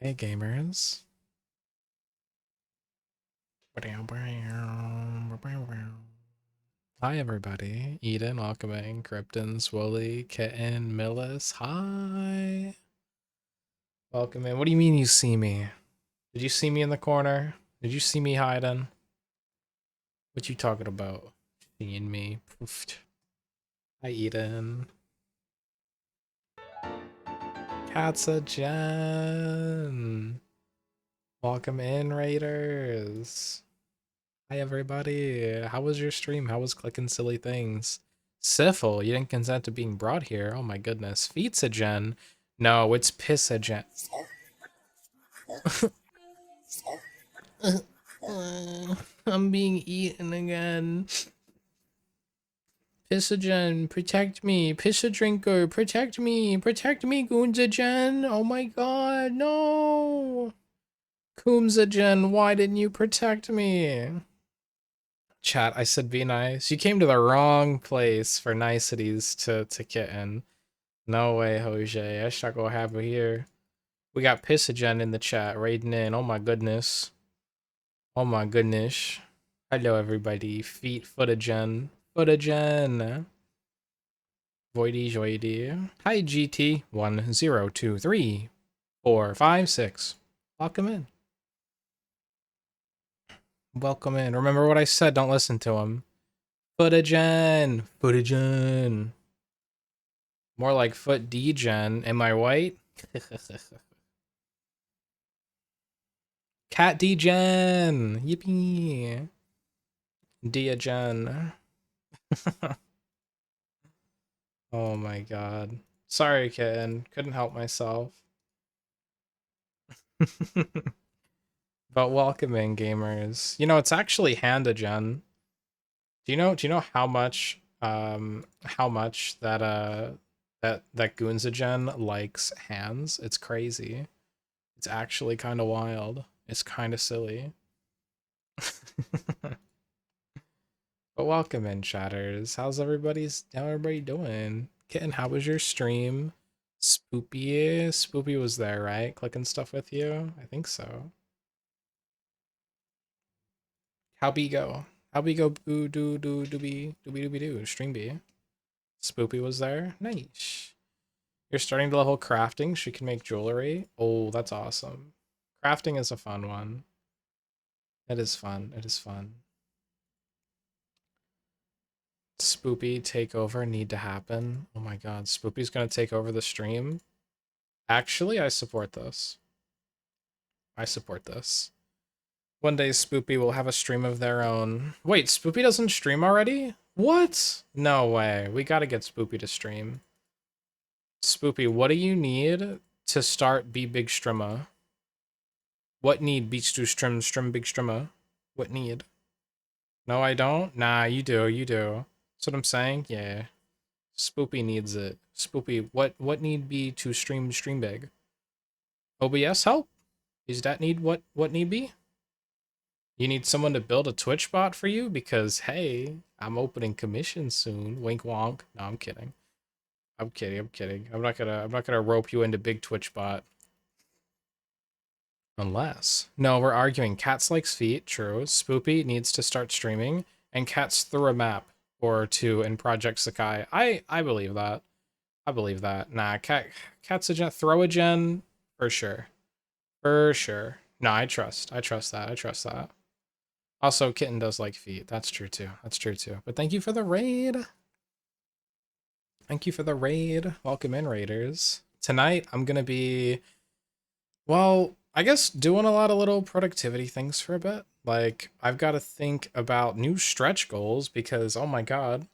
Hey gamers. Hi everybody. Eden, welcoming, Krypton, Swolly, Kitten, Millis. Hi. Welcome in. What do you mean you see me? Did you see me in the corner? Did you see me hiding? What you talking about? Seeing me. Poofed. Hi Eden. Katsa Jen. Welcome in, Raiders. Hi everybody. How was your stream? How was clicking silly things? Syphil, you didn't consent to being brought here. Oh my goodness. Feetsagen. No, it's Pissagen. I'm being eaten again. Pissagen, protect me. Pissa drinker, protect me. Protect me, Goonzagen. Oh my god, no. Koomzagen, why didn't you protect me? Chat, I said be nice. You came to the wrong place for niceties to Kitten. No way, Jose. I should go have it here. We got Pissagen in the chat, raiding in. Oh my goodness. Oh my goodness. Hello, everybody. Footagen. Footagen. Voidy, Joidy. Hi, GT. 1023 456. Welcome in. Welcome in. Remember what I said. Don't listen to him. Footagen. Footagen. More like foot D-gen. Am I white? Cat D-gen. Yippee. Dia-gen. Oh my god. Sorry, kitten. Couldn't help myself. But welcome in, gamers. You know, it's actually Handa-gen. Do you know how much that Goonzagen likes hands? It's crazy. It's actually kind of wild. It's kind of silly. But welcome in, chatters. How everybody doing? Kitten, how was your stream? Spoopy was there, right? Clicking stuff with you? I think so. How be go? How be go boo doo doo dooby dooby dooby doo? Stream be. Spoopy was there? Nice. You're starting to level crafting. She can make jewelry. Oh, that's awesome. Crafting is a fun one. It is fun. It is fun. Spoopy takeover need to happen. Oh my god, Spoopy's gonna take over the stream. Actually, I support this. I support this. One day Spoopy will have a stream of their own. Wait, Spoopy doesn't stream already? What? No way. We gotta get Spoopy to stream. Spoopy, what do you need to start Be Big Strimma? What need beats to strim big strimma? What need? No, I don't? Nah, you do, you do. That's what I'm saying? Yeah. Spoopy needs it. Spoopy, what need be to stream big? OBS help? Is that need what need be? You need someone to build a Twitch bot for you? Because hey, I'm opening commission soon. Wink wonk. No, I'm kidding. I'm kidding, I'm kidding. I'm not gonna rope you into big Twitch bot. Unless. No, we're arguing. Cats likes feet, true. Spoopy needs to start streaming, and Cats threw a map or two in Project Sakai. I believe that. I believe that. Nah, Cat's a gen, throw a gen for sure. For sure. No, I trust. I trust that. I trust that. Also, Kitten does like feet. That's true too. That's true too. But thank you for the raid. Thank you for the raid. Welcome in, Raiders. Tonight, I'm gonna be, well, I guess doing a lot of little productivity things for a bit. Like, I've got to think about new stretch goals because, oh my god,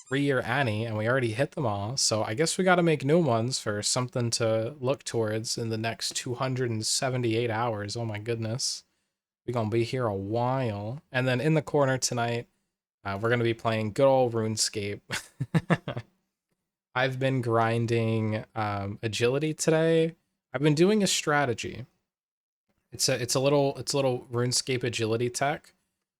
3-year Annie, and we already hit them all. So I guess we got to make new ones for something to look towards in the next 278 hours. Oh my goodness. We're going to be here a while. And then in the corner tonight, we're going to be playing good old RuneScape. I've been grinding agility today. I've been doing a strategy. It's a little RuneScape agility tech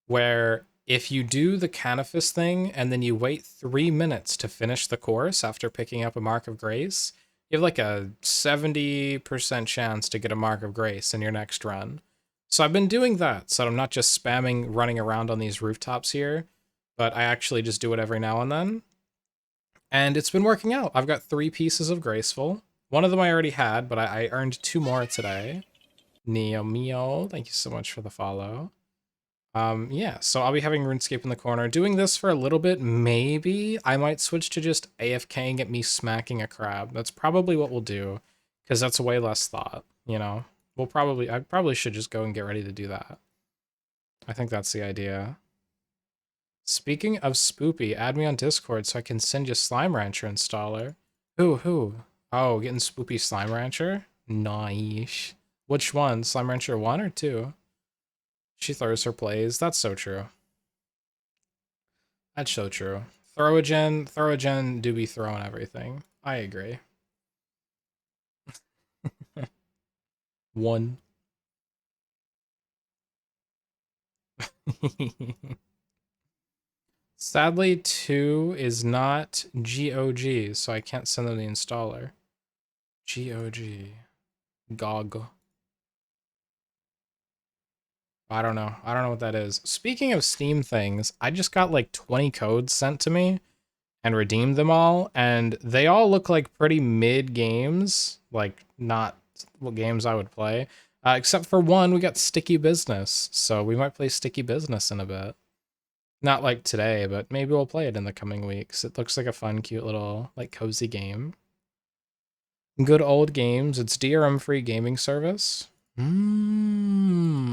where if you do the Canifis thing and then you wait 3 minutes to finish the course after picking up a Mark of Grace, You have like a 70% chance to get a Mark of Grace in your next run. So I've been doing that, so I'm not just spamming running around on these rooftops here, but I actually just do it every now and then. And it's been working out. I've got 3 pieces of Graceful. One of them I already had, but I earned 2 more today. Neo Mio, thank you so much for the follow. Yeah, so I'll be having RuneScape in the corner. Doing this for a little bit, maybe I might switch to just AFKing at me smacking a crab. That's probably what we'll do, because that's way less thought, you know? I probably should just go and get ready to do that. I think that's the idea. Speaking of Spoopy, add me on Discord so I can send you Slime Rancher installer. Who? Oh, getting Spoopy Slime Rancher? Nice. Which one? Slime Rancher 1 or 2? She throws her plays. That's so true. That's so true. Throwagen do be throwing everything. I agree. 1. Sadly, 2 is not GOG, so I can't send them the installer. GOG. GOG. I don't know. I don't know what that is. Speaking of Steam things, I just got like 20 codes sent to me and redeemed them all, and they all look like pretty mid games, like not what games I would play. Except for one, we got Sticky Business, so we might play Sticky Business in a bit. Not like today, but maybe we'll play it in the coming weeks. It looks like a fun, cute little, like, cozy game. Good old games. It's DRM-free gaming service.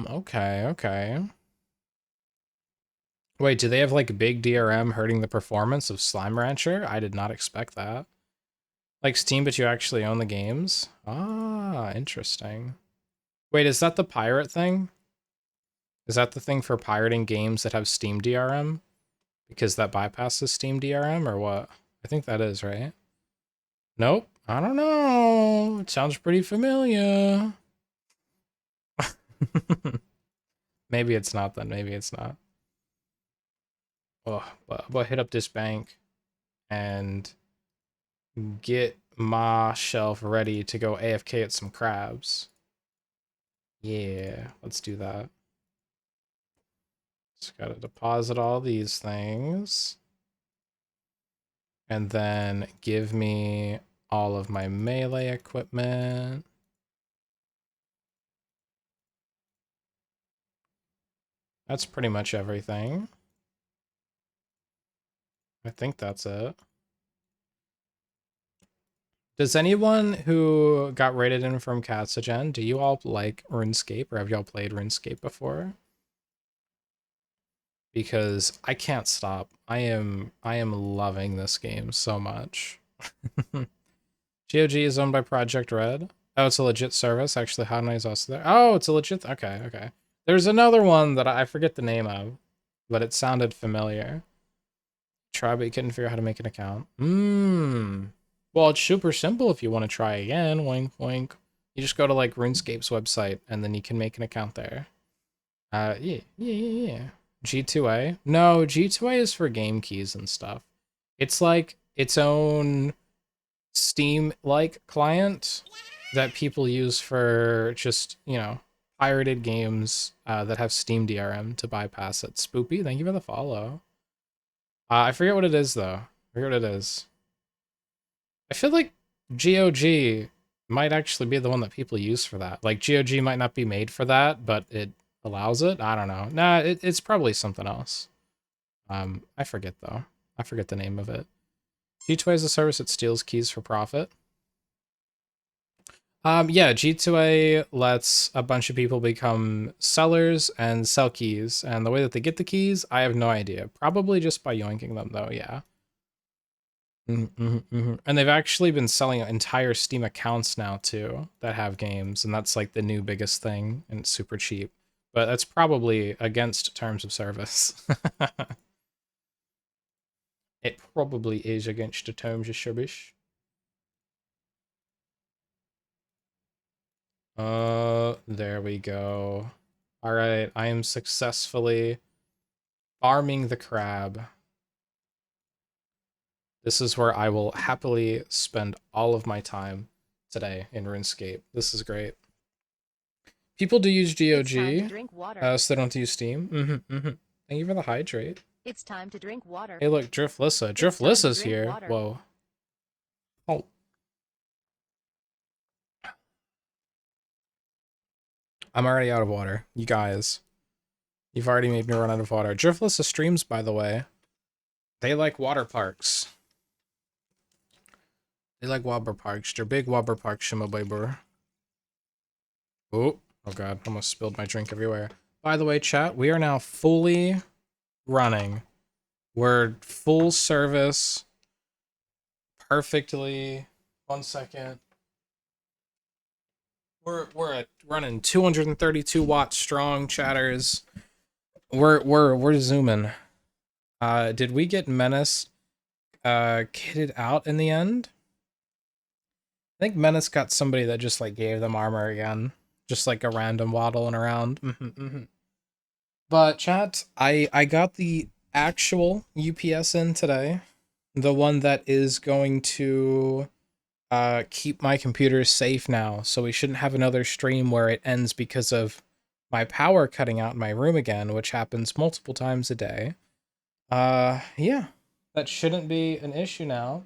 Okay. Wait, do they have like big DRM hurting the performance of Slime Rancher? I did not expect that. Like Steam, but you actually own the games? Ah, interesting. Wait, is that the pirate thing? Is that the thing for pirating games that have Steam DRM? Because that bypasses Steam DRM or what? I think that is, right? Nope. I don't know. It sounds pretty familiar. Maybe it's not then. Maybe it's not. Oh, but hit up this bank and get my shelf ready to go AFK at some crabs. Yeah, let's do that. Just gotta deposit all these things. And then give me all of my melee equipment. That's pretty much everything. I think that's it. Does anyone who got rated in from Katsugen, do you all like RuneScape or have y'all played RuneScape before? Because I can't stop. I am loving this game so much. GOG is owned by Project Red. Oh, it's a legit service. Actually, Hanai is also there. Oh, it's a legit. Okay. There's another one that I forget the name of, but it sounded familiar. Try, but you couldn't figure out how to make an account. Well, it's super simple if you want to try again. Wink, wink. You just go to like RuneScape's website and then you can make an account there. Yeah. G2A? No, G2A is for game keys and stuff. It's like its own Steam-like client that people use for just, pirated games that have Steam DRM to bypass it. Spoopy, thank you for the follow. I forget what it is, though. I forget what it is. I feel like GOG might actually be the one that people use for that. Like, GOG might not be made for that, but it allows it? I don't know. Nah, it's probably something else. I forget, though. I forget the name of it. G2A is a service that steals keys for profit. Yeah, G2A lets a bunch of people become sellers and sell keys. And the way that they get the keys, I have no idea. Probably just by yoinking them, though, yeah. And they've actually been selling entire Steam accounts now, too, that have games. And that's like the new biggest thing, and it's super cheap. But that's probably against terms of service. It probably is against the terms of service. There we go. All right, I am successfully farming the crab. This is where I will happily spend all of my time today in RuneScape. This is great. People do use GOG, so they don't have to use Steam. Thank you for the hydrate. It's time to drink water. Hey, look, Driftlissa. Driflissa's here. Water. Whoa. Oh. I'm already out of water. You guys. You've already made me run out of water. Driftlessa streams, by the way. They like water parks. They like water parks. They're big water parks, Shimo Baber. Oh god, almost spilled my drink everywhere. By the way, chat, we are now fully running. We're full service. Perfectly. 1 second. We're at running 232 watts strong, chatters. We're zooming. Did we get Menace kitted out in the end? I think Menace got somebody that just like gave them armor again. Just like a random waddling around. But chat, I got the actual UPS in today. The one that is going to keep my computer safe now. So we shouldn't have another stream where it ends because of my power cutting out in my room again, which happens multiple times a day. Yeah. That shouldn't be an issue now.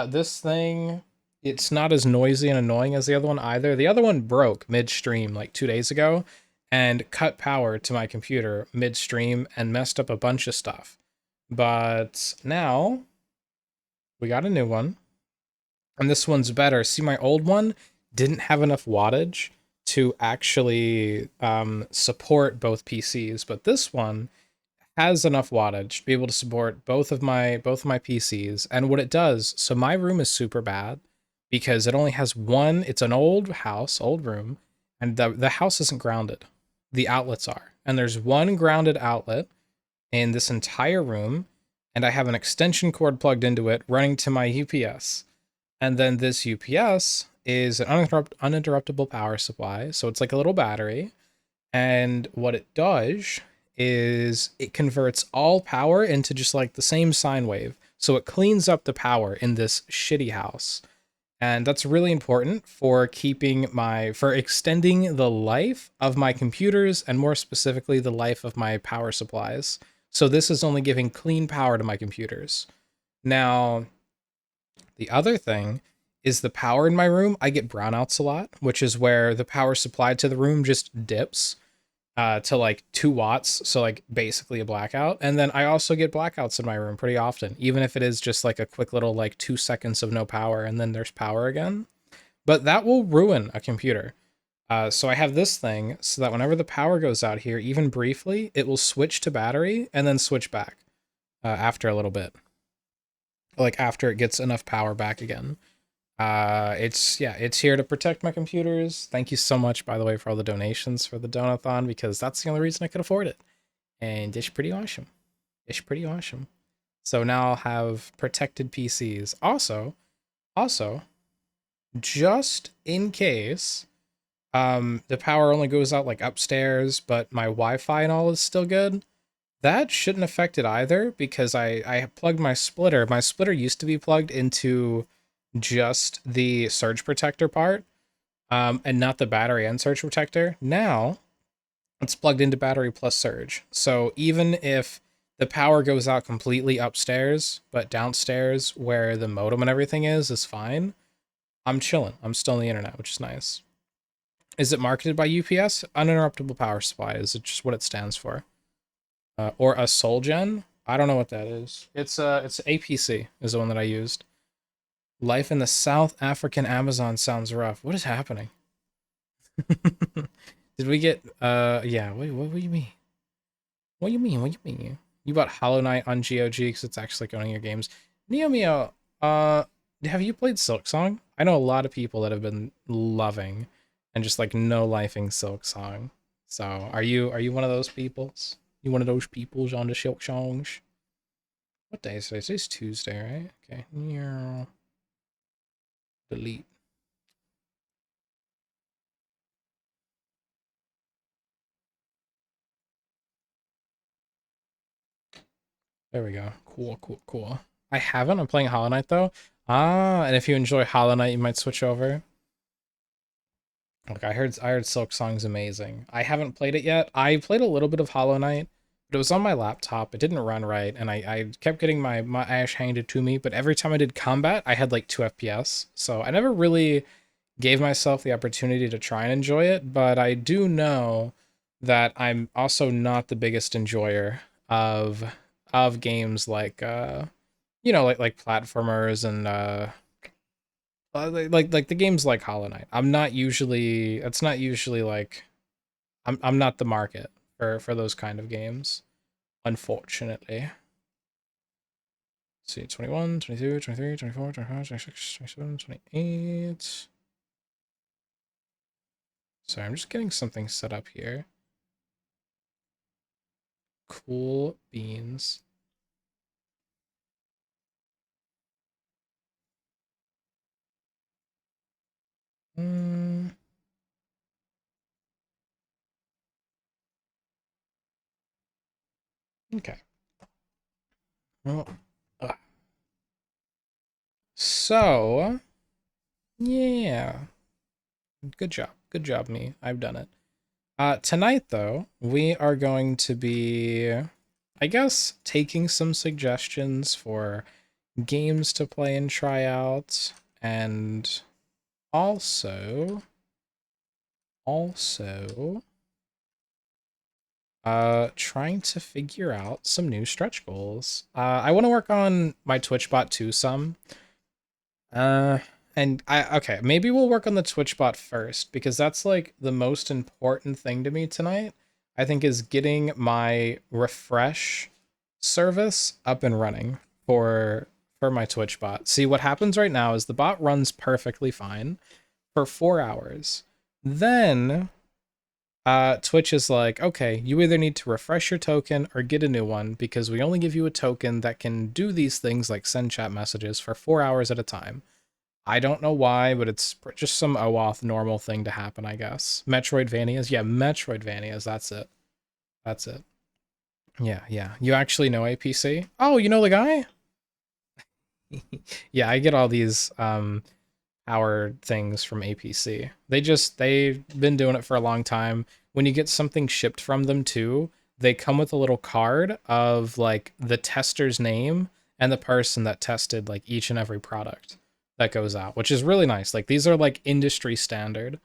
This thing, it's not as noisy and annoying as the other one either. The other one broke midstream like 2 days ago and cut power to my computer midstream and messed up a bunch of stuff. But now we got a new one. And this one's better. See, my old one didn't have enough wattage to actually support both PCs, but this one has enough wattage to be able to support both of my PCs. And what it does, so my room is super bad because it only has one. It's an old house, old room, and the house isn't grounded. The outlets are, and there's one grounded outlet in this entire room, and I have an extension cord plugged into it running to my UPS. And then this UPS is an uninterruptible power supply. So it's like a little battery. And what it does is it converts all power into just like the same sine wave. So it cleans up the power in this shitty house. And that's really important for for extending the life of my computers and more specifically the life of my power supplies. So this is only giving clean power to my computers. Now, the other thing is the power in my room. I get brownouts a lot, which is where the power supplied to the room just dips to like 2 watts. So like basically a blackout. And then I also get blackouts in my room pretty often, even if it is just like a quick little like 2 seconds of no power and then there's power again. But that will ruin a computer. So I have this thing so that whenever the power goes out here, even briefly, it will switch to battery and then switch back after a little bit. Like after it gets enough power back again. It's here to protect my computers. Thank you so much, by the way, for all the donations for the donathon, because that's the only reason I could afford it. And it's pretty awesome. It's pretty awesome. So now I'll have protected PCs. Also, just in case the power only goes out like upstairs, but my Wi-Fi and all is still good. That shouldn't affect it either, because I plugged my splitter. My splitter used to be plugged into just the surge protector part, and not the battery and surge protector. Now it's plugged into battery plus surge. So even if the power goes out completely upstairs, but downstairs where the modem and everything is fine, I'm chilling. I'm still on the internet, which is nice. Is it marketed by UPS? Uninterruptible power supply is just what it stands for. Or a Solgen? I don't know what that is. It's APC is the one that I used. Life in the South African Amazon sounds rough. What is happening? Did we get yeah, what do you mean? What do you mean? What do you mean? You bought Hollow Knight on GOG because it's actually like owning your games. Neo Mio, have you played Silksong? I know a lot of people that have been loving and just like no lifing Silksong. So are you one of those peoples? You one of those peoples on the Silksongs? What day is today? Today's Tuesday, right? Okay. Delete. There we go. Cool. I haven't. I'm playing Hollow Knight though. Ah, and if you enjoy Hollow Knight, you might switch over. Like I heard Silk Song's amazing. I haven't played it yet. I played a little bit of Hollow Knight, but it was on my laptop. It didn't run right, and I kept getting my ash handed to me. But every time I did combat, I had like 2 FPS. So I never really gave myself the opportunity to try and enjoy it. But I do know that I'm also not the biggest enjoyer of games like like platformers and like the games like Hollow Knight. I'm not usually It's not usually like I'm not the market for those kind of games, unfortunately. Let's see, 21, 22, 23, 24, 25, 26, 27, 28. Sorry, I'm just getting something set up here. Cool beans. Mm, okay. Well, so yeah, good job. Good job, me. I've done it. Tonight, though, we are going to be, I guess, taking some suggestions for games to play and try out, and also, trying to figure out some new stretch goals. I want to work on my Twitch bot too some. Uh, okay, maybe we'll work on the Twitch bot first because that's like the most important thing to me tonight. I think is getting my refresh service up and running for my Twitch bot. See, what happens right now is the bot runs perfectly fine for 4 hours. Then Twitch is like, okay, you either need to refresh your token or get a new one because we only give you a token that can do these things like send chat messages for 4 hours at a time. I don't know why, but it's just some OAuth normal thing to happen, I guess. Metroidvanias? Yeah, Metroidvanias, that's it. That's it. Yeah, yeah. You actually know APC? Oh, you know the guy? Yeah, I get all these power things from APC. They've been doing it for a long time. When you get something shipped from them too, they come with a little card of like the tester's name and the person that tested like each and every product that goes out, which is really nice. Like these are like industry standard.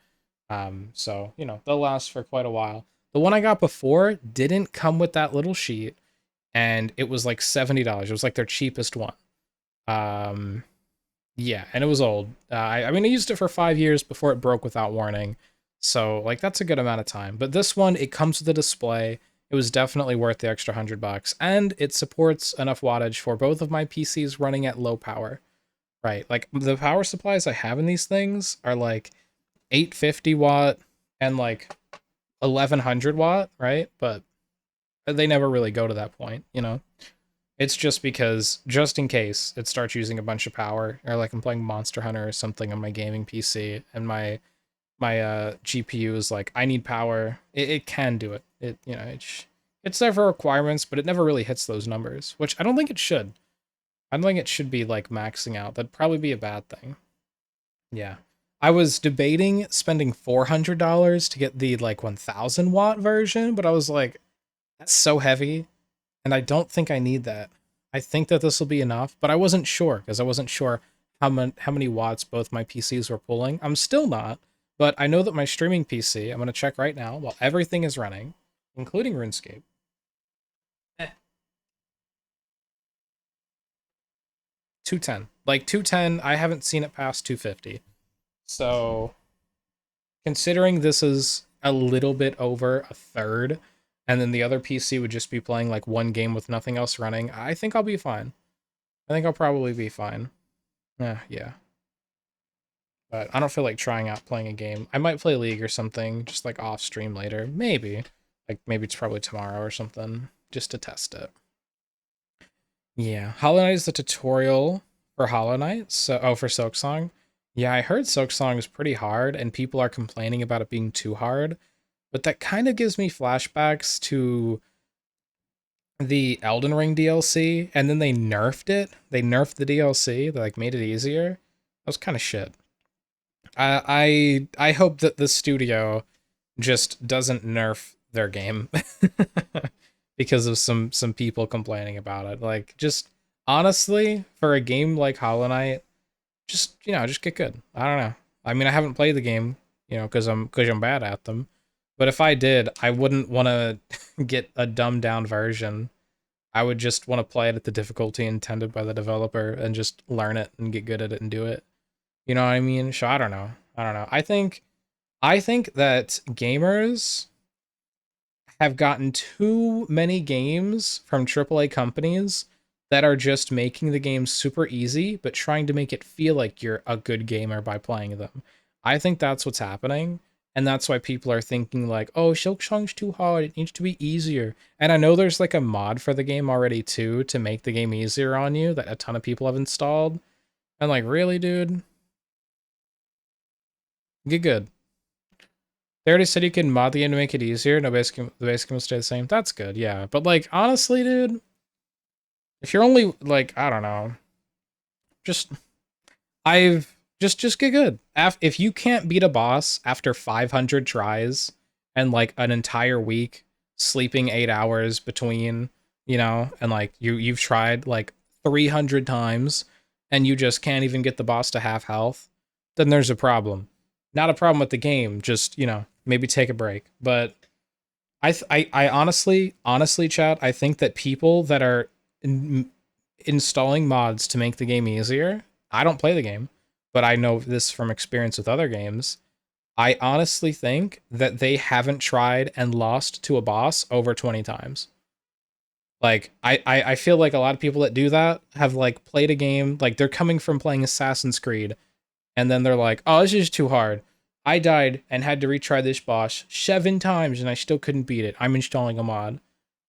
So they'll last for quite a while. The one I got before didn't come with that little sheet, and it was like $70. It was like their cheapest one. Um, yeah, and it was old. I mean, I used it for 5 years before it broke without warning. So, like, that's a good amount of time. But this one, it comes with a display. It was definitely worth the extra $100. And it supports enough wattage for both of my PCs running at low power. Right. Like, the power supplies I have in these things are like 850 watt and like 1100 watt, right? But they never really go to that point. It's just because, just in case it starts using a bunch of power, or like I'm playing Monster Hunter or something on my gaming PC, and my GPU is like, I need power. It can do it. It's there for requirements, but it never really hits those numbers, which I don't think it should. I don't think it should be like maxing out. That'd probably be a bad thing. Yeah. I was debating spending $400 to get the like 1000 watt version, but I was like, that's so heavy and I don't think I need that. I think that this will be enough, but I wasn't sure because I wasn't sure how many watts both my PCs were pulling. I'm still not, but I know that my streaming PC, I'm going to check right now while everything is running, including RuneScape. 210. Like 210, I haven't seen it past 250. So, considering this is a little bit over a third, and then the other PC would just be playing like one game with nothing else running, I think I'll be fine. I think I'll probably be fine. Yeah. But I don't feel like trying out playing a game. I might play League or something, just like off stream later. Maybe. Like maybe it's probably tomorrow or something, just to test it. Yeah. Hollow Knight is the tutorial for Hollow Knight. For Silksong. Yeah, I heard Silksong is pretty hard, and people are complaining about it being too hard. But that kind of gives me flashbacks to the Elden Ring DLC and then they nerfed it. They nerfed the DLC. They like made it easier. That was kind of shit. I hope that the studio just doesn't nerf their game because of some people complaining about it. Like just honestly, for a game like Hollow Knight, just just get good. I don't know. I mean, I haven't played the game, because I'm bad at them. But if I did, I wouldn't want to get a dumbed down version. I would just want to play it at the difficulty intended by the developer and just learn it and get good at it and do it. You know what I mean? So I don't know. I don't know. I think that gamers have gotten too many games from AAA companies that are just making the game super easy, but trying to make it feel like you're a good gamer by playing them. I think that's what's happening. And that's why people are thinking like, oh, Silksong's too hard. It needs to be easier. And I know there's like a mod for the game already too to make the game easier on you that a ton of people have installed. And like, really, dude? Get good. They already said you can mod the game to make it easier. No, basically, the basic game will stay the same. That's good, yeah. But like, honestly, dude, if you're only like, I don't know, just I've just get good. If you can't beat a boss after 500 tries and like an entire week sleeping 8 hours between, and like you've tried like 300 times and you just can't even get the boss to half health, then there's a problem. Not a problem with the game. Just maybe take a break. But I honestly, chat. I think that people that are installing mods to make the game easier. I don't play the game, but I know this from experience with other games. I honestly think that they haven't tried and lost to a boss over 20 times. Like I feel like a lot of people that do that have like played a game, like they're coming from playing Assassin's Creed, and then they're like, oh, this is too hard. I died and had to retry this boss 7 times and I still couldn't beat it. I'm installing a mod.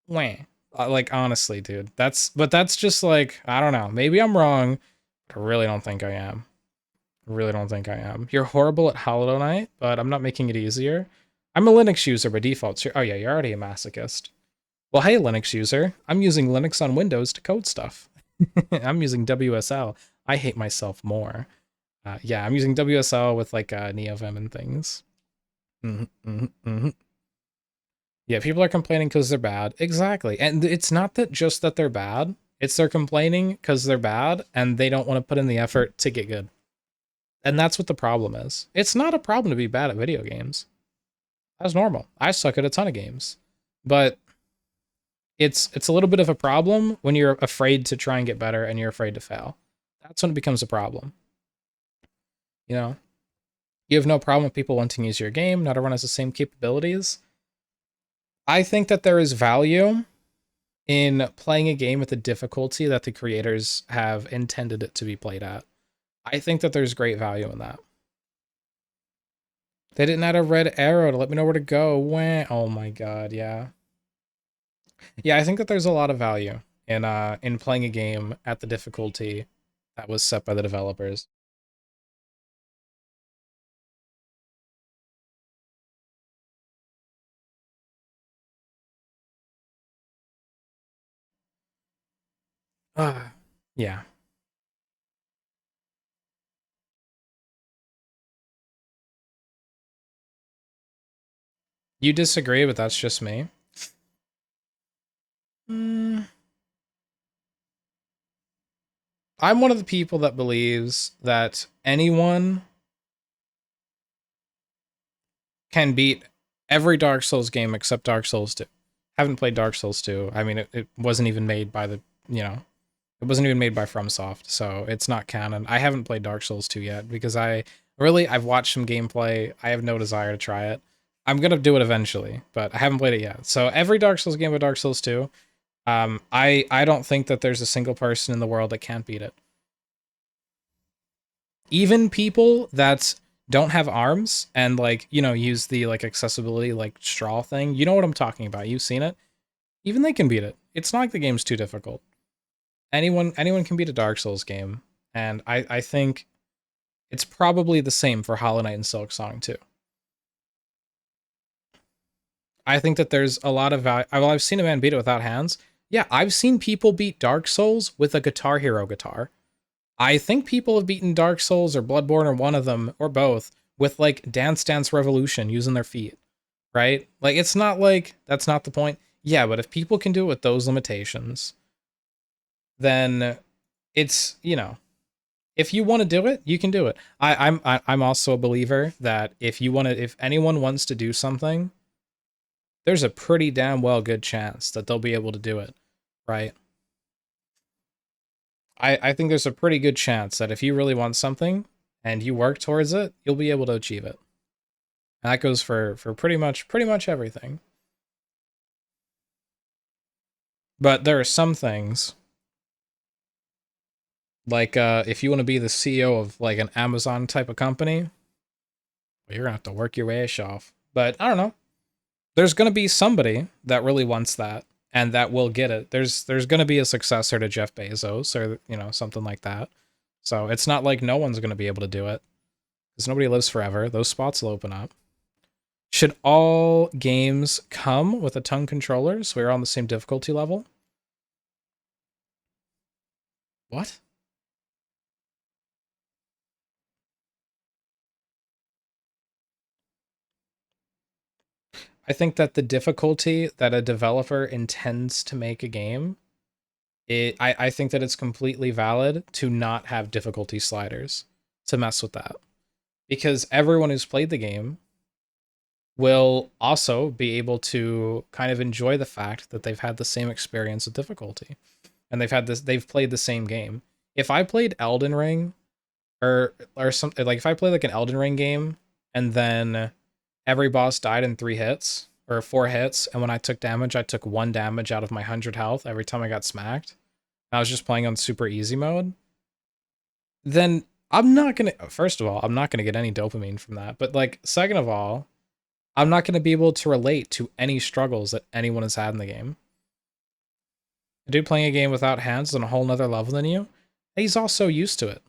Wah. Like honestly, dude. That's just like, I don't know. Maybe I'm wrong. But I really don't think I am. I really don't think I am. You're horrible at Hollow Knight, but I'm not making it easier. I'm a Linux user by default. So, oh yeah, you're already a masochist. Well, hey, Linux user. I'm using Linux on Windows to code stuff. I'm using WSL. I hate myself more. Yeah, I'm using WSL with like NeoVim and things. Yeah, people are complaining because they're bad. Exactly. And it's not that just that they're bad. It's they're complaining because they're bad and they don't want to put in the effort to get good. And that's what the problem is. It's not a problem to be bad at video games. That's normal. I suck at a ton of games. But it's a little bit of a problem when you're afraid to try and get better and you're afraid to fail. That's when it becomes a problem. You know? You have no problem with people wanting to use your game. Not everyone has the same capabilities. I think that there is value in playing a game with the difficulty that the creators have intended it to be played at. I think that there's great value in that. They didn't add a red arrow to let me know where to go. Wah. Oh my god, yeah. Yeah, I think that there's a lot of value in playing a game at the difficulty that was set by the developers. Yeah. You disagree, but that's just me. Mm, I'm one of the people that believes that anyone can beat every Dark Souls game except Dark Souls 2. Haven't played Dark Souls 2. I mean, it wasn't even made by it wasn't even made by FromSoft, so it's not canon. I haven't played Dark Souls 2 yet because I've watched some gameplay. I have no desire to try it. I'm gonna do it eventually, but I haven't played it yet. So every Dark Souls game with Dark Souls 2, I don't think that there's a single person in the world that can't beat it. Even people that don't have arms and like use the like accessibility like straw thing, you know what I'm talking about, you've seen it, even they can beat it. It's not like the game's too difficult. Anyone can beat a Dark Souls game, and I think it's probably the same for Hollow Knight and Silksong too. I think that there's a lot of value. Well, I've seen a man beat it without hands. Yeah, I've seen people beat Dark Souls with a Guitar Hero guitar. I think people have beaten Dark Souls or Bloodborne or one of them or both with like Dance Dance Revolution using their feet, right? Like it's not like that's not the point. Yeah, but if people can do it with those limitations, then it's, you know, if you want to do it, you can do it. I'm also a believer that if you want to, if anyone wants to do something, there's a pretty damn well good chance that they'll be able to do it, right? I think there's a pretty good chance that if you really want something and you work towards it, you'll be able to achieve it. And that goes for pretty much everything. But there are some things like if you want to be the CEO of like an Amazon type of company, well, you're gonna have to work your way off. But I don't know. There's gonna be somebody that really wants that and that will get it. There's gonna be a successor to Jeff Bezos or you know something like that. So it's not like no one's gonna be able to do it because nobody lives forever. Those spots will open up. Should all games come with a tongue controller so we're on the same difficulty level? What? I think that the difficulty that a developer intends to make a game, I think that it's completely valid to not have difficulty sliders to mess with that. Because everyone who's played the game will also be able to kind of enjoy the fact that they've had the same experience with difficulty. And they've played the same game. If I played Elden Ring or something like if I play like an Elden Ring game and then every boss died in 3 hits or 4 hits, and when I took damage, I took 1 damage out of my 100 health every time I got smacked. I was just playing on super easy mode. Then I'm not gonna. First of all, I'm not gonna get any dopamine from that. But like, second of all, I'm not gonna be able to relate to any struggles that anyone has had in the game. A dude playing a game without hands is on a whole nother level than you. He's also used to it.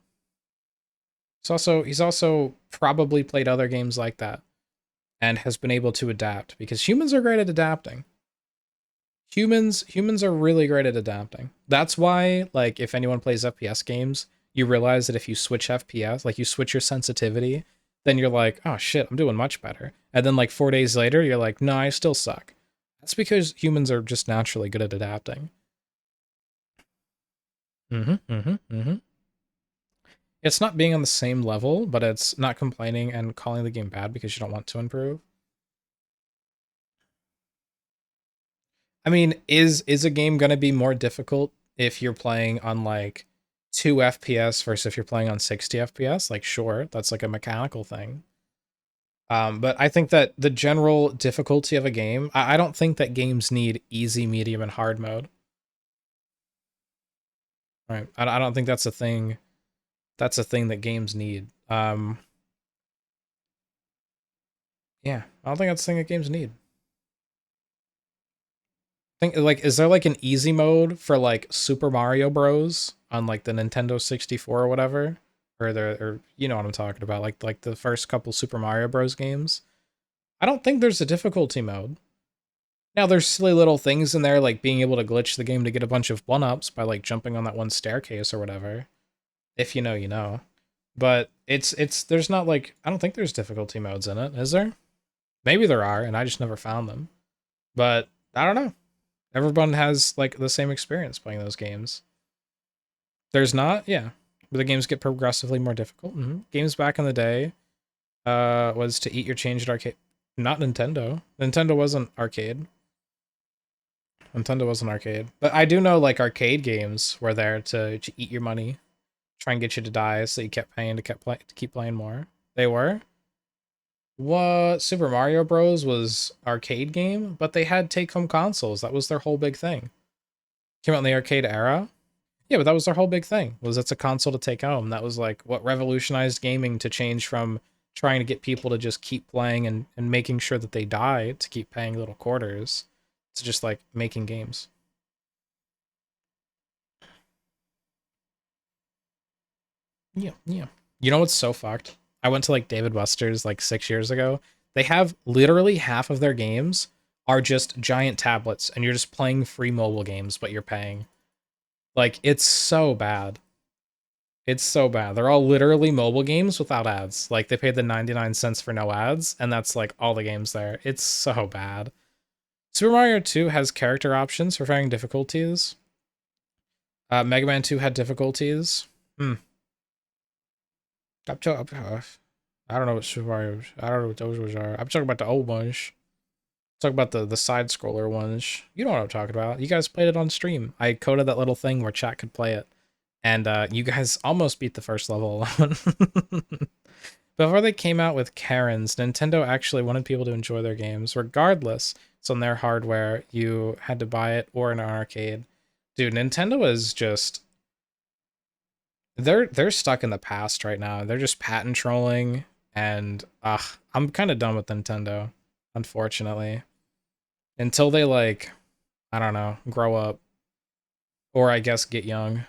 He's also probably played other games like that and has been able to adapt because humans are great at adapting. Humans are really great at adapting. That's why like if anyone plays FPS games, you realize that if you switch FPS, like you switch your sensitivity, then you're like, "Oh shit, I'm doing much better." And then like 4 days later, you're like, "No, I still suck." That's because humans are just naturally good at adapting. Mhm. Mhm. Mhm. It's not being on the same level, but it's not complaining and calling the game bad because you don't want to improve. I mean, is a game gonna be more difficult if you're playing on like 2 FPS versus if you're playing on 60 FPS? Like, sure, that's like a mechanical thing. But I think that the general difficulty of a game, I don't think that games need easy, medium, and hard mode. Right? I don't think that's a thing. That's a thing that games need. Yeah, I don't think that's a thing that games need. Think like, is there like an easy mode for like Super Mario Bros on like the Nintendo 64 or whatever, or you know what I'm talking about, like the first couple Super Mario Bros games? I don't think there's a difficulty mode. Now there's silly little things in there like being able to glitch the game to get a bunch of one ups by like jumping on that one staircase or whatever. If you know, you know. But it's there's not like I don't think there's difficulty modes in it, is there? Maybe there are, and I just never found them. But I don't know. Everyone has like the same experience playing those games. There's not, yeah. But the games get progressively more difficult. Games back in the day was to eat your change at arcade. Not Nintendo. Nintendo wasn't arcade. Nintendo wasn't arcade. But I do know like arcade games were there to eat your money, try and get you to die, so you kept paying to keep playing more. They were. What Super Mario Bros was arcade game, but they had take home consoles. That was their whole big thing. Came out in the arcade era. Yeah, but that was their whole big thing. Was it's a console to take home. That was like what revolutionized gaming to change from trying to get people to just keep playing and making sure that they die to keep paying little quarters to just like making games. Yeah, yeah. You know what's so fucked? I went to like David Buster's like 6 years ago. They have literally half of their games are just giant tablets and you're just playing free mobile games, but you're paying. Like, it's so bad. It's so bad. They're all literally mobile games without ads. Like, they paid the 99 cents for no ads, and that's like all the games there. It's so bad. Super Mario 2 has character options for varying difficulties. Mega Man 2 had difficulties. I don't know what Super Mario. I don't know what those are. I'm talking about the old ones. Talk about the side scroller ones. You know what I'm talking about. You guys played it on stream. I coded that little thing where chat could play it, and you guys almost beat the first level alone. Before they came out with Karens, Nintendo actually wanted people to enjoy their games, regardless. It's on their hardware. You had to buy it or in an arcade. Dude, Nintendo is just they're stuck in the past right now. They're just patent trolling, and I'm kind of done with Nintendo, unfortunately. Until they like, I don't know, grow up, or I guess get young.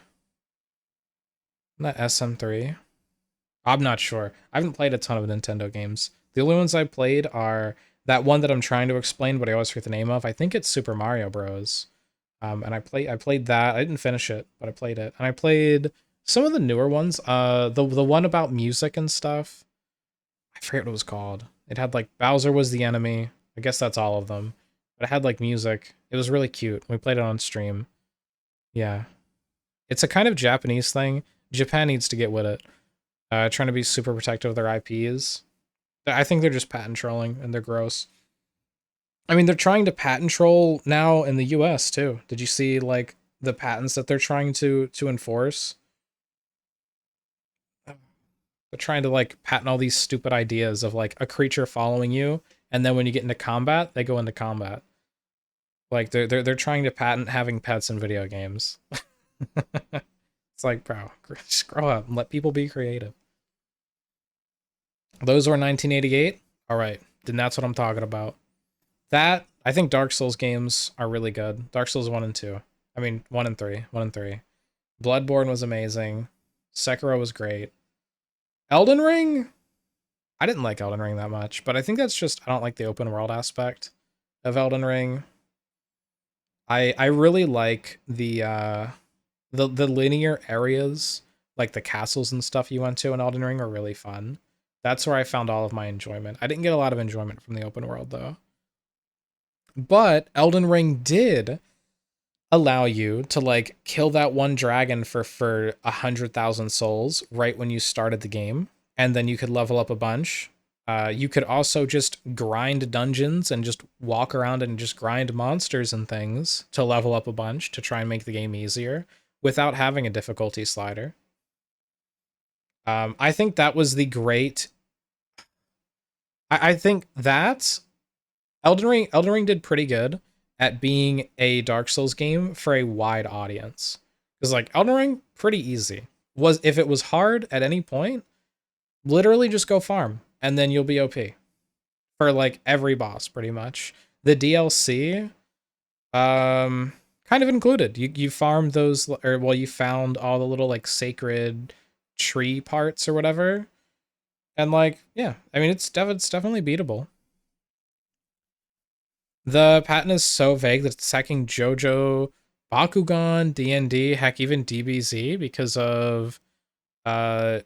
Not SM3. I'm not sure. I haven't played a ton of Nintendo games. The only ones I played are that one that I'm trying to explain, but I always forget the name of. I think it's Super Mario Bros. And I played that. I didn't finish it, but I played it. And I played some of the newer ones. The one about music and stuff. I forget what it was called. It had like Bowser was the enemy. I guess that's all of them. But it had like music. It was really cute. We played it on stream. Yeah. It's a kind of Japanese thing. Japan needs to get with it. Trying to be super protective of their IPs. I think they're just patent trolling and they're gross. I mean, they're trying to patent troll now in the US too. Did you see like the patents that they're trying to enforce? They're trying to like patent all these stupid ideas of like a creature following you, and then when you get into combat, they go into combat. Like they're trying to patent having pets in video games. It's like, bro, just grow up and let people be creative. Those were 1988. All right, then that's what I'm talking about. That I think Dark Souls games are really good. Dark Souls 1 and 2. I mean, 1 and 3. 1 and 3. Bloodborne was amazing. Sekiro was great. Elden Ring? I didn't like Elden Ring that much, but I think that's just I don't like the open world aspect of Elden Ring. I really like the linear areas, like the castles and stuff you went to in Elden Ring are really fun. That's where I found all of my enjoyment. I didn't get a lot of enjoyment from the open world though. But Elden Ring did allow you to like kill that one dragon for 100,000 souls right when you started the game, and then you could level up a bunch. You could also just grind dungeons and just walk around and just grind monsters and things to level up a bunch to try and make the game easier without having a difficulty slider. I think that was the great. I think that Elden Ring did pretty good at being a Dark Souls game for a wide audience. Because like Elden Ring, pretty easy. Was if it was hard at any point, literally just go farm and then you'll be OP for like every boss pretty much. The DLC, kind of included. You farmed those, or well, you found all the little like sacred tree parts or whatever, and like yeah, I mean it's definitely beatable. The patent is so vague that it's attacking JoJo, Bakugan, D&D, heck, even DBZ because of uh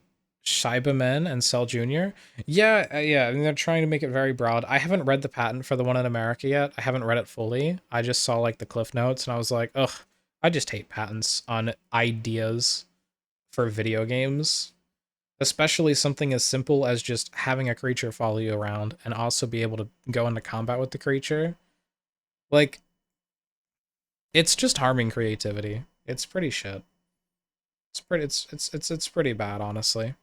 Cybermen and Cell Jr. Yeah, yeah. I mean, they're trying to make it very broad. I haven't read the patent for the one in America yet. I haven't read it fully. I just saw like the cliff notes and I was like, ugh, I just hate patents on ideas for video games, especially something as simple as just having a creature follow you around and also be able to go into combat with the creature. Like, it's just harming creativity. It's pretty shit. It's pretty bad, honestly.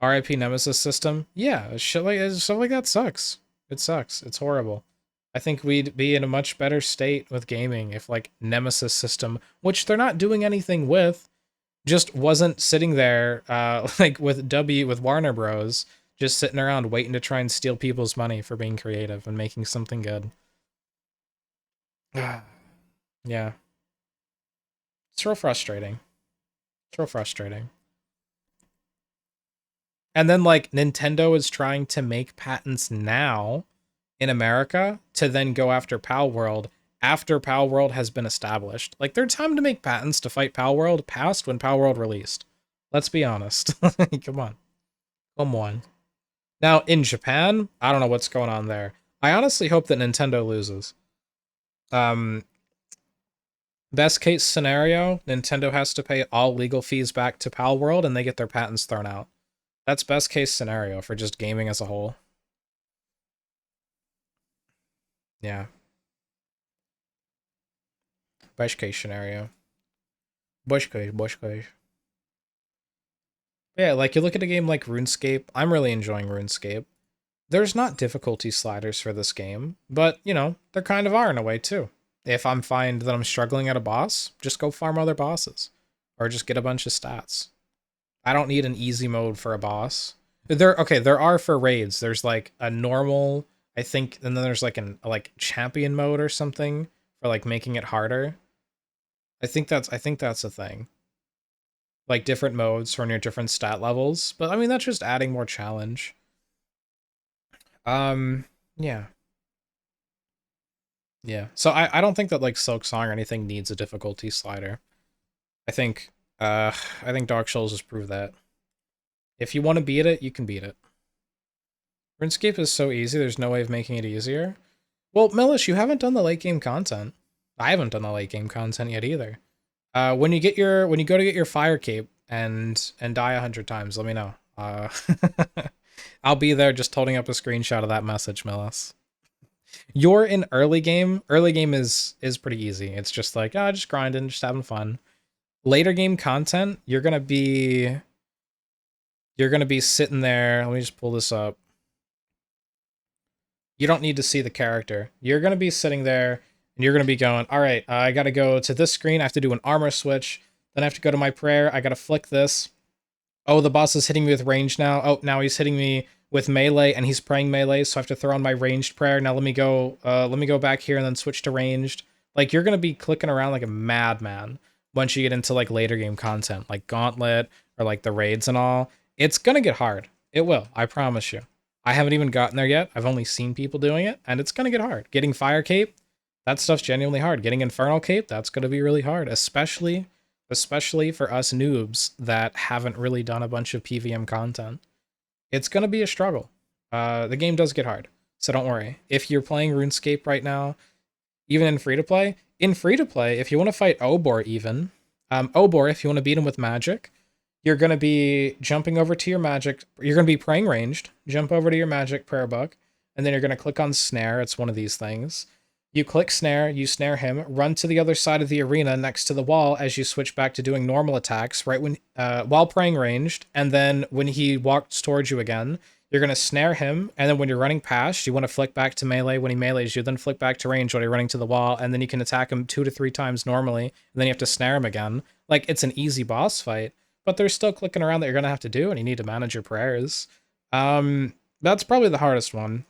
RIP Nemesis system. Yeah, shit like stuff like that sucks. It sucks. It's horrible. I think we'd be in a much better state with gaming if like Nemesis system, which they're not doing anything with, just wasn't sitting there like with Warner Bros. Just sitting around waiting to try and steal people's money for being creative and making something good. Yeah. It's real frustrating. It's real frustrating. And then like Nintendo is trying to make patents now in America to then go after Pal World after Pal World has been established. Like, their time to make patents to fight Pal World passed when Pal World released. Let's be honest. Come on. Come on. Now, in Japan, I don't know what's going on there. I honestly hope that Nintendo loses. Um, Best case scenario, Nintendo has to pay all legal fees back to Pal World and they get their patents thrown out. That's best case scenario for just gaming as a whole. Yeah. Best case scenario. Bush case. Yeah, like you look at a game like RuneScape. I'm really enjoying RuneScape. There's not difficulty sliders for this game, but you know, there kind of are in a way too. If I'm find that I'm struggling at a boss, just go farm other bosses. Or just get a bunch of stats. I don't need an easy mode for a boss. There are for raids. There's like a normal, I think, and then there's like an like champion mode or something for like making it harder. I think that's a thing. Like different modes for your different stat levels. But I mean that's just adding more challenge. Yeah. Yeah. So I don't think that like Silk Song or anything needs a difficulty slider. I think I think Dark Souls has proved that. If you want to beat it, you can beat it. RuneScape is so easy, there's no way of making it easier. Well, Mellish, you haven't done the late game content. I haven't done the late game content yet either. When you go to get your fire cape and die 100 times, let me know. I'll be there just holding up a screenshot of that message, Melis. You're in early game. Early game is pretty easy. It's just like, just grinding, just having fun. Later game content, you're gonna be sitting there. Let me just pull this up. You don't need to see the character. You're gonna be sitting there and you're gonna be going, all right, I gotta go to this screen. I have to do an armor switch. Then I have to go to my prayer. I gotta flick this. Oh, the boss is hitting me with range now. Oh, now he's hitting me with melee and he's praying melee, so I have to throw on my ranged prayer. Now let me go back here and then switch to ranged. Like you're gonna be clicking around like a madman once you get into like later game content, like Gauntlet or like the raids and all. It's gonna get hard. It will, I promise you. I haven't even gotten there yet. I've only seen people doing it, and it's gonna get hard. Getting Fire Cape, that stuff's genuinely hard. Getting Infernal Cape, that's gonna be really hard, especially for us noobs that haven't really done a bunch of PVM content. It's gonna be a struggle. The game does get hard, so don't worry. If you're playing RuneScape right now, even in free to play, if you want to fight Obor, even Obor, if you want to beat him with magic, you're gonna be jumping over to your magic. You're gonna be praying ranged. Jump over to your magic prayer book, and then you're gonna click on snare. It's one of these things. You click snare, you snare him, run to the other side of the arena next to the wall as you switch back to doing normal attacks, right when while praying ranged, and then when he walks towards you again, you're gonna snare him, and then when you're running past, you want to flick back to melee. When he melees you, then flick back to range while you're running to the wall, and then you can attack him 2 to 3 times normally, and then you have to snare him again. Like it's an easy boss fight, but there's still clicking around that you're gonna have to do, and you need to manage your prayers. That's probably the hardest one.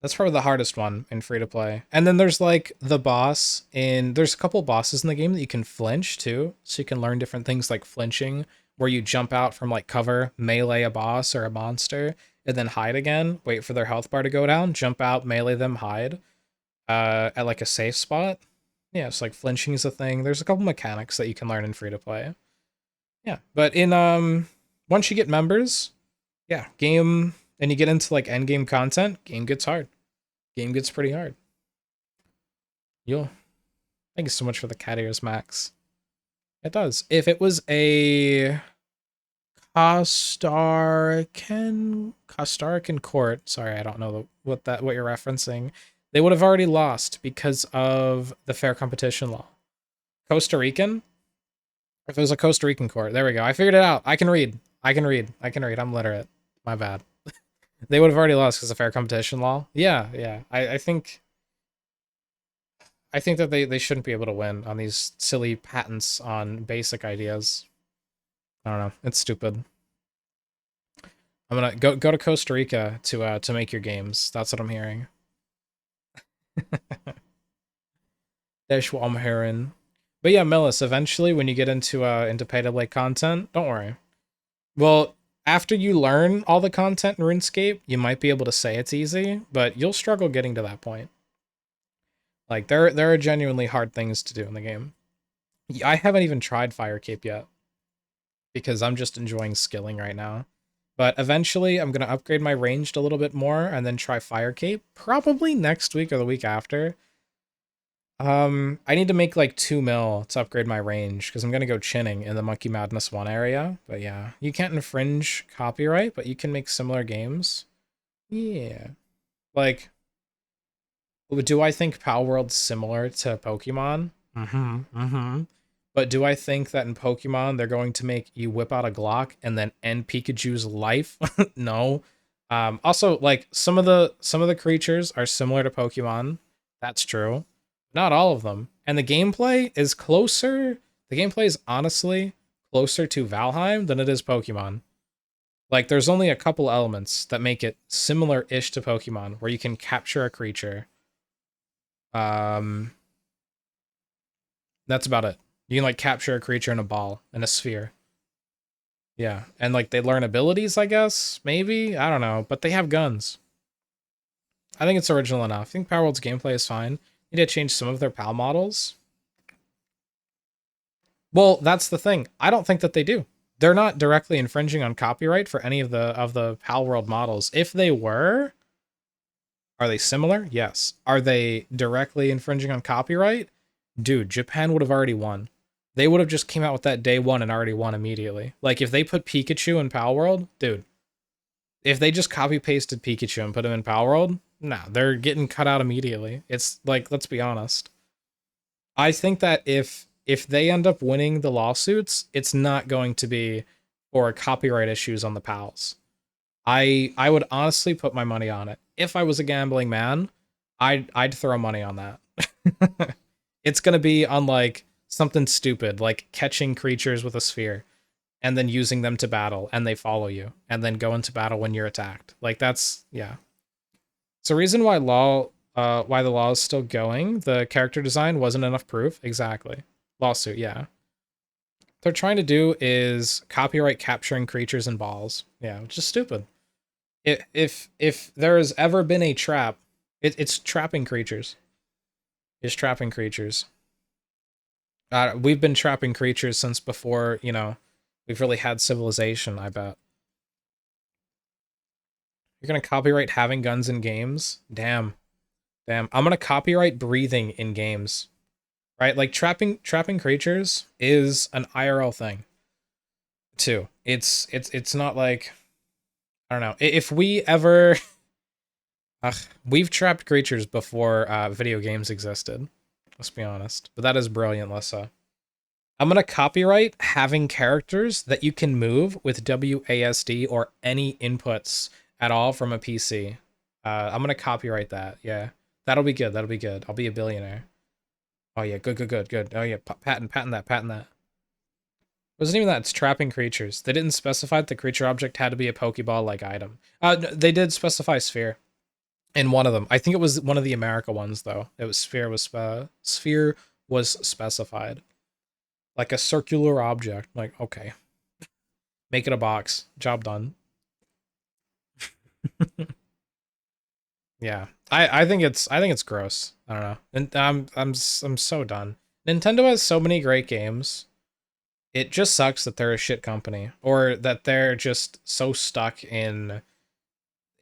That's probably the hardest one in free to play. And then there's like the boss in there's a couple bosses in the game that you can flinch too. So you can learn different things like flinching, where you jump out from like cover, melee a boss or a monster, and then hide again, wait for their health bar to go down, jump out, melee them, hide. At like a safe spot. Yeah, it's like flinching is a thing. There's a couple mechanics that you can learn in free to play. Yeah. But in once you get members, yeah, game and you get into like end game content, game gets hard. Game gets pretty hard. Yo, thank you so much for the cat ears, Max. It does. If it was a Costarican court, sorry, I don't know what you're referencing. They would have already lost because of the fair competition law. Costa Rican? If it was a Costa Rican court, there we go. I figured it out. I can read. I'm literate. My bad. They would have already lost because of fair competition law. Yeah, yeah. I think that they shouldn't be able to win on these silly patents on basic ideas. I don't know. It's stupid. I'm gonna go to Costa Rica to make your games. That's what I'm hearing. That's what I'm hearing. But yeah, Melis, eventually when you get into pay to play content, don't worry. Well, After you learn all the content in RuneScape, you might be able to say it's easy, but you'll struggle getting to that point. Like there are genuinely hard things to do in the game. I haven't even tried Fire Cape yet because I'm just enjoying skilling right now. But eventually I'm going to upgrade my ranged a little bit more and then try Fire Cape probably next week or the week after. I need to make like 2 mil to upgrade my range because I'm going to go chinning in the Monkey Madness 1 area. But yeah, you can't infringe copyright, but you can make similar games. Yeah. Like, do I think Palworld's similar to Pokemon? But do I think that in Pokemon they're going to make you whip out a Glock and then end Pikachu's life? No. Also, like some of the creatures are similar to Pokemon. That's true. Not all of them. And the gameplay is closer. The gameplay is honestly closer to Valheim than it is Pokemon. Like there's only a couple elements that make it similar-ish to Pokemon, where you can capture a creature. Um, that's about it. You can like capture a creature in a ball, in a sphere. Yeah, and like they learn abilities, I guess, maybe, I don't know, but they have guns. I think it's original enough. I think Palworld's gameplay is fine. Need to change some of their PAL models. Well, that's the thing. I don't think that they do. They're not directly infringing on copyright for any of the Palworld models. If they were, are they similar? Yes. Are they directly infringing on copyright? Dude, Japan would have already won. They would have just came out with that day one and already won immediately. Like if they put Pikachu in Palworld, dude. If they just copy pasted Pikachu and put him in Palworld, nah, they're getting cut out immediately. It's like, let's be honest. I think that if they end up winning the lawsuits, it's not going to be for copyright issues on the pals. I would honestly put my money on it. If I was a gambling man, I'd throw money on that. It's gonna be on like something stupid, like catching creatures with a sphere and then using them to battle and they follow you and then go into battle when you're attacked. Like that's yeah. It's a reason why why the law is still going. The character design wasn't enough proof. Exactly. Lawsuit, yeah. What they're trying to do is copyright capturing creatures and balls. Yeah, which is stupid. If there has ever been a trap, it's trapping creatures. It's trapping creatures. We've been trapping creatures since before, you know, we've really had civilization, I bet. You're gonna copyright having guns in games? Damn. Damn. I'm gonna copyright breathing in games. Right? Like trapping creatures is an IRL thing. Too. It's not like I don't know. If we ever we've trapped creatures before video games existed. Let's be honest. But that is brilliant, Lissa. I'm gonna copyright having characters that you can move with WASD or any inputs at all from a PC. I'm gonna copyright that. Yeah, that'll be good. That'll be good. I'll be a billionaire. Oh yeah, good. Oh yeah, patent that. It wasn't even that. It's trapping creatures. They didn't specify that the creature object had to be a Pokeball-like item. They did specify sphere in one of them. I think it was one of the America ones though. It was sphere was specified. Like a circular object. Like, okay. Make it a box. Job done. Yeah. I think it's gross. I don't know. And I'm so done. Nintendo has so many great games. It just sucks that they're a shit company or that they're just so stuck in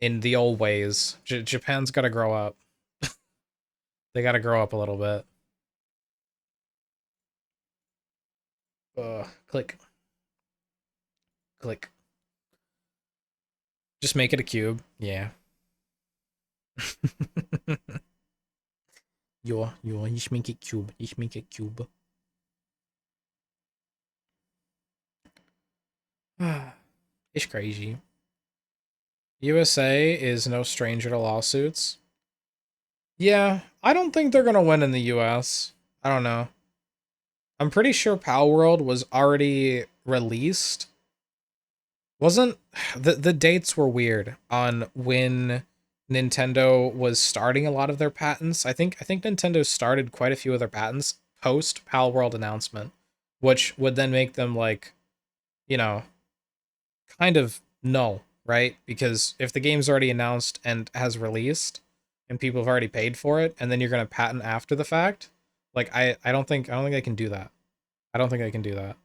the old ways. Japan's got to grow up. They got to grow up a little bit. Click. Click. Just make it a cube. Yeah. Ja, ich make it cube. Ich make it cube. It's crazy. USA is no stranger to lawsuits. Yeah, I don't think they're gonna win in the US. I don't know. I'm pretty sure Palworld was already released. Wasn't the dates were weird on when Nintendo was starting a lot of their patents. I think Nintendo started quite a few of their patents post Palworld announcement, which would then make them like, you know, kind of No, right? Because if the game's already announced and has released and people have already paid for it and then you're going to patent after the fact, like I don't think I can do that. I don't think I can do that.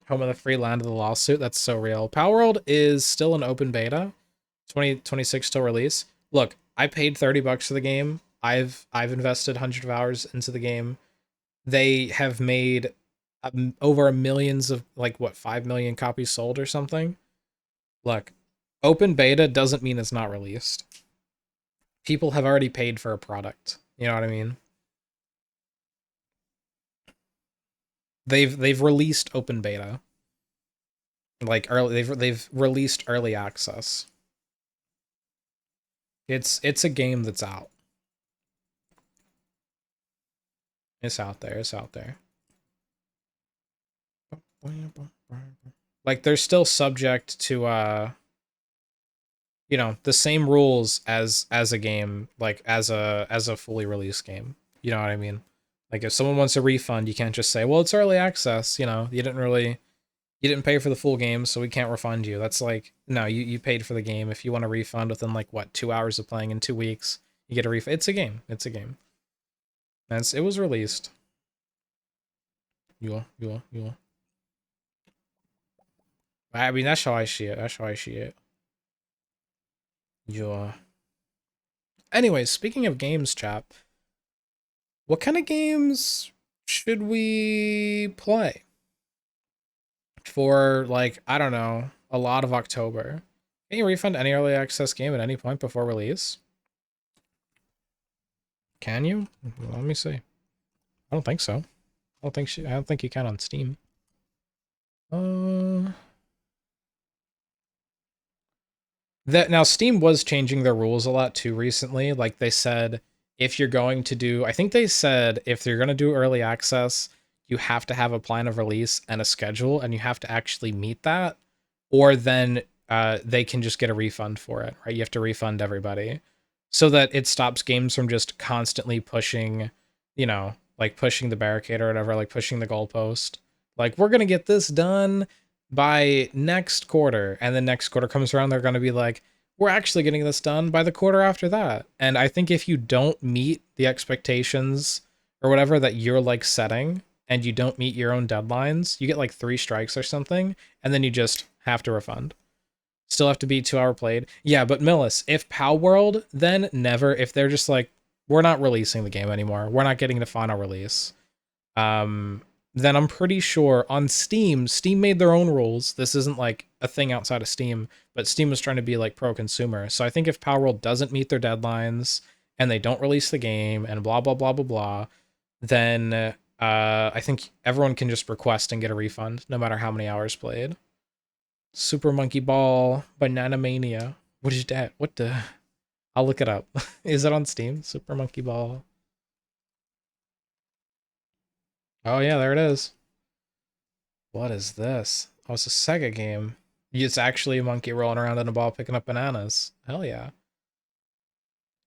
Home of the free land of the lawsuit, that's so real. Palworld is still an open beta. 2026 till release. Look, I paid $30 for the game. I've invested hundreds of hours into the game. They have made over millions of, like, what, 5 million copies sold or something. Look, open beta doesn't mean it's not released. People have already paid for a product. You know what I mean? They've released open beta. Like early they've released early access. It's a game that's out. It's out there. It's out there. Like they're still subject to the same rules as a game, like as a fully released game. You know what I mean? Like if someone wants a refund, you can't just say, "Well, it's early access, you didn't pay for the full game, so we can't refund you." That's like, no, you paid for the game. If you want a refund within like what, 2 hours of playing in 2 weeks, you get a refund. It's a game. It's a game. And it was released. You. I mean, that's how I see it. That's how I see it. You. Anyways, speaking of games, chap, what kind of games should we play for, like, I don't know, a lot of October? Can you refund any early access game at any point before release? Can you? Let me see. I don't think so. I don't think you can on Steam. Uh, that now Steam was changing their rules a lot too recently. Like they said, if you're going to do, I think they said if you're going to do early access, you have to have a plan of release and a schedule, and you have to actually meet that, or then they can just get a refund for it. Right? You have to refund everybody, so that it stops games from just constantly pushing, like pushing the barricade or whatever, like pushing the goalpost. Like, we're gonna get this done by next quarter, and the next quarter comes around, they're going to be like, we're actually getting this done by the quarter after that. And I think if you don't meet the expectations or whatever that you're like setting, and you don't meet your own deadlines, you get like 3 strikes or something, and then you just have to refund. Still have to be 2 hour played. Yeah, but Millis, if Palworld, then never. If they're just like, we're not releasing the game anymore, we're not getting the final release, um, then I'm pretty sure on Steam made their own rules. This isn't like a thing outside of Steam, but Steam was trying to be like pro consumer. So I think if Palworld doesn't meet their deadlines and they don't release the game and blah blah blah blah blah, then I think everyone can just request and get a refund no matter how many hours played. Super Monkey Ball, Banana Mania. What is that? What the? I'll look it up. Is it on Steam? Super Monkey Ball. Oh yeah, there it is. What is this? Oh, it's a Sega game. It's actually a monkey rolling around in a ball picking up bananas. Hell yeah.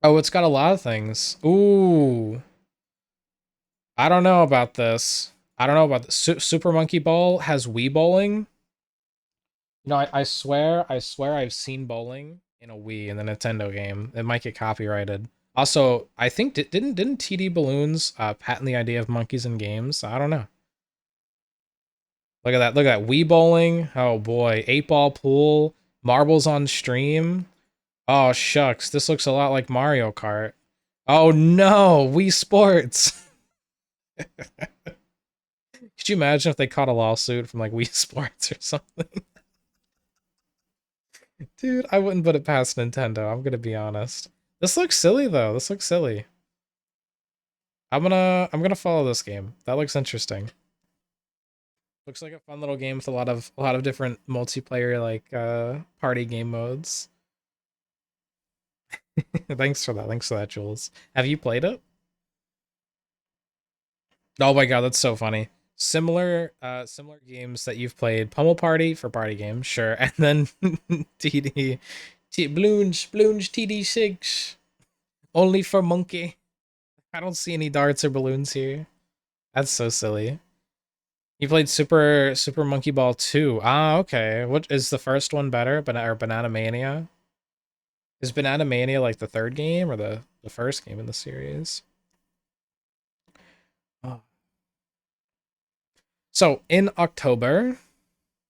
Oh, it's got a lot of things. Ooh. I don't know about this. I don't know about this. Super Monkey Ball has Wii bowling. I swear I've seen bowling in a Wii in the Nintendo game. It might get copyrighted. Also, I think didn't TD Balloons patent the idea of monkeys in games? I don't know. Look at that. Look at that. Wii bowling. Oh boy. 8-ball pool. Marbles on stream. Oh shucks. This looks a lot like Mario Kart. Oh no. Wii Sports. Could you imagine if they caught a lawsuit from like Wii Sports or something? Dude, I wouldn't put it past Nintendo. I'm gonna be honest. This looks silly though. This looks silly. I'm gonna follow this game. That looks interesting. Looks like a fun little game with a lot of different multiplayer, like party game modes. Thanks for that. Thanks for that, Jules. Have you played it? Oh my god, that's so funny. Similar games that you've played. Pummel Party for party games, sure. And then TD Bloons TD6. Only for monkey. I don't see any darts or balloons here. That's so silly. You played Super Monkey Ball 2. Ah, okay. What is the first one better? Or Banana Mania? Is Banana Mania like the third game or the first game in the series? Oh. So in October,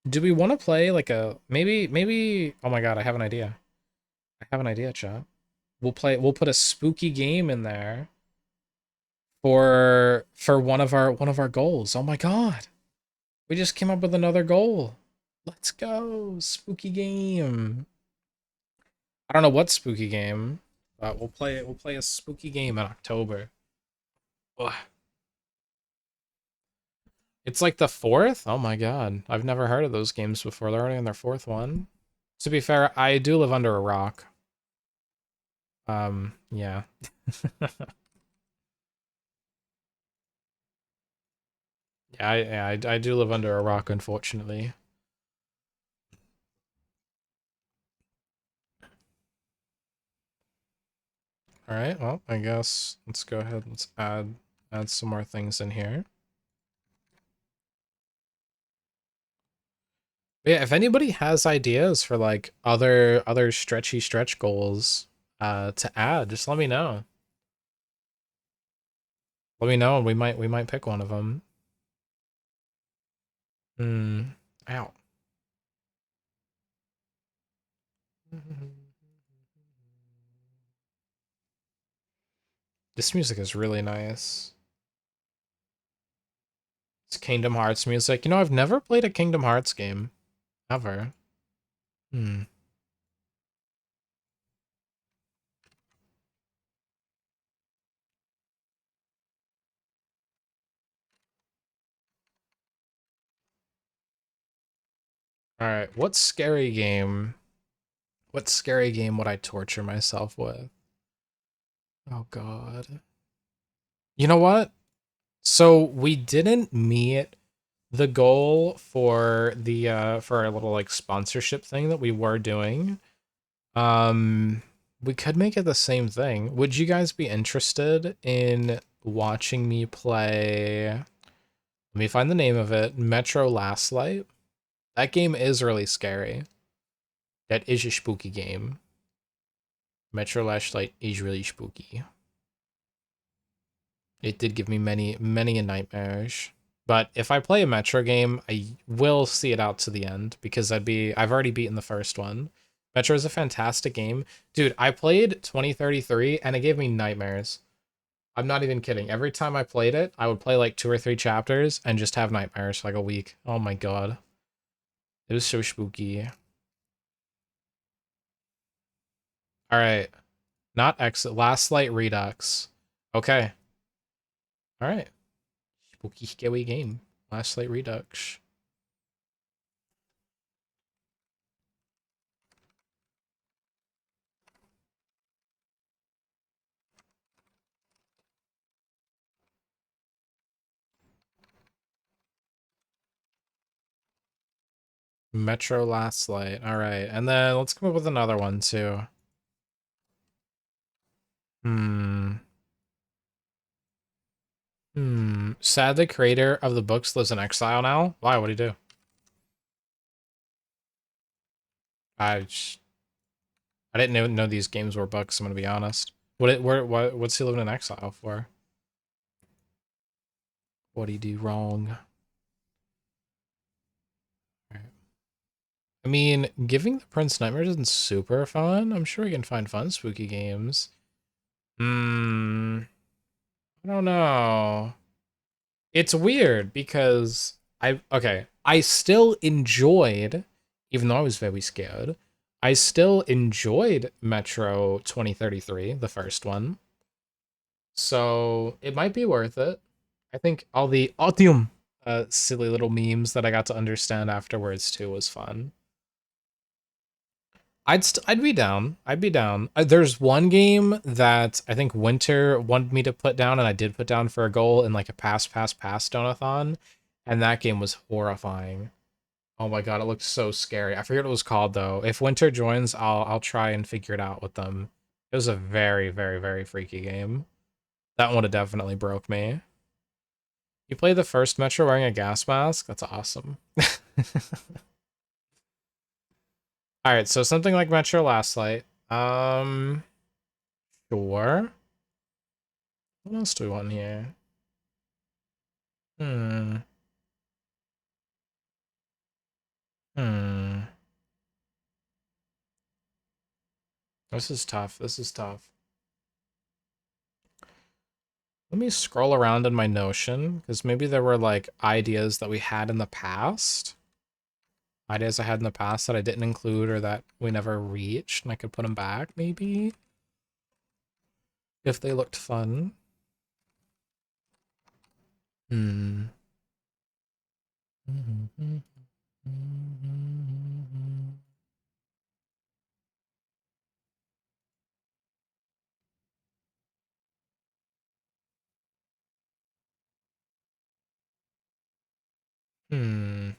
do we want to play like a maybe oh my god, I have an idea. I have an idea, chat. We'll put a spooky game in there for one of our goals. Oh my god. We just came up with another goal. Let's go. Spooky game. I don't know what spooky game, but we'll play a spooky game in October. Ugh. It's like the fourth? Oh my god. I've never heard of those games before. They're already on their fourth one. To be fair, I do live under a rock. Yeah. I do live under a rock, unfortunately. All right, well, I guess let's go ahead. Let's add some more things in here. But yeah, if anybody has ideas for like other stretch goals to add, just let me know. Let me know and we might pick one of them. Hmm. Ow. This music is really nice. It's Kingdom Hearts music. You know, I've never played a Kingdom Hearts game. Ever. Hmm. Alright, what scary game would I torture myself with? Oh god. You know what? So we didn't meet the goal for our little like sponsorship thing that we were doing. Um we could make it the same thing. Would you guys be interested in watching me play? Let me find the name of it. Metro Last Light. That game is really scary. That is a spooky game. Metro Last Light is really spooky. It did give me many nightmares. But if I play a Metro game, I will see it out to the end because I've already beaten the first one. Metro is a fantastic game. Dude, I played 2033 and it gave me nightmares. I'm not even kidding. Every time I played it, I would play like 2 or 3 chapters and just have nightmares for like a week. Oh my god. It was so spooky. Alright. Not exit. Last Light Redux. Okay. Alright. Spooky scary game. Last Light Redux. Metro Last Light. All right. And then let's come up with another one too. Hmm. Sad the creator of the books lives in exile now. Why? What'd he do? I just, I didn't know these games were books. I'm gonna be honest. What's he living in exile for? What'd he do wrong? Right. I mean, giving the Prince nightmares isn't super fun. I'm sure we can find fun spooky games. I don't know. It's weird because I still enjoyed, even though I was very scared, I still enjoyed Metro 2033, the first one. So it might be worth it. I think all the Otium silly little memes that I got to understand afterwards too was fun. I'd be down. I'd be down. There's one game that I think Winter wanted me to put down, and I did put down for a goal in like a pass donathon, and that game was horrifying. Oh my god, it looked so scary. I forget what it was called though. If Winter joins, I'll try and figure it out with them. It was a very freaky game. That one have definitely broke me. You played the first Metro wearing a gas mask? That's awesome. Alright, so something like Metro Last Light. Sure. What else do we want here? Hmm. Hmm. This is tough. This is tough. Let me scroll around in my Notion, because maybe there were, like, ideas that we had in the past. Ideas I had in the past that I didn't include or that we never reached, and I could put them back, maybe? If they looked fun. Hmm. Hmm.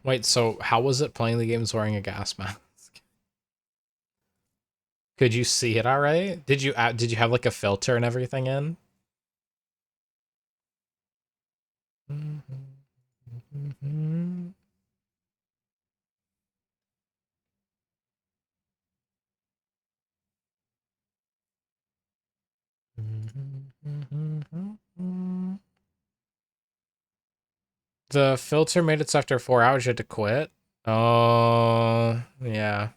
Wait, so how was it playing the games wearing a gas mask? Could you see it all right? Did you have like a filter and everything in? The filter made it so after 4 hours you had to quit. Oh, yeah.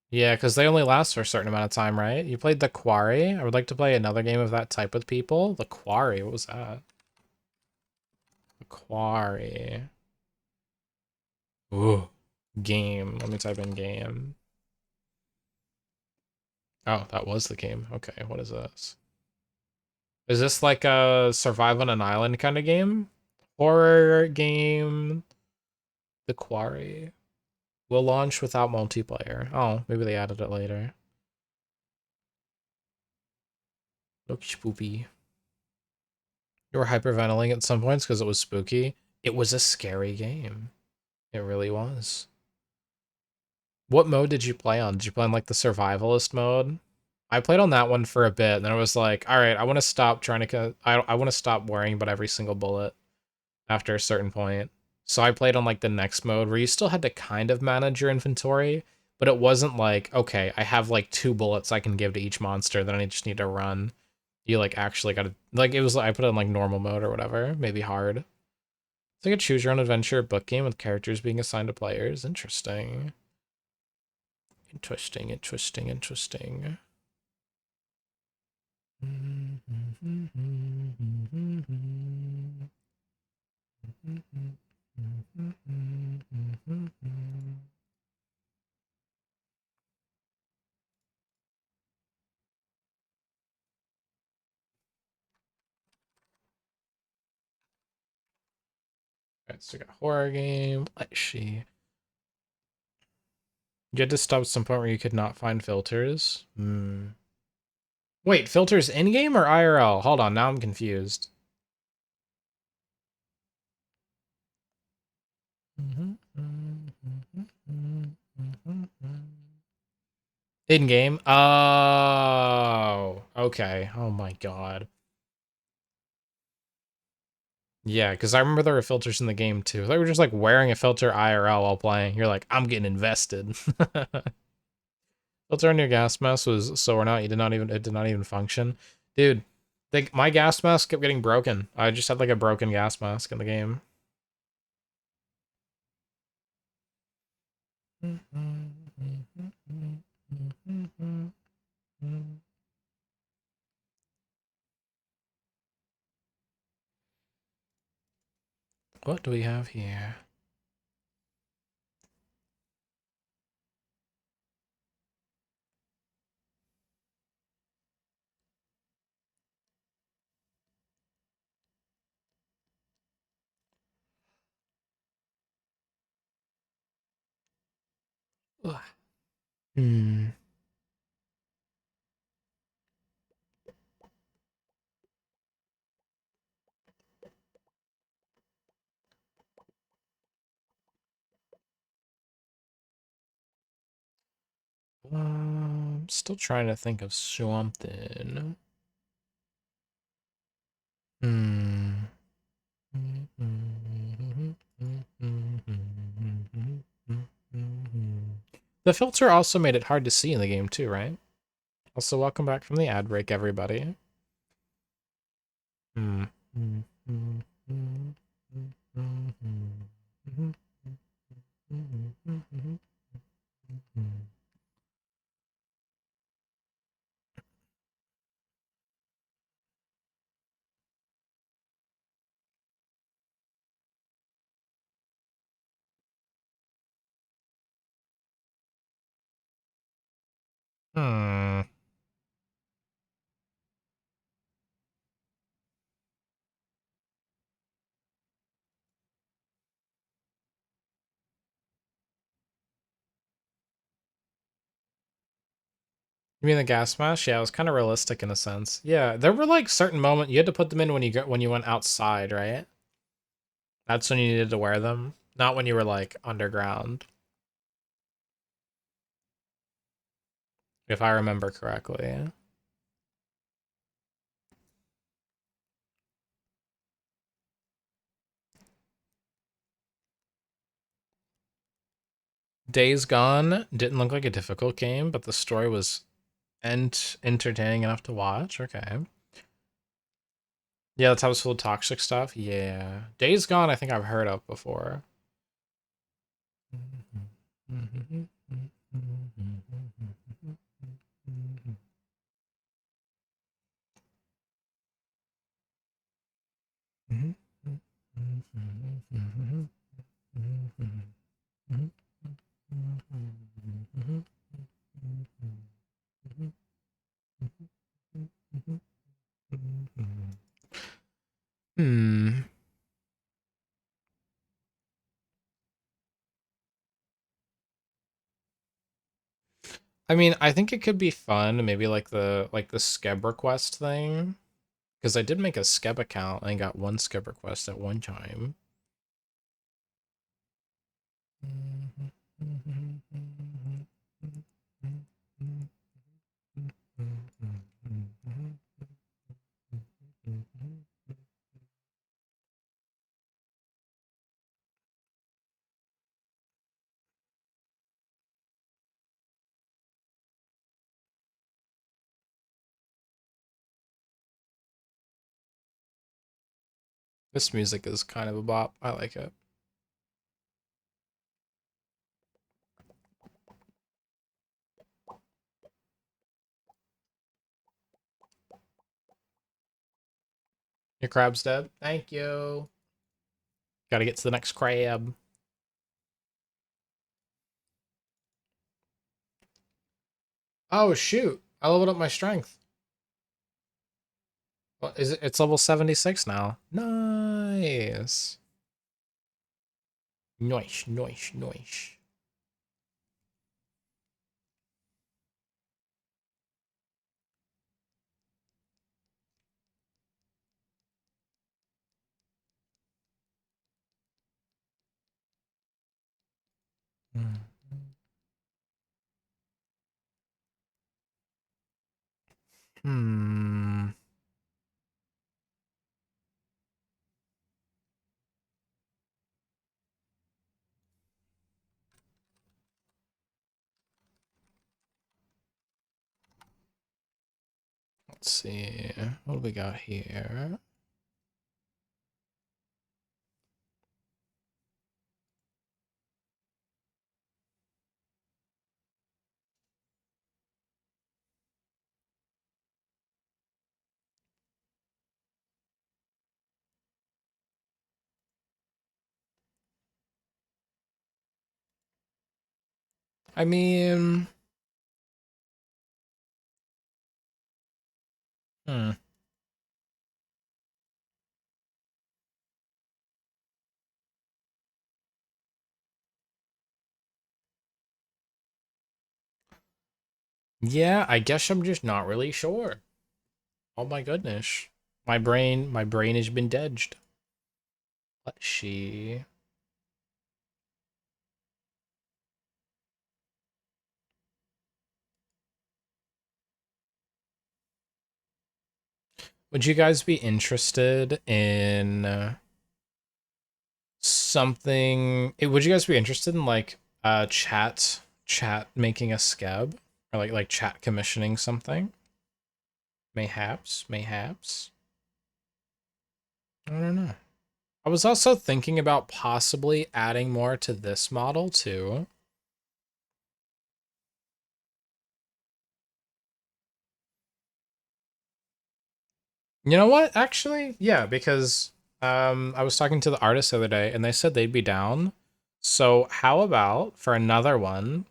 Yeah, because they only last for a certain amount of time, right? You played The Quarry. I would like to play another game of that type with people. The Quarry, what was that? The Quarry. Ooh. Game. Let me type in game. Oh, that was the game. Okay, what is this? Is this like a survive on an island kind of game? Horror game. The Quarry. Will launch without multiplayer. Oh, maybe they added it later. Look spooky. You were hyperventilating at some points because it was spooky. It was a scary game. It really was. What mode did you play on? Did you play on like the survivalist mode? I played on that one for a bit, and then I was like, all right, I want to stop trying to. I want to stop worrying about every single bullet after a certain point. So I played on like the next mode where you still had to kind of manage your inventory, but it wasn't like, okay, I have like 2 bullets I can give to each monster, then I just need to run. You like actually gotta like it was I put it in like normal mode or whatever, maybe hard. It's like a choose your own adventure book game with characters being assigned to players. Interesting. Interesting, interesting, interesting. Alright, so we got horror game. Let's see. You had to stop at some point where you could not find filters. Hmm. Wait, filters in-game or IRL? Hold on, now I'm confused. In-game? Oh, okay. Oh my god. Yeah, because I remember there were filters in the game too. They were just like wearing a filter IRL while playing. You're like, I'm getting invested. Filter on your gas mask was so or not. You did not even it did not even function, dude. My gas mask kept getting broken. I just had like a broken gas mask in the game. What do we have here? Ugh. Hmm. Still trying to think of something. Hmm. The filter also made it hard to see in the game too, right? Also, welcome back from the ad break, everybody. Hmm. Hmm. You mean the gas mask? Yeah, it was kind of realistic in a sense. Yeah, there were like certain moments you had to put them in when you went outside, right? That's when you needed to wear them, not when you were like underground, if I remember correctly. Days Gone didn't look like a difficult game, but the story was entertaining enough to watch. Okay. Yeah, the type of full of toxic stuff. Yeah. Days Gone, I think I've heard of before. Hmm. I mean, I think it could be fun, maybe like the Skeb request thing. Because I did make a Skeb account and got one Skeb request at one time. This music is kind of a bop. I like it. Your crab's dead. Thank you. Gotta get to the next crab. Oh shoot! I leveled up my strength. Well, is it? It's level 76 now. Nice. Nice, nice, nice. Hmm. Let's see. What do we got here? I mean, hmm. Yeah, I guess I'm just not really sure. Oh my goodness. My brain has been dedged. Let's see. Would you guys be interested in something? Would you guys be interested in like chat making a scab or like chat commissioning something? Mayhaps, mayhaps. I don't know. I was also thinking about possibly adding more to this model too. You know what? Actually, yeah, because I was talking to the artist the other day and they said they'd be down. So how about for another one,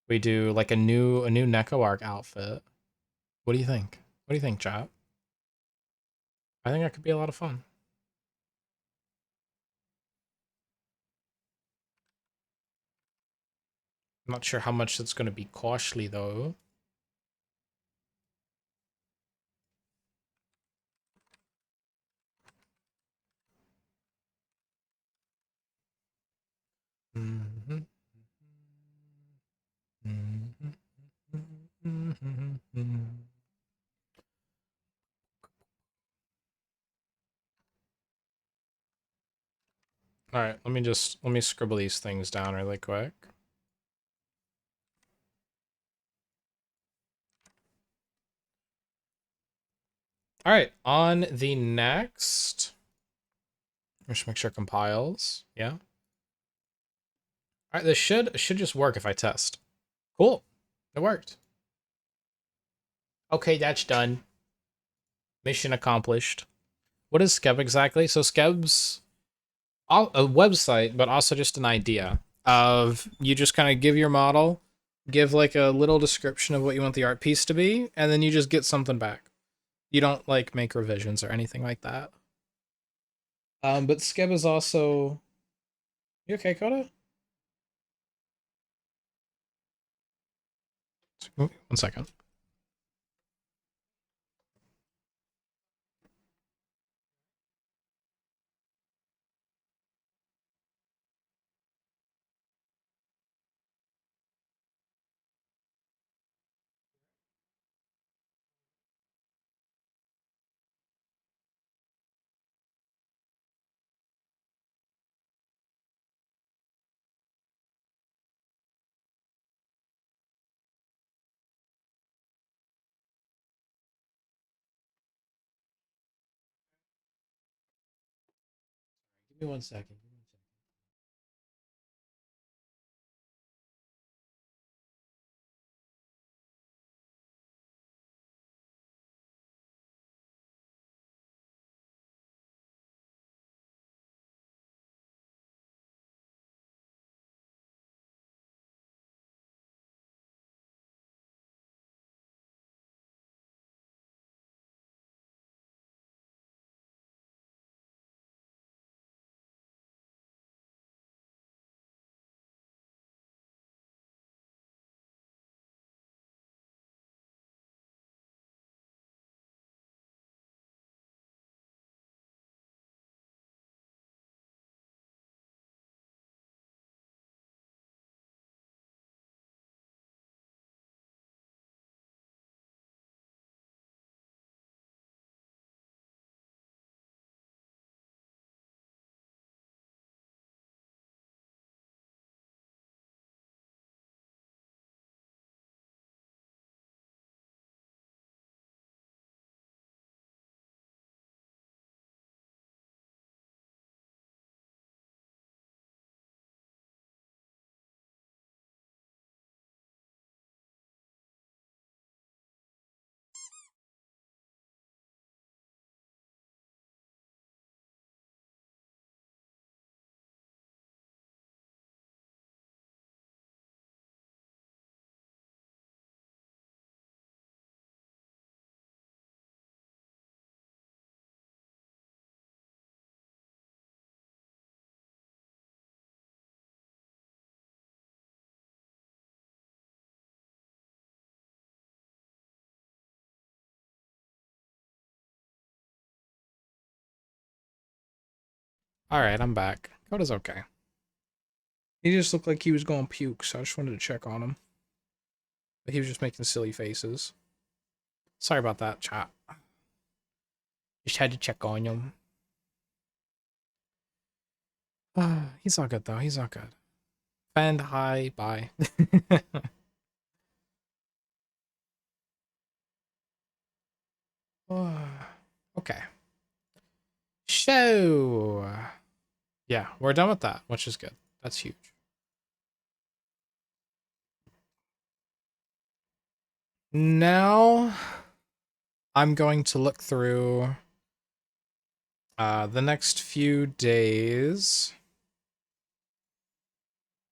we do like a new Neko Arc outfit. What do you think? What do you think, chat? I think that could be a lot of fun. I'm not sure how much it's going to be costly though. Mm-hmm. Mm-hmm. Mm-hmm. All right, let me scribble these things down really quick. All right, on the next, just make sure it compiles. Yeah. All right, this should just work if I test. Cool, it worked. Okay, that's done. Mission accomplished. What is Skeb exactly? So Skeb's a website, but also just an idea of you just kind of give your model, give like a little description of what you want the art piece to be, and then you just get something back. You don't like make revisions or anything like that. But Skeb is also. You okay, Coda? One second. Give me 1 second. All right, I'm back. Coda's okay. He just looked like he was going to puke, so I just wanted to check on him. But he was just making silly faces. Sorry about that, chat. Just had to check on him. He's all good though. He's all good. Fend, hi, bye. Okay. So, yeah, we're done with that, which is good. That's huge. Now, I'm going to look through the next few days.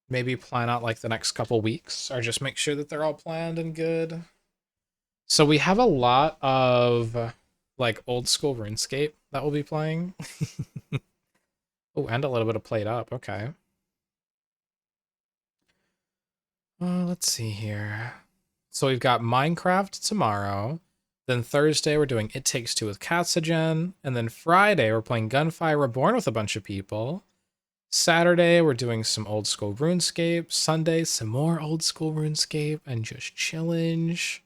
Maybe plan out like the next couple weeks, or just make sure that they're all planned and good. So we have a lot of like old school RuneScape that we'll be playing. Oh, and a little bit of Played Up. Okay. Let's see here. So we've got Minecraft tomorrow. Then Thursday we're doing It Takes Two with Katsugen. And then Friday we're playing Gunfire Reborn with a bunch of people. Saturday we're doing some old school RuneScape. Sunday some more old school RuneScape and just challenge.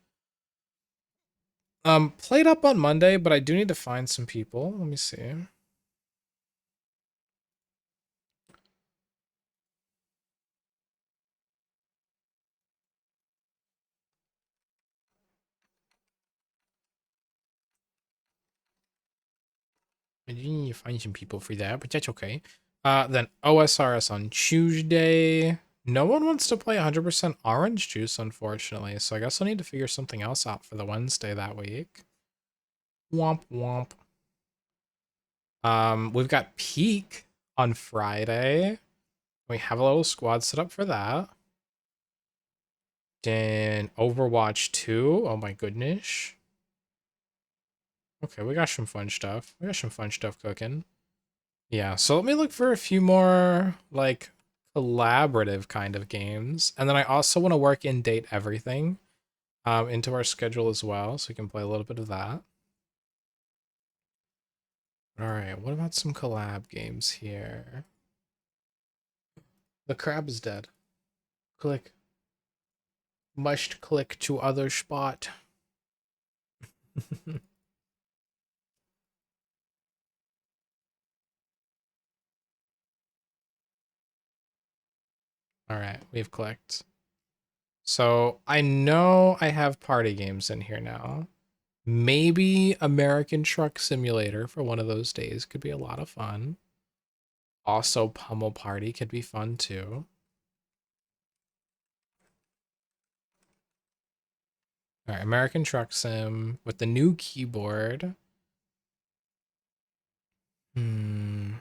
Played Up on Monday, but I do need to find some people. Let me see. I do need to find some people for that, but that's okay. Then OSRS on Tuesday. No one wants to play 100% orange juice, unfortunately, so I guess I'll need to figure something else out for the Wednesday that week. Womp womp. We've got Peak on Friday. We have a little squad set up for that. Then Overwatch 2. Oh my goodness. Okay, we got some fun stuff. We got some fun stuff cooking. Yeah, so let me look for a few more, like, collaborative kind of games. And then I also want to work in Date Everything into our schedule as well, so we can play a little bit of that. All right, what about some collab games here? The crab is dead. Click. Must click to other spot. All right, we've clicked. So I know I have party games in here now. Maybe American Truck Simulator for one of those days could be a lot of fun. Also, Pummel Party could be fun too. All right, American Truck Sim with the new keyboard. Hmm.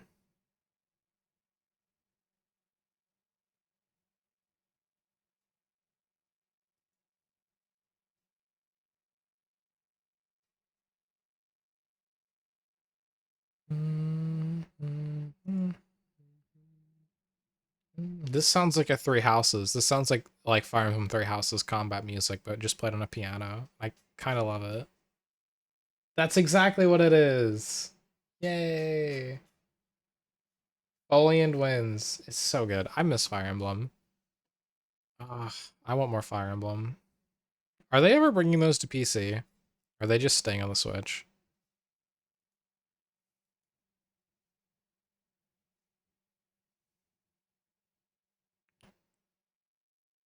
This sounds like a Three Houses. This sounds like Fire Emblem Three Houses combat music, but just played on a piano. I kind of love it. That's exactly what it is. Yay! Oleand wins. It's so good. I miss Fire Emblem. Ugh, I want more Fire Emblem. Are they ever bringing those to PC? Are they just staying on the Switch?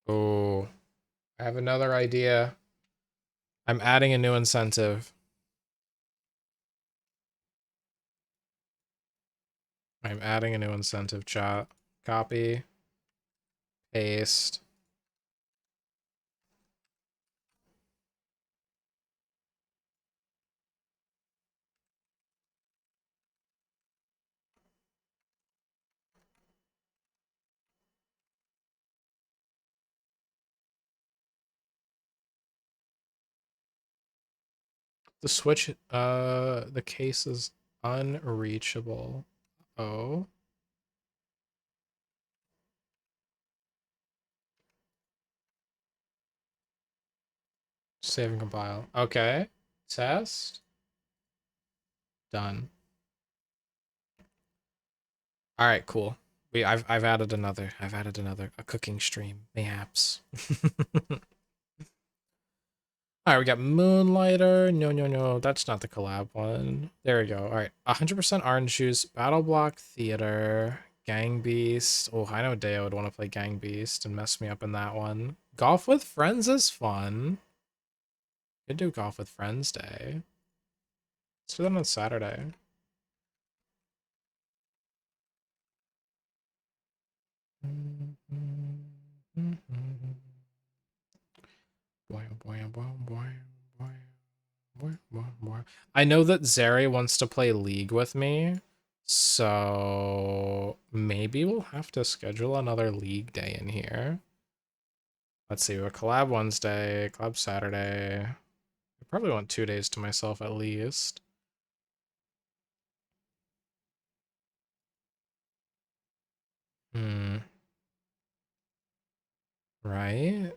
Oh, I have another idea. I'm adding a new incentive. I'm adding a new incentive, chat. Copy, paste. The Switch, the case is unreachable. Oh. Save and compile. Okay. Test. Done. All right, cool. I've added another. I've added another a cooking stream, mayhaps. All right, we got Moonlighter. No, that's not the collab one. There we go. All right, 100% Orange Juice, Battle Block Theater, Gang Beast. Oh, I know Deo would want to play Gang Beast and mess me up in that one. Golf with Friends is fun. Could do Golf with Friends Day. Let's do that on Saturday. I know that Zeri wants to play League with me, so maybe we'll have to schedule another League day in here. Let's see, a collab Wednesday, collab Saturday. I probably want 2 days to myself at least. Right?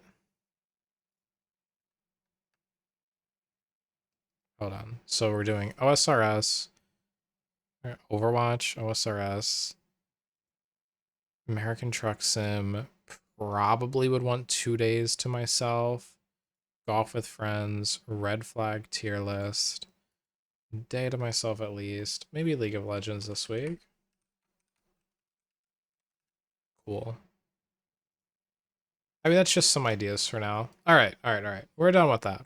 Hold on. So we're doing OSRS, Overwatch, OSRS, American Truck Sim. Probably would want 2 days to myself. Golf with Friends, Red Flag tier list. Day to myself at least. Maybe League of Legends this week. Cool. I mean, that's just some ideas for now. All right. We're done with that.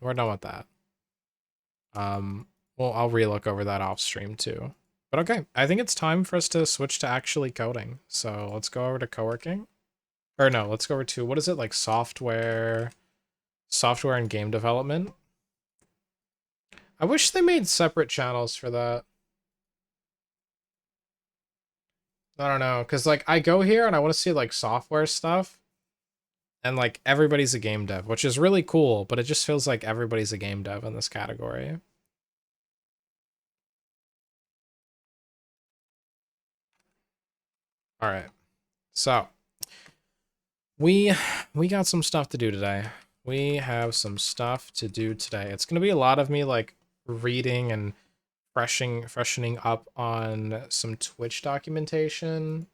Well, I'll relook over that off stream too. But okay, I think it's time for us to switch to actually coding. So let's go over to co-working. Or no, let's go over to, what is it, like software and game development? I wish they made separate channels for that. I don't know, because like I go here and I want to see like software stuff. And like everybody's a game dev, which is really cool, but it just feels like everybody's a game dev in this category. All right. So, we got some stuff to do today. We have some stuff to do today. It's going to be a lot of me like reading and freshening up on some Twitch documentation.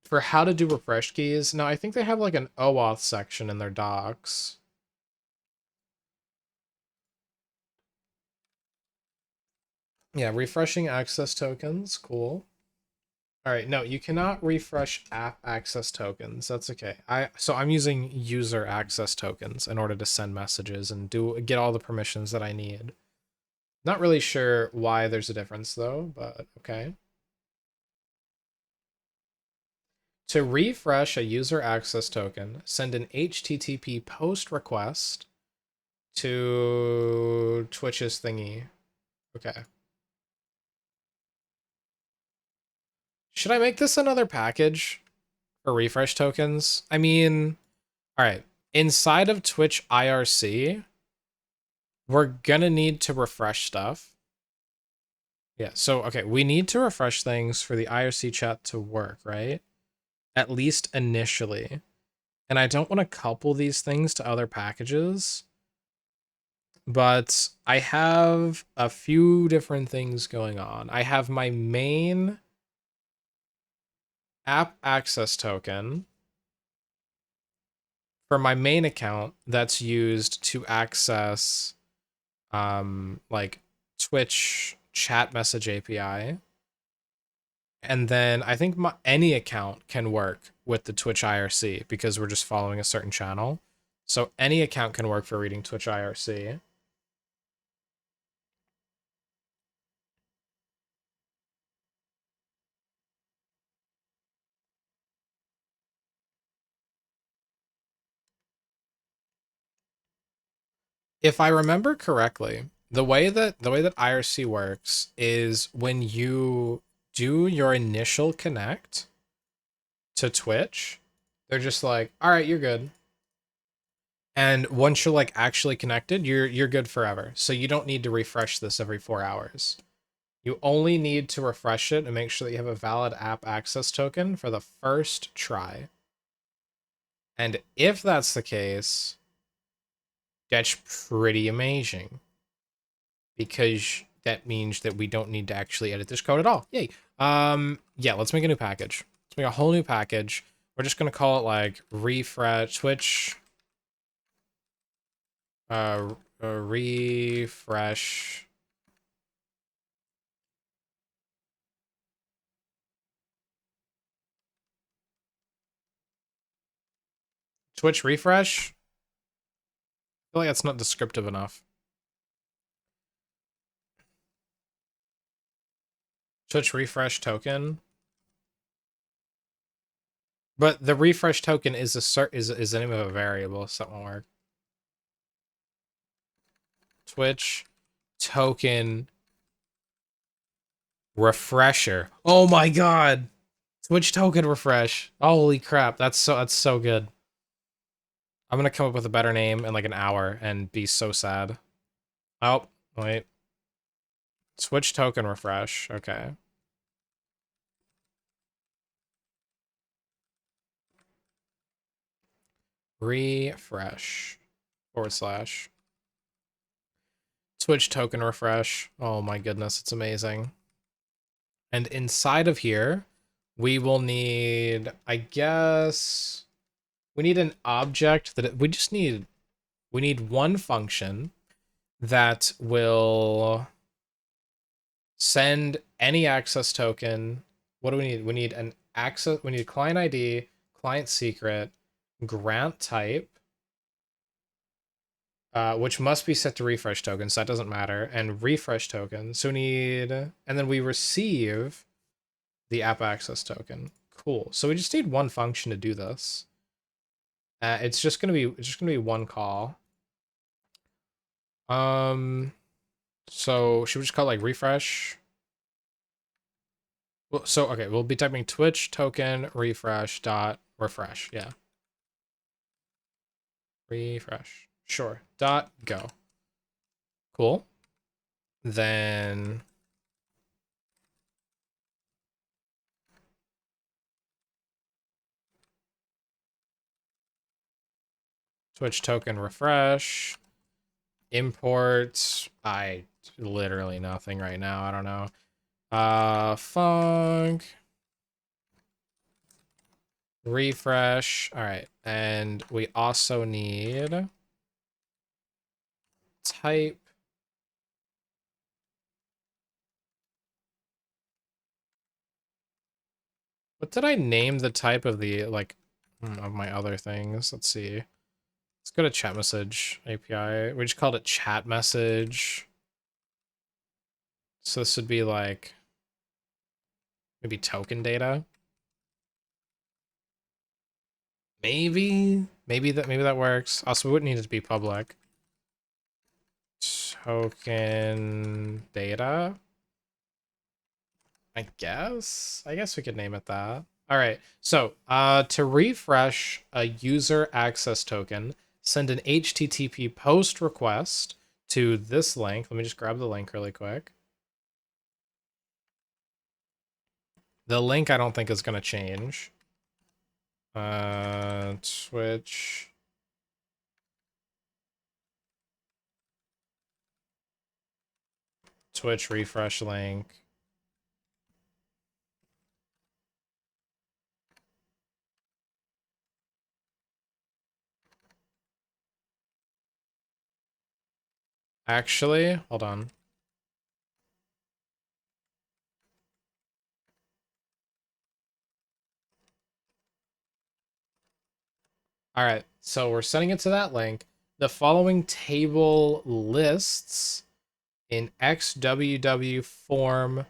For how to do refresh keys. Now, I think they have like an OAuth section in their docs. Yeah, refreshing access tokens, cool. All right, no, you cannot refresh app access tokens. That's okay. So I'm using user access tokens in order to send messages and get all the permissions that I need. Not really sure why there's a difference though, but okay. To refresh a user access token, send an HTTP post request to Twitch's thingy. Okay. Should I make this another package for refresh tokens? I mean, all right. Inside of Twitch IRC, we're gonna need to refresh stuff. Yeah, so okay, we need to refresh things for the IRC chat to work, right? At least initially. And I don't want to couple these things to other packages, but I have a few different things going on. I have my main app access token for my main account that's used to access like Twitch chat message API. And then I think any account can work with the Twitch IRC because we're just following a certain channel. So any account can work for reading Twitch IRC. If I remember correctly, the way that IRC works is when you do your initial connect to Twitch, they're just like, "All right, you're good." And once you're like actually connected, you're good forever. So you don't need to refresh this every 4 hours. You only need to refresh it and make sure that you have a valid app access token for the first try. And if that's the case, that's pretty amazing. Because that means that we don't need to actually edit this code at all. Yay. Yeah, let's make a new package. Let's make a whole new package. We're just gonna call it like refresh Twitch refresh Twitch refresh. I feel like that's not descriptive enough. Twitch refresh token. But the refresh token is is the name of a variable, so that won't work. Twitch token refresher. Oh my god. Twitch token refresh. Holy crap. That's so good. I'm gonna come up with a better name in like an hour and be so sad. Oh, wait. Twitch token refresh. Okay. Refresh / Twitch token refresh. Oh my goodness, it's amazing. And inside of here, we will need, I guess, we need an object that we need one function that will send any access token. What do we need? We need an access, we need client ID, client secret, grant type, which must be set to refresh token, so that doesn't matter, and refresh token. So we need, and then we receive the app access token. Cool. So we just need one function to do this. It's just gonna be one call. So should we just call it like refresh? Well, so okay, we'll be typing Twitch token refresh dot refresh. Yeah. Refresh. Sure. Dot go. Cool. Then Twitch token refresh. Import. I literally nothing right now. I don't know. Func refresh. All right, and we also need type. What did I name the type of the like of my other things? Let's see. Let's go to chat message API. We just called it chat message. So this would be like maybe token data. Maybe that works. Also, we wouldn't need it to be public. Token data. I guess we could name it that. All right. So, to refresh a user access token, send an HTTP post request to this link. Let me just grab the link really quick. The link I don't think is going to change. Twitch. Twitch refresh link. Actually, hold on. All right, so we're sending it to that link. The following table lists in XWW form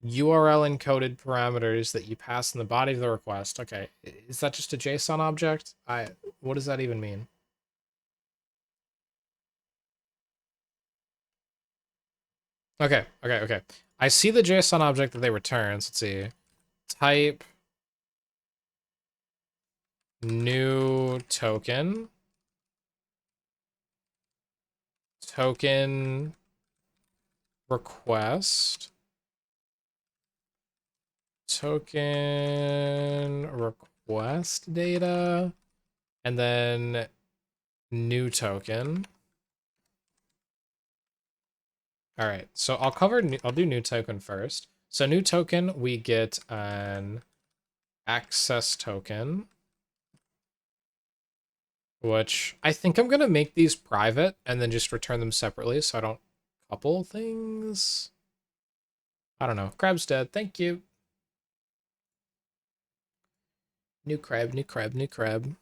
URL encoded parameters that you pass in the body of the request. Okay, is that just a JSON object? What does that even mean? Okay. I see the JSON object that they return. Let's see. Type new token. Token request. Token request data. And then new token. All right, so I'll do new token first. So new token, we get an access token. which I think I'm going to make these private and then just return them separately so I don't couple things. I don't know. Crab's dead. Thank you. New crab, new crab, new crab.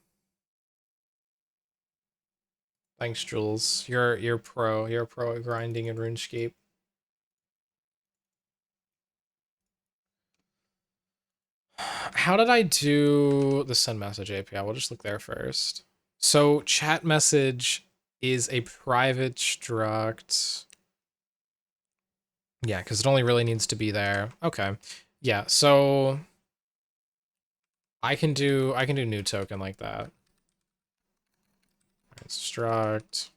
Thanks, Jules. You're pro. You're pro at grinding in RuneScape. How did I do the send message API? We'll just look there first. So chat message is a private struct. Yeah, because it only really needs to be there. Okay. Yeah, so I can do new token like that. Struct.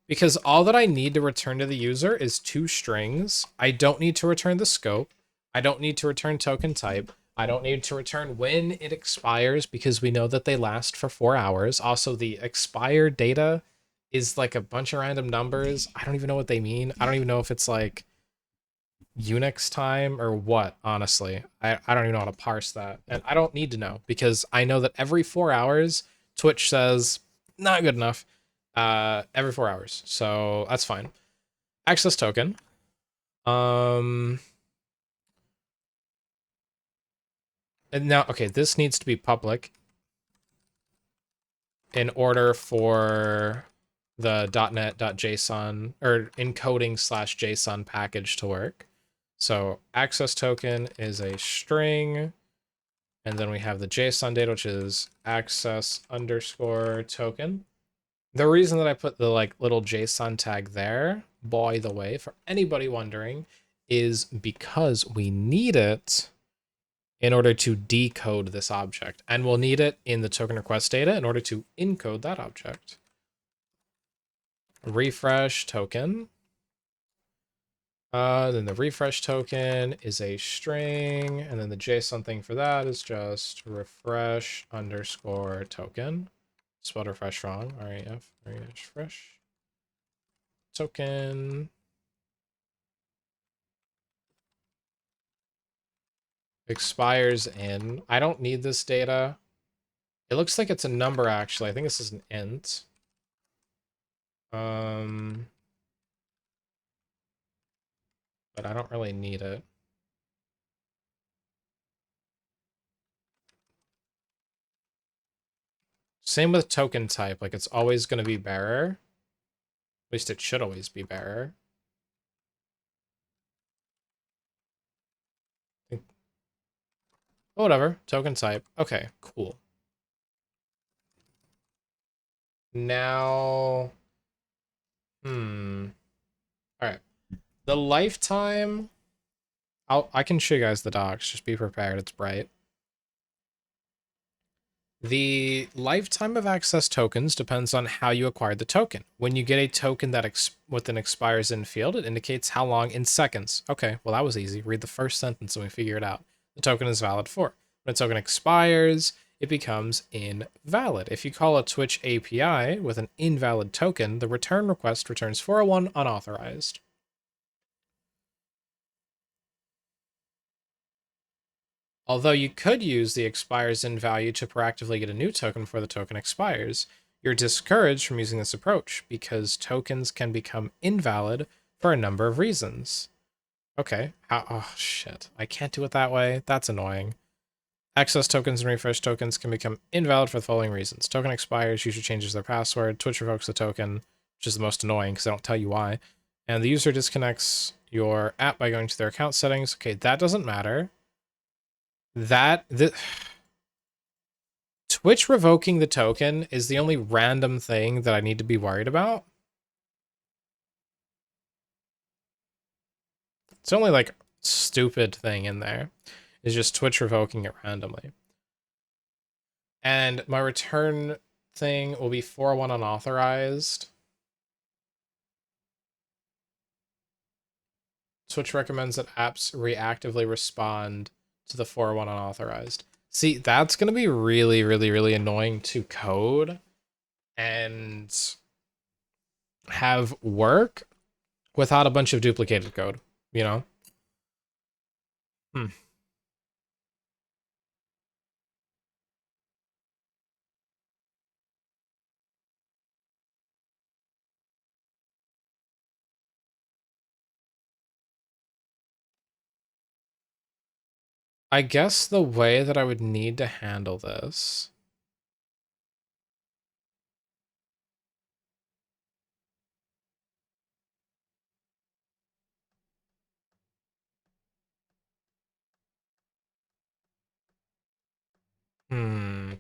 Because all that I need to return to the user is 2 strings. I don't need to return the scope. I don't need to return token type. I don't need to return when it expires because we know that they last for 4 hours. Also, the expired data is like a bunch of random numbers. I don't even know what they mean. I don't even know if it's like Unix time or what, honestly. I don't even know how to parse that. And I don't need to know because I know that every 4 hours, Twitch says, not good enough. Every 4 hours. So that's fine. Access token. And now, okay, this needs to be public in order for the .NET.json or encoding / JSON package to work. So access token is a string, and then we have the JSON data, which is access underscore token. The reason that I put the like little JSON tag there, by the way, for anybody wondering, is because we need it in order to decode this object, and we'll need it in the token request data in order to encode that object. Refresh token. Then the refresh token is a string, and then the JSON thing for that is just refresh underscore token. Spelled refresh wrong. REF, refresh token. Expires in. I don't need this data. It looks like it's a number, actually. I think this is an int. But I don't really need it. Same with token type. Like, it's always going to be bearer. At least it should always be bearer. Whatever. Token type. Okay, cool. Now... Alright. The lifetime... I can show you guys the docs. Just be prepared. It's bright. The lifetime of access tokens depends on how you acquired the token. When you get a token that with an expires in field, it indicates how long in seconds. Okay, well that was easy. Read the first sentence and we figure it out. The token is valid for. When a token expires, it becomes invalid. If you call a Twitch API with an invalid token, the return request returns 401 unauthorized. Although you could use the expires in value to proactively get a new token before the token expires, you're discouraged from using this approach because tokens can become invalid for a number of reasons. Okay. Oh, shit. I can't do it that way. That's annoying. Access tokens and refresh tokens can become invalid for the following reasons. Token expires, user changes their password, Twitch revokes the token, which is the most annoying because they don't tell you why, and the user disconnects your app by going to their account settings. Okay, that doesn't matter. Twitch revoking the token is the only random thing that I need to be worried about. It's only like stupid thing in there. Is just Twitch revoking it randomly. And my return thing will be 401 unauthorized. Twitch recommends that apps reactively respond to the 401 unauthorized. See, that's going to be really, really, really annoying to code and have work without a bunch of duplicated code, you know? I guess the way that I would need to handle this. Hmm.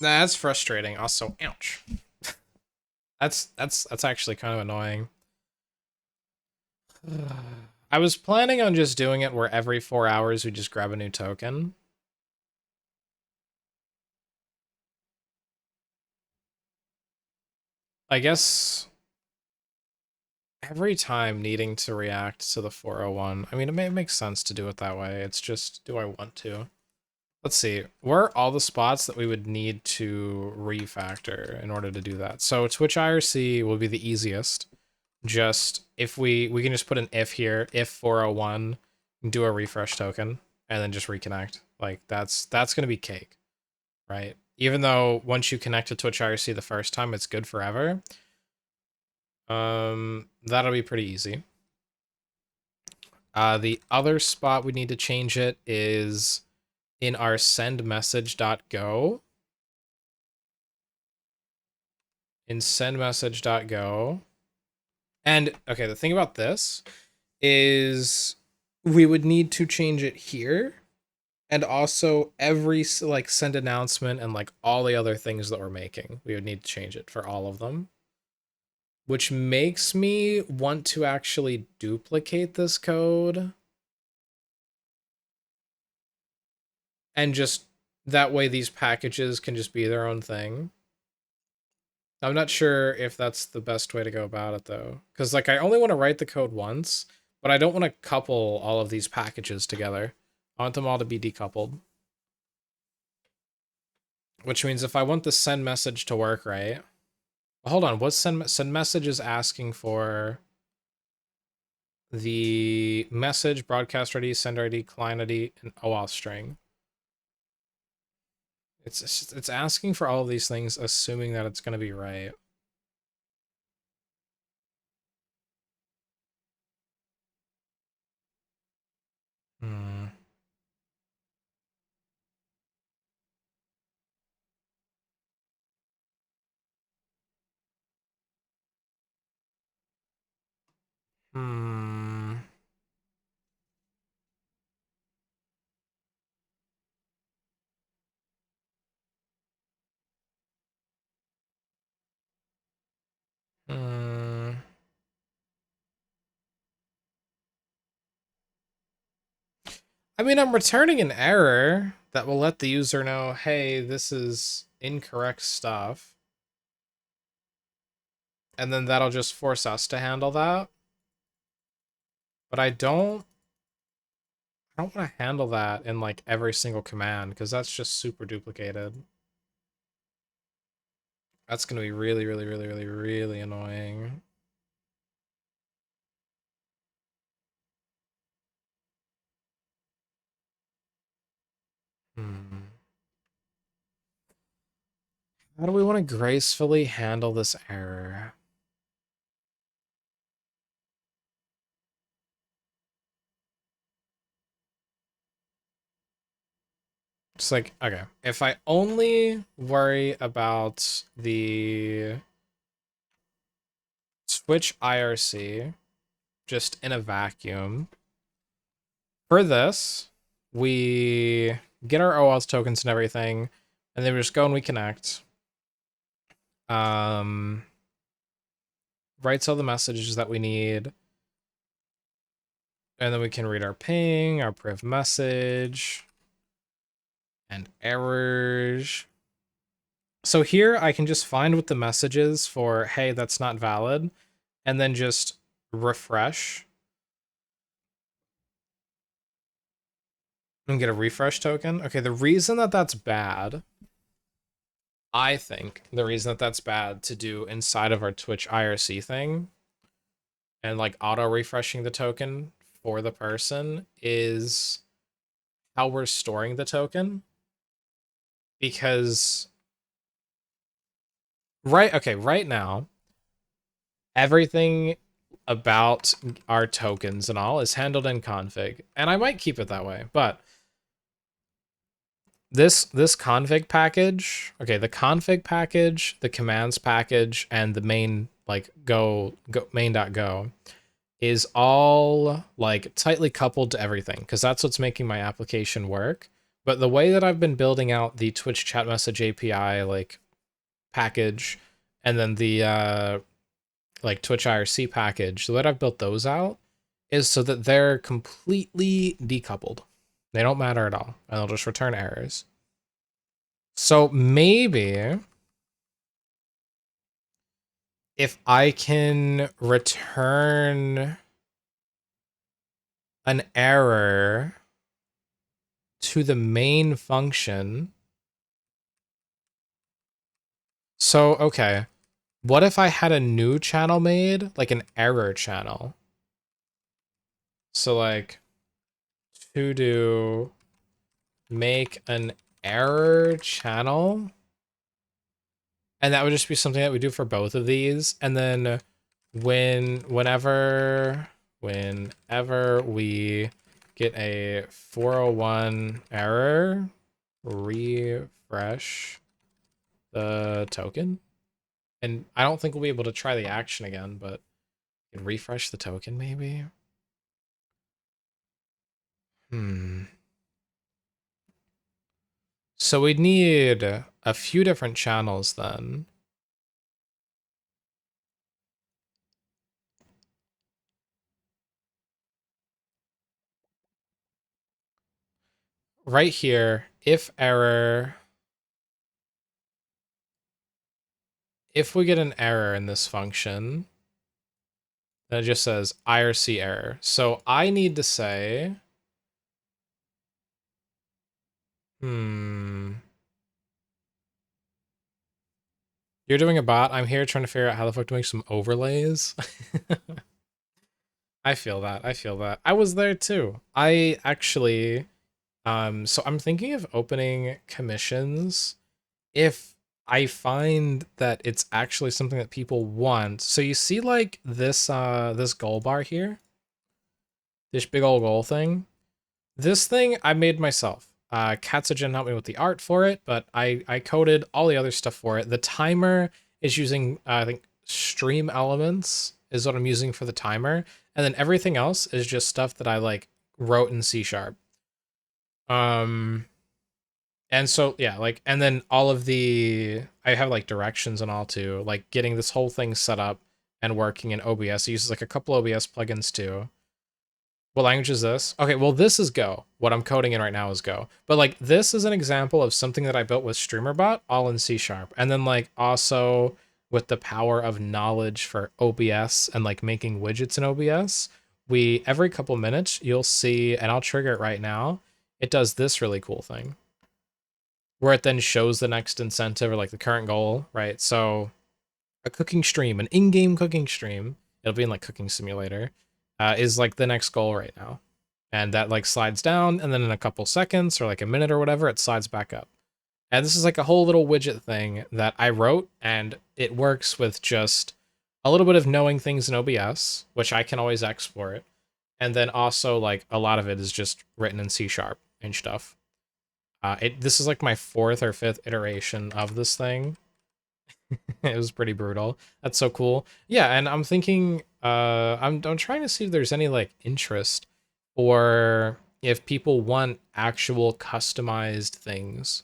That's frustrating. Also, ouch. That's actually kind of annoying. I was planning on just doing it where every 4 hours we just grab a new token. I guess every time needing to react to the 401. I mean, it makes sense to do it that way. It's just, do I want to? Let's see. Where are all the spots that we would need to refactor in order to do that? So Twitch IRC will be the easiest. Just if we can just put an if here, if 401, do a refresh token, and then just reconnect. Like that's gonna be cake, right? Even though once you connect to Twitch IRC the first time, it's good forever. That'll be pretty easy. The other spot we need to change it is in our sendmessage.go. In sendmessage.go. And okay, the thing about this is we would need to change it here, and also every like send announcement and like all the other things that we're making, we would need to change it for all of them, which makes me want to actually duplicate this code and just that way these packages can just be their own thing. I'm not sure if that's the best way to go about it though, because like I only want to write the code once, but I don't want to couple all of these packages together. I want them all to be decoupled. Which means if I want the send message to work right, hold on, what's send message is asking for the message, broadcast ID, sender ID, client ID, and OAuth string. It's asking for all of these things, assuming that it's going to be right. Hmm. Hmm. Hmm. I mean, I'm returning an error that will let the user know, hey, this is incorrect stuff. And then that'll just force us to handle that. But I don't want to handle that in like every single command because that's just super duplicated. That's going to be really, really, really, really, really annoying. Hmm. How do we want to gracefully handle this error? It's like, okay, if I only worry about the Twitch IRC just in a vacuum, for this, we get our OAuth tokens and everything, and then we just go and we connect. Writes all the messages that we need, and then we can read our ping, our priv message, and errors. So here I can just find what the message is for, hey, that's not valid, and then just refresh and get a refresh token. Okay, the reason that that's bad, I think the reason that that's bad to do inside of our Twitch IRC thing and like auto refreshing the token for the person is how we're storing the token. Because right now, everything about our tokens and all is handled in config, and I might keep it that way. But this config package, okay, the config package, the commands package, and the main like go main.go is all like tightly coupled to everything, because that's what's making my application work. But the way that I've been building out the Twitch chat message API like package, and then the like Twitch IRC package, the way I've built those out is so that they're completely decoupled. They don't matter at all, and they'll just return errors. So maybe if I can return an error to the main function. So, okay. What if I had a new channel made, like an error channel? So like to do make an error channel. And that would just be something that we do for both of these. And then whenever we get a 401 error, refresh the token. And I don't think we'll be able to try the action again, but we can refresh the token maybe. So we'd need a few different channels then. Right here, if error, if we get an error in this function, then it just says IRC error. So I need to say, you're doing a bot. I'm here trying to figure out how the fuck to make some overlays. I feel that. I feel that. I was there too. I actually, so I'm thinking of opening commissions if I find that it's actually something that people want. So you see like this this goal bar here? This big old goal thing? This thing I made myself. Katsugen helped me with the art for it, but I coded all the other stuff for it. The timer is using, I think, stream elements is what I'm using for the timer. And then everything else is just stuff that I like wrote in C#. And so, yeah, like, and then all of the, I have like directions and all too, like getting this whole thing set up and working in OBS. It uses like a couple OBS plugins too. What language is this? Okay, well, this is Go. What I'm coding in right now is Go. But like, this is an example of something that I built with StreamerBot, all in C#. And then like also with the power of knowledge for OBS and like making widgets in OBS, we, every couple minutes, you'll see, and I'll trigger it right now, it does this really cool thing where it then shows the next incentive or like the current goal, right? So a cooking stream, an in-game cooking stream, it'll be in like Cooking Simulator, is like the next goal right now. And that like slides down, and then in a couple seconds or like a minute or whatever, it slides back up. And this is like a whole little widget thing that I wrote, and it works with just a little bit of knowing things in OBS, which I can always export. And then also like a lot of it is just written in C# and stuff. This is like my 4th or 5th iteration of this thing. It was pretty brutal. That's so cool. Yeah, and I'm thinking, I'm trying to see if there's any like interest, or if people want actual customized things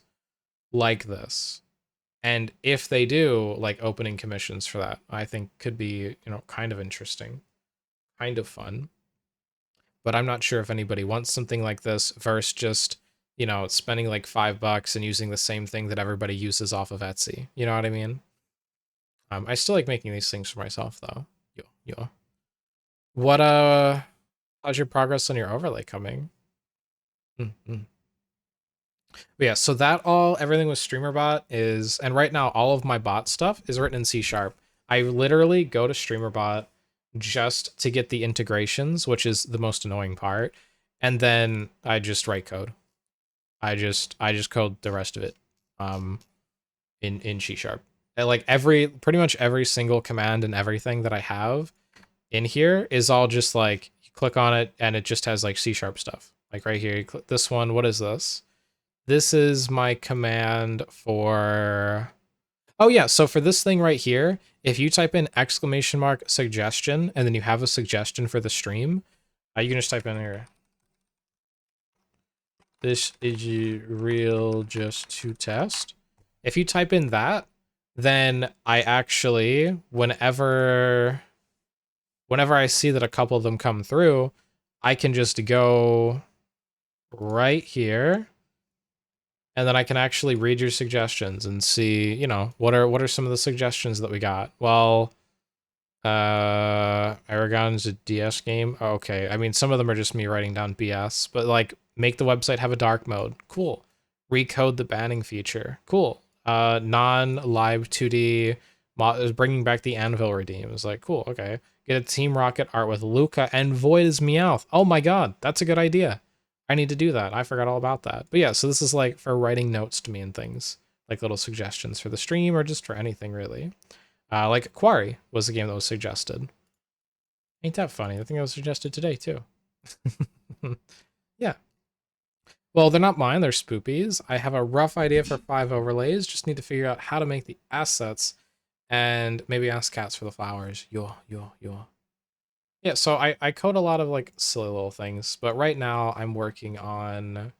like this. And if they do, like opening commissions for that, I think could be, you know, kind of interesting, kind of fun. But I'm not sure if anybody wants something like this versus just, you know, spending like $5 and using the same thing that everybody uses off of Etsy. You know what I mean? I still like making these things for myself though. Yo. What how's your progress on your overlay coming? Mm-hmm. But yeah, so that all, everything with StreamerBot is, and right now all of my bot stuff is written in C#. I literally go to StreamerBot just to get the integrations, which is the most annoying part, and then I just write code. I just code the rest of it in C#. And like pretty much every single command and everything that I have in here is all just like, you click on it and it just has like C# stuff. Like right here, you click this one. What is this? This is my command for, oh yeah, so for this thing right here, if you type in !suggestion and then you have a suggestion for the stream, you can just type in here, this is real just to test. If you type in that, then I actually, whenever I see that a couple of them come through, I can just go right here, and then I can actually read your suggestions and see, you know, what are some of the suggestions that we got. Well, Aragon's a DS game. Oh, okay, I mean, some of them are just me writing down BS, but like, make the website have a dark mode. Cool. Recode the banning feature. Cool. Non-live 2D bringing back the Anvil redeem. It's like, cool, okay. Get a Team Rocket art with Luca and Void as Meowth. Oh my god, that's a good idea. I need to do that. I forgot all about that. But yeah, so this is like for writing notes to me and things. Like little suggestions for the stream or just for anything really. Like Quarry was the game that was suggested. Ain't that funny? I think it was suggested today too. Yeah. Well, they're not mine, they're Spoopy's. I have a rough idea for 5 overlays, just need to figure out how to make the assets and maybe ask Cats for the flowers. Yo. Yeah, so I code a lot of like silly little things, but right now I'm working on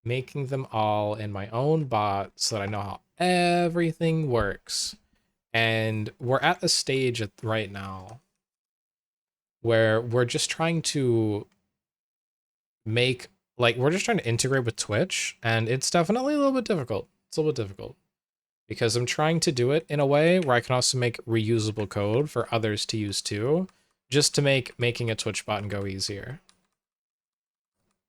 making them all in my own bot so that I know how everything works. And we're at the stage right now where we're just trying to make, like, we're just trying to integrate with Twitch, and it's definitely a little bit difficult. It's a little bit difficult because I'm trying to do it in a way where I can also make reusable code for others to use too, just to make making a Twitch bot go easier.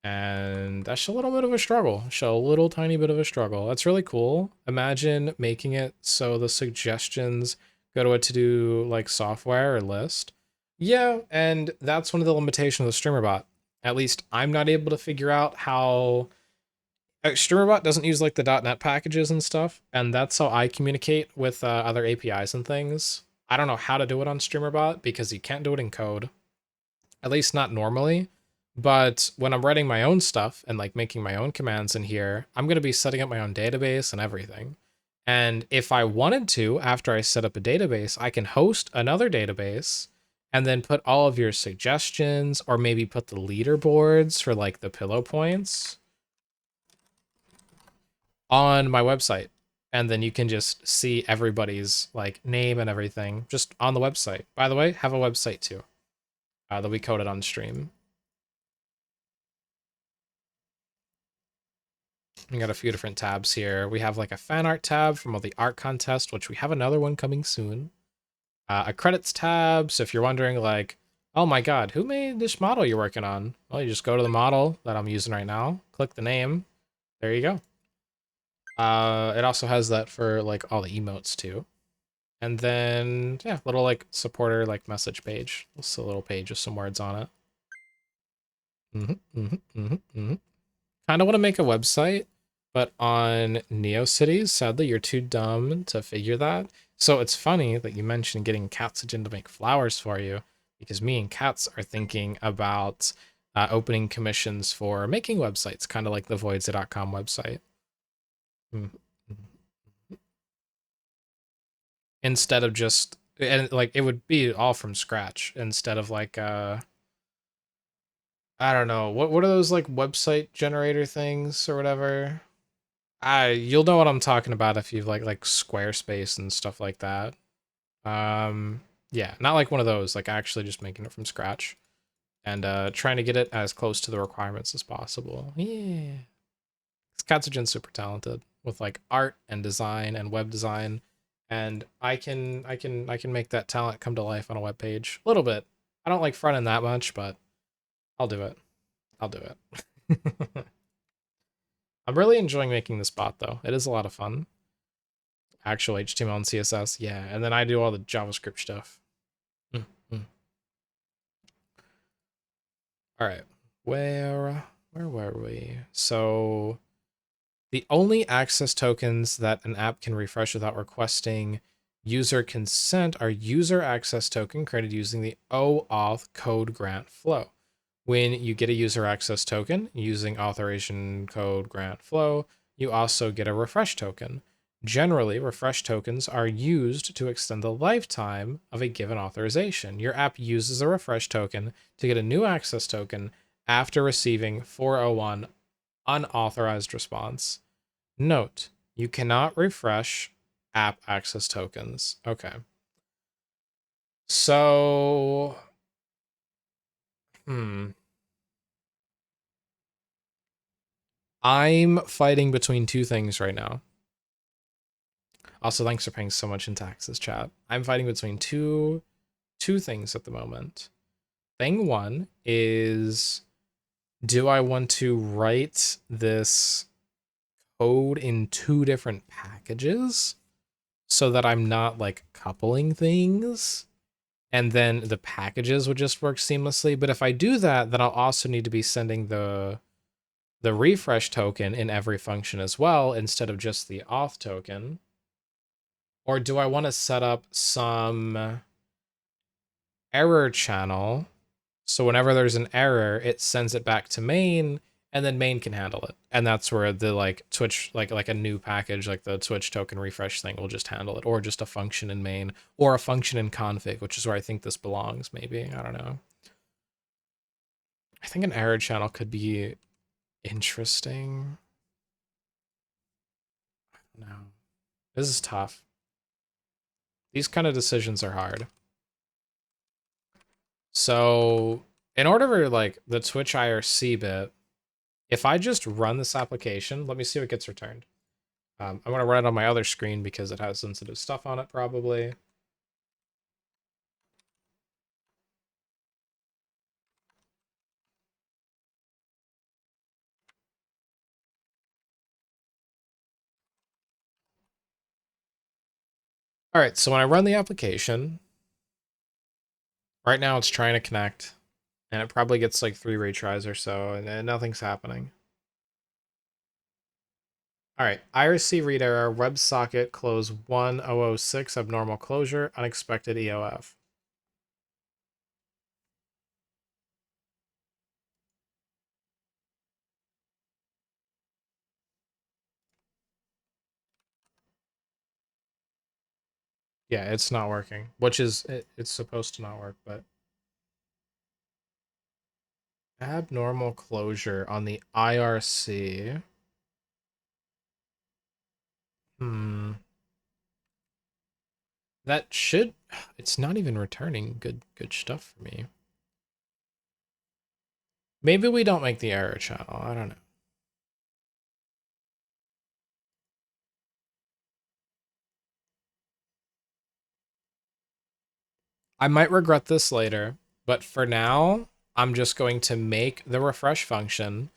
And that's a little bit of a struggle. A little tiny bit of a struggle. That's really cool. Imagine making it so the suggestions go to a to-do like software or list. Yeah, and that's one of the limitations of the streamer bot. At least I'm not able to figure out how StreamerBot doesn't use like the .NET packages and stuff, and that's how I communicate with other APIs and things. I don't know how to do it on StreamerBot because you can't do it in code, at least not normally. But when I'm writing my own stuff and like making my own commands in here, I'm going to be setting up my own database and everything. And if I wanted to, after I set up a database, I can host another database and then put all of your suggestions, or maybe put the leaderboards for like the pillow points on my website. And then you can just see everybody's like name and everything just on the website. By the way, have a website too that we coded on stream. We got a few different tabs here. We have like a fan art tab from all the art contest, which we have another one coming soon. A credits tab. So if you're wondering like, oh my god, who made this model you're working on? Well, you just go to the model that I'm using right now, click the name. There you go. It also has that for like all the emotes too. And then, yeah, little like supporter like message page. Just a little page with some words on it. Kind of want to make a website, but on NeoCities, sadly, you're too dumb to figure that. So it's funny that you mentioned getting Catsogen to make flowers for you, because me and Cats are thinking about opening commissions for making websites, kind of like the voidza.com website. Instead of just, and like it would be all from scratch instead of like I don't know, what are those like website generator things or whatever. You'll know what I'm talking about if you've like Squarespace and stuff like that. Yeah, not like one of those, like actually just making it from scratch and trying to get it as close to the requirements as possible. Yeah, Katsugen's super talented with like art and design and web design, and I can make that talent come to life on a web page a little bit. I don't like front end that much, but I'll do it. I'll do it. I'm really enjoying making this bot though. It is a lot of fun. Actual HTML and CSS, yeah, and then I do all the JavaScript stuff. All right, where were we? So the only access tokens that an app can refresh without requesting user consent are user access token created using the OAuth code grant flow. When you get a user access token using authorization code grant flow, you also get a refresh token. Generally, refresh tokens are used to extend the lifetime of a given authorization. Your app uses a refresh token to get a new access token after receiving 401 unauthorized response. Note, you cannot refresh app access tokens. Okay. So, I'm fighting between two things right now. Also, thanks for paying so much in taxes, chat. I'm fighting between two things at the moment. Thing one is, do I want to write this code in two different packages so that I'm not like coupling things? And then the packages would just work seamlessly. But if I do that, then I'll also need to be sending the refresh token in every function as well instead of just the auth token. Or do I want to set up some error channel so whenever there's an error, it sends it back to main and then main can handle it. And that's where the like Twitch, like a new package, like the Twitch token refresh thing will just handle it, or just a function in main or a function in config, which is where I think this belongs. Maybe, I don't know. I think an error channel could be interesting. No, this is tough. These kind of decisions are hard. So in order for like the Twitch IRC bit, if I just run this application, let me see what gets returned. I'm going to run it on my other screen because it has sensitive stuff on it probably. All right, so when I run the application, right now it's trying to connect, and it probably gets like 3 retries or so, and nothing's happening. All right, IRC read error, WebSocket close 1006, abnormal closure, unexpected EOF. Yeah, it's not working, which is, it's supposed to not work, but. Abnormal closure on the IRC. That should, it's not even returning good stuff for me. Maybe we don't make the error channel. I don't know. I might regret this later, but for now, I'm just going to make the refresh function,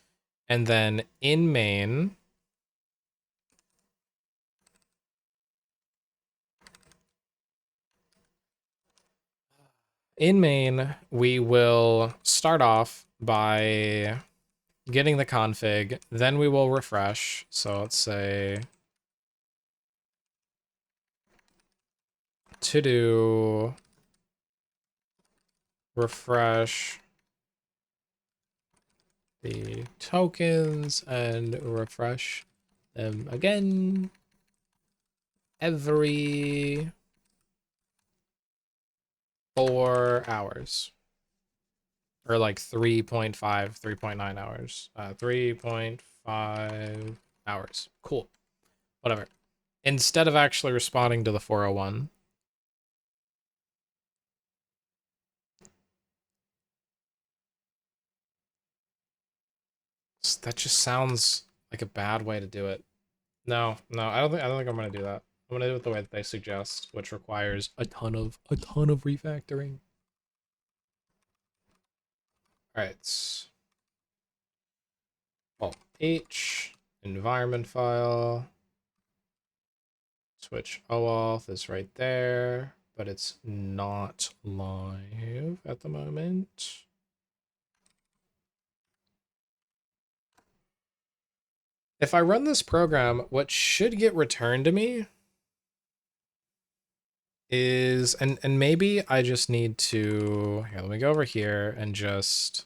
and then in main, we will start off by getting the config, then we will refresh. So let's say to do refresh the tokens and refresh them again every 4 hours, or like 3.5 3.9 hours, 3.5 hours. Cool, whatever, instead of actually responding to the 401. That just sounds like a bad way to do it. No, I don't think I'm gonna do that. I'm gonna do it the way that they suggest, which requires a ton of refactoring. All right. Well, H environment file. Twitch OAuth is right there, but it's not live at the moment. If I run this program, what should get returned to me is, and maybe I just need to, here, let me go over here and just,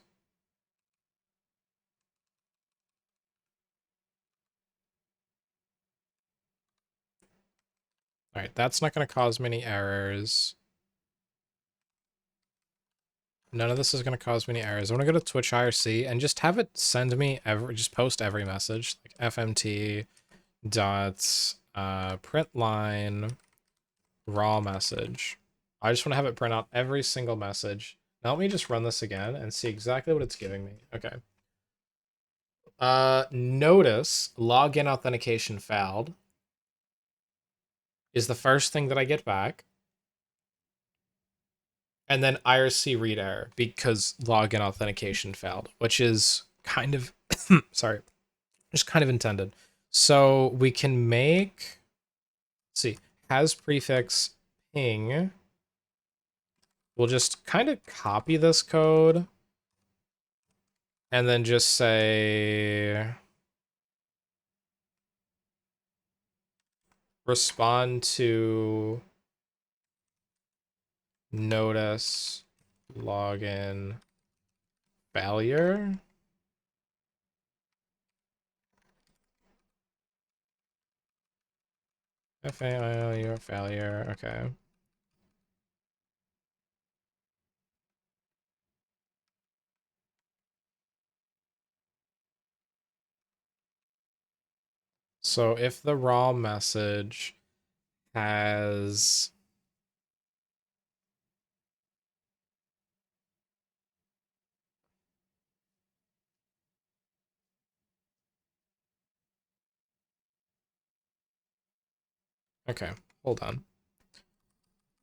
all right, that's not going to cause me any errors. None of this is going to cause me any errors. I'm going to go to Twitch IRC and just have it send me just post every message, like FMT dot print line raw message. I just want to have it print out every single message. Now let me just run this again and see exactly what it's giving me. Okay. Notice login authentication failed is the first thing that I get back. And then IRC read error because login authentication failed, which is kind of, sorry, just kind of intended. So we can make, let's see, has prefix ping. We'll just kind of copy this code and then just say respond to notice login failure. Failure, failure, okay. So if the raw message has okay, hold on.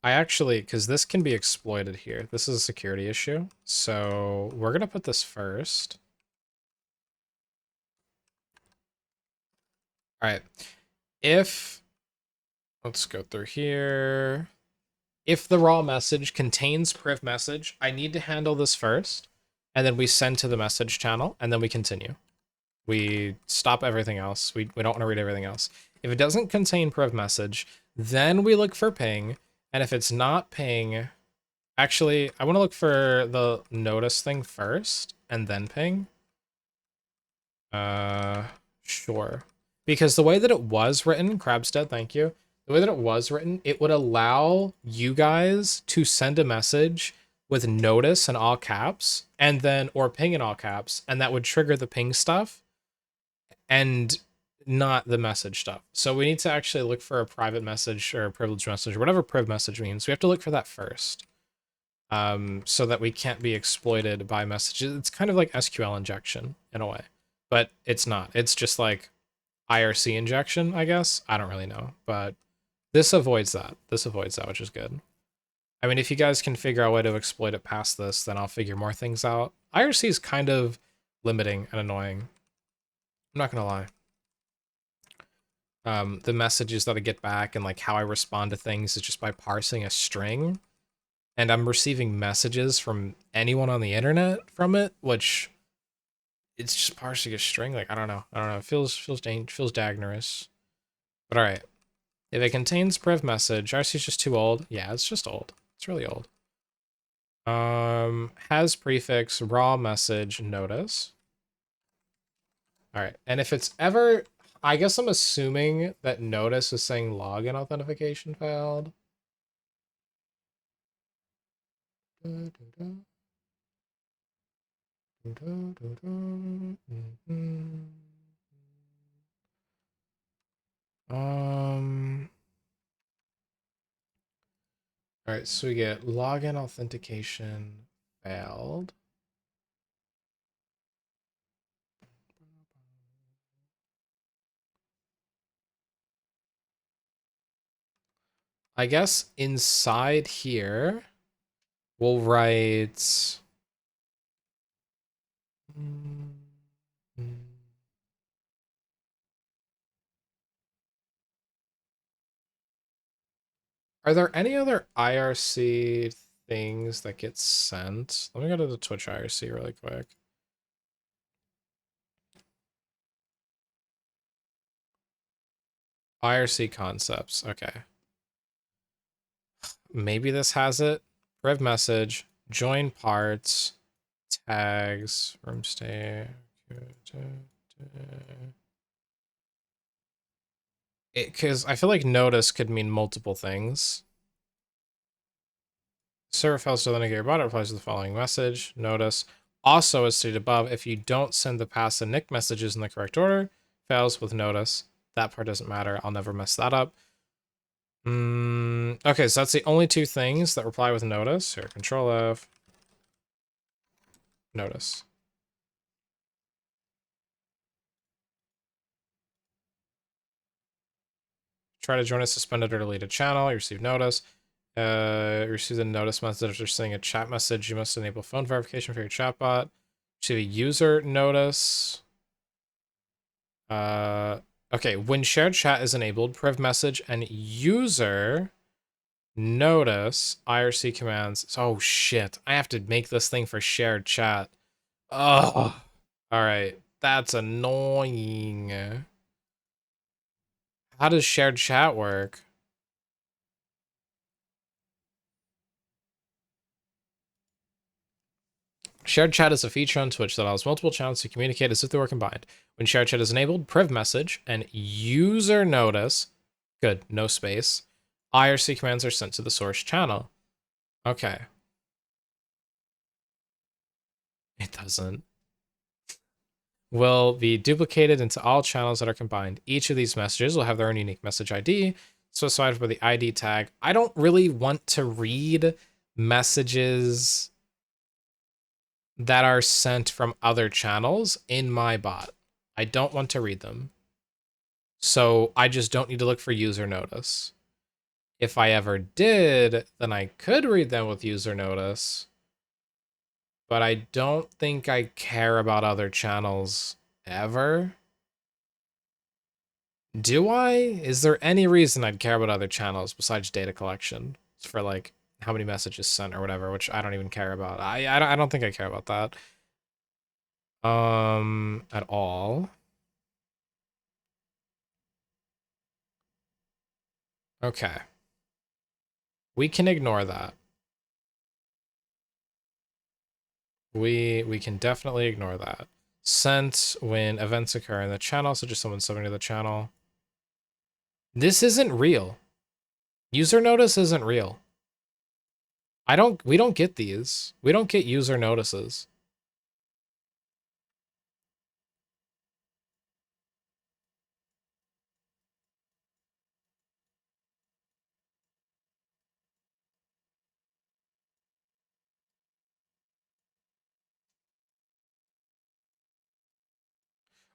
I actually, because this can be exploited here. This is a security issue. So we're going to put this first. All right. If, let's go through here. If the raw message contains priv message, I need to handle this first. And then we send to the message channel and then we continue. We stop everything else. We don't want to read everything else. If it doesn't contain priv message, then we look for ping. And if it's not ping, actually, I want to look for the notice thing first and then ping. Sure. Because the way that it was written, Crabstead, thank you. The way that it was written, it would allow you guys to send a message with notice in all caps and then, or ping in all caps, and that would trigger the ping stuff and not the message stuff. So we need to actually look for a private message or a privileged message or whatever priv message means. We have to look for that first. So that we can't be exploited by messages. It's kind of like SQL injection in a way, but it's not. It's just like IRC injection, I guess. I don't really know, but this avoids that. This avoids that, which is good. I mean, if you guys can figure out a way to exploit it past this, then I'll figure more things out. IRC is kind of limiting and annoying. I'm not gonna lie. The messages that I get back and like how I respond to things is just by parsing a string. And I'm receiving messages from anyone on the internet from it, which it's just parsing a string. Like I don't know. It feels dangerous. But all right. If it contains priv message, RC is just too old. Yeah, it's just old. It's really old. Has prefix raw message notice. All right. And if it's ever, I guess I'm assuming that notice is saying login authentication failed. All right, so we get login authentication failed. I guess inside here, we'll write. Are there any other IRC things that get sent? Let me go to the Twitch IRC really quick. IRC concepts. Okay. maybe this has it. Priv message, join parts, tags, room stay. Because I feel like notice could mean multiple things. Server fails to authenticate your bot, it replies to the following message. Notice. Also, as stated above, if you don't send the pass and nick messages in the correct order, fails with notice. That part doesn't matter. I'll never mess that up. Okay, so that's the only two things that reply with notice. Here, Control F. Notice. Try to join a suspended or deleted channel. You receive notice. You receive the notice message after sending a chat message. You must enable phone verification for your chatbot. Receive a user notice. Okay, when shared chat is enabled, priv message and user notice IRC commands. Oh shit, I have to make this thing for shared chat. Oh, all right, that's annoying. How does shared chat work? Shared chat is a feature on Twitch that allows multiple channels to communicate as if they were combined. When shared chat is enabled, priv message and user notice, good, no space, IRC commands are sent to the source channel. Okay. It doesn't. Will be duplicated into all channels that are combined. Each of these messages will have their own unique message ID, specified for the ID tag. I don't really want to read messages that are sent from other channels in my bot. I don't want to read them. So I just don't need to look for user notice. If I ever did, then I could read them with user notice. But I don't think I care about other channels ever. Do I? Is there any reason I'd care about other channels besides data collection for like how many messages sent or whatever, which I don't even care about. I don't think I care about that. At all. Okay. We can ignore that. We can definitely ignore that. Sent when events occur in the channel, such as someone subbing to the channel. This isn't real. User notice isn't real. We don't get these. We don't get user notices.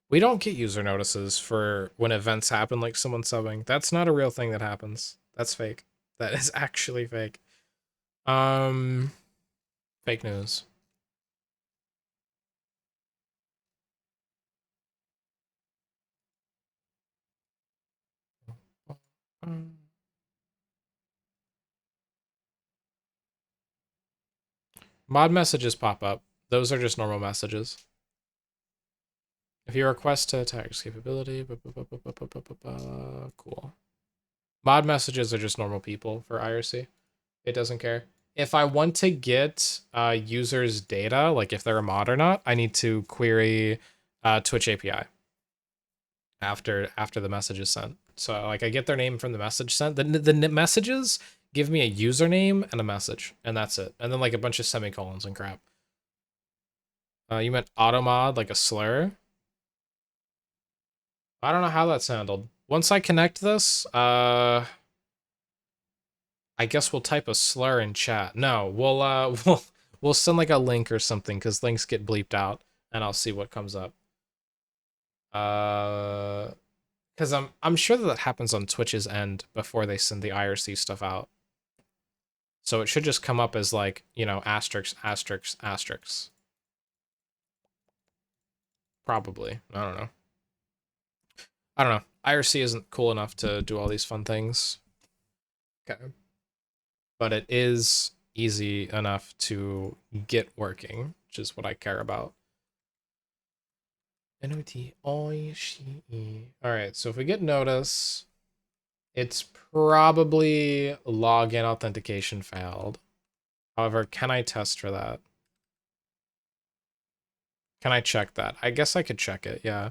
We don't get user notices for when events happen, like someone subbing. That's not a real thing that happens. That's fake. That is actually fake. Um, Fake news. Mod messages pop up. Those are just normal messages. If you request to tag escapability, cool. Mod messages are just normal people for IRC. It doesn't care. If I want to get users' data, like if they're a mod or not, I need to query Twitch API after the message is sent. So like I get their name from the message sent. The messages give me a username and a message, and that's it. And then like a bunch of semicolons and crap. You meant automod, like a slur? I don't know how that sounded. Once I connect this, I guess we'll type a slur in chat. No, we'll send like a link or something because links get bleeped out, and I'll see what comes up. Because I'm sure that happens on Twitch's end before they send the IRC stuff out. So it should just come up as like, you know, asterisk, asterisk, asterisk. Probably. I don't know. I don't know. IRC isn't cool enough to do all these fun things. Okay. But it is easy enough to get working, which is what I care about. NOT, Alright, so if we get notice, It's probably login authentication failed. However, can I test for that? Can I check that? I guess I could check it, yeah.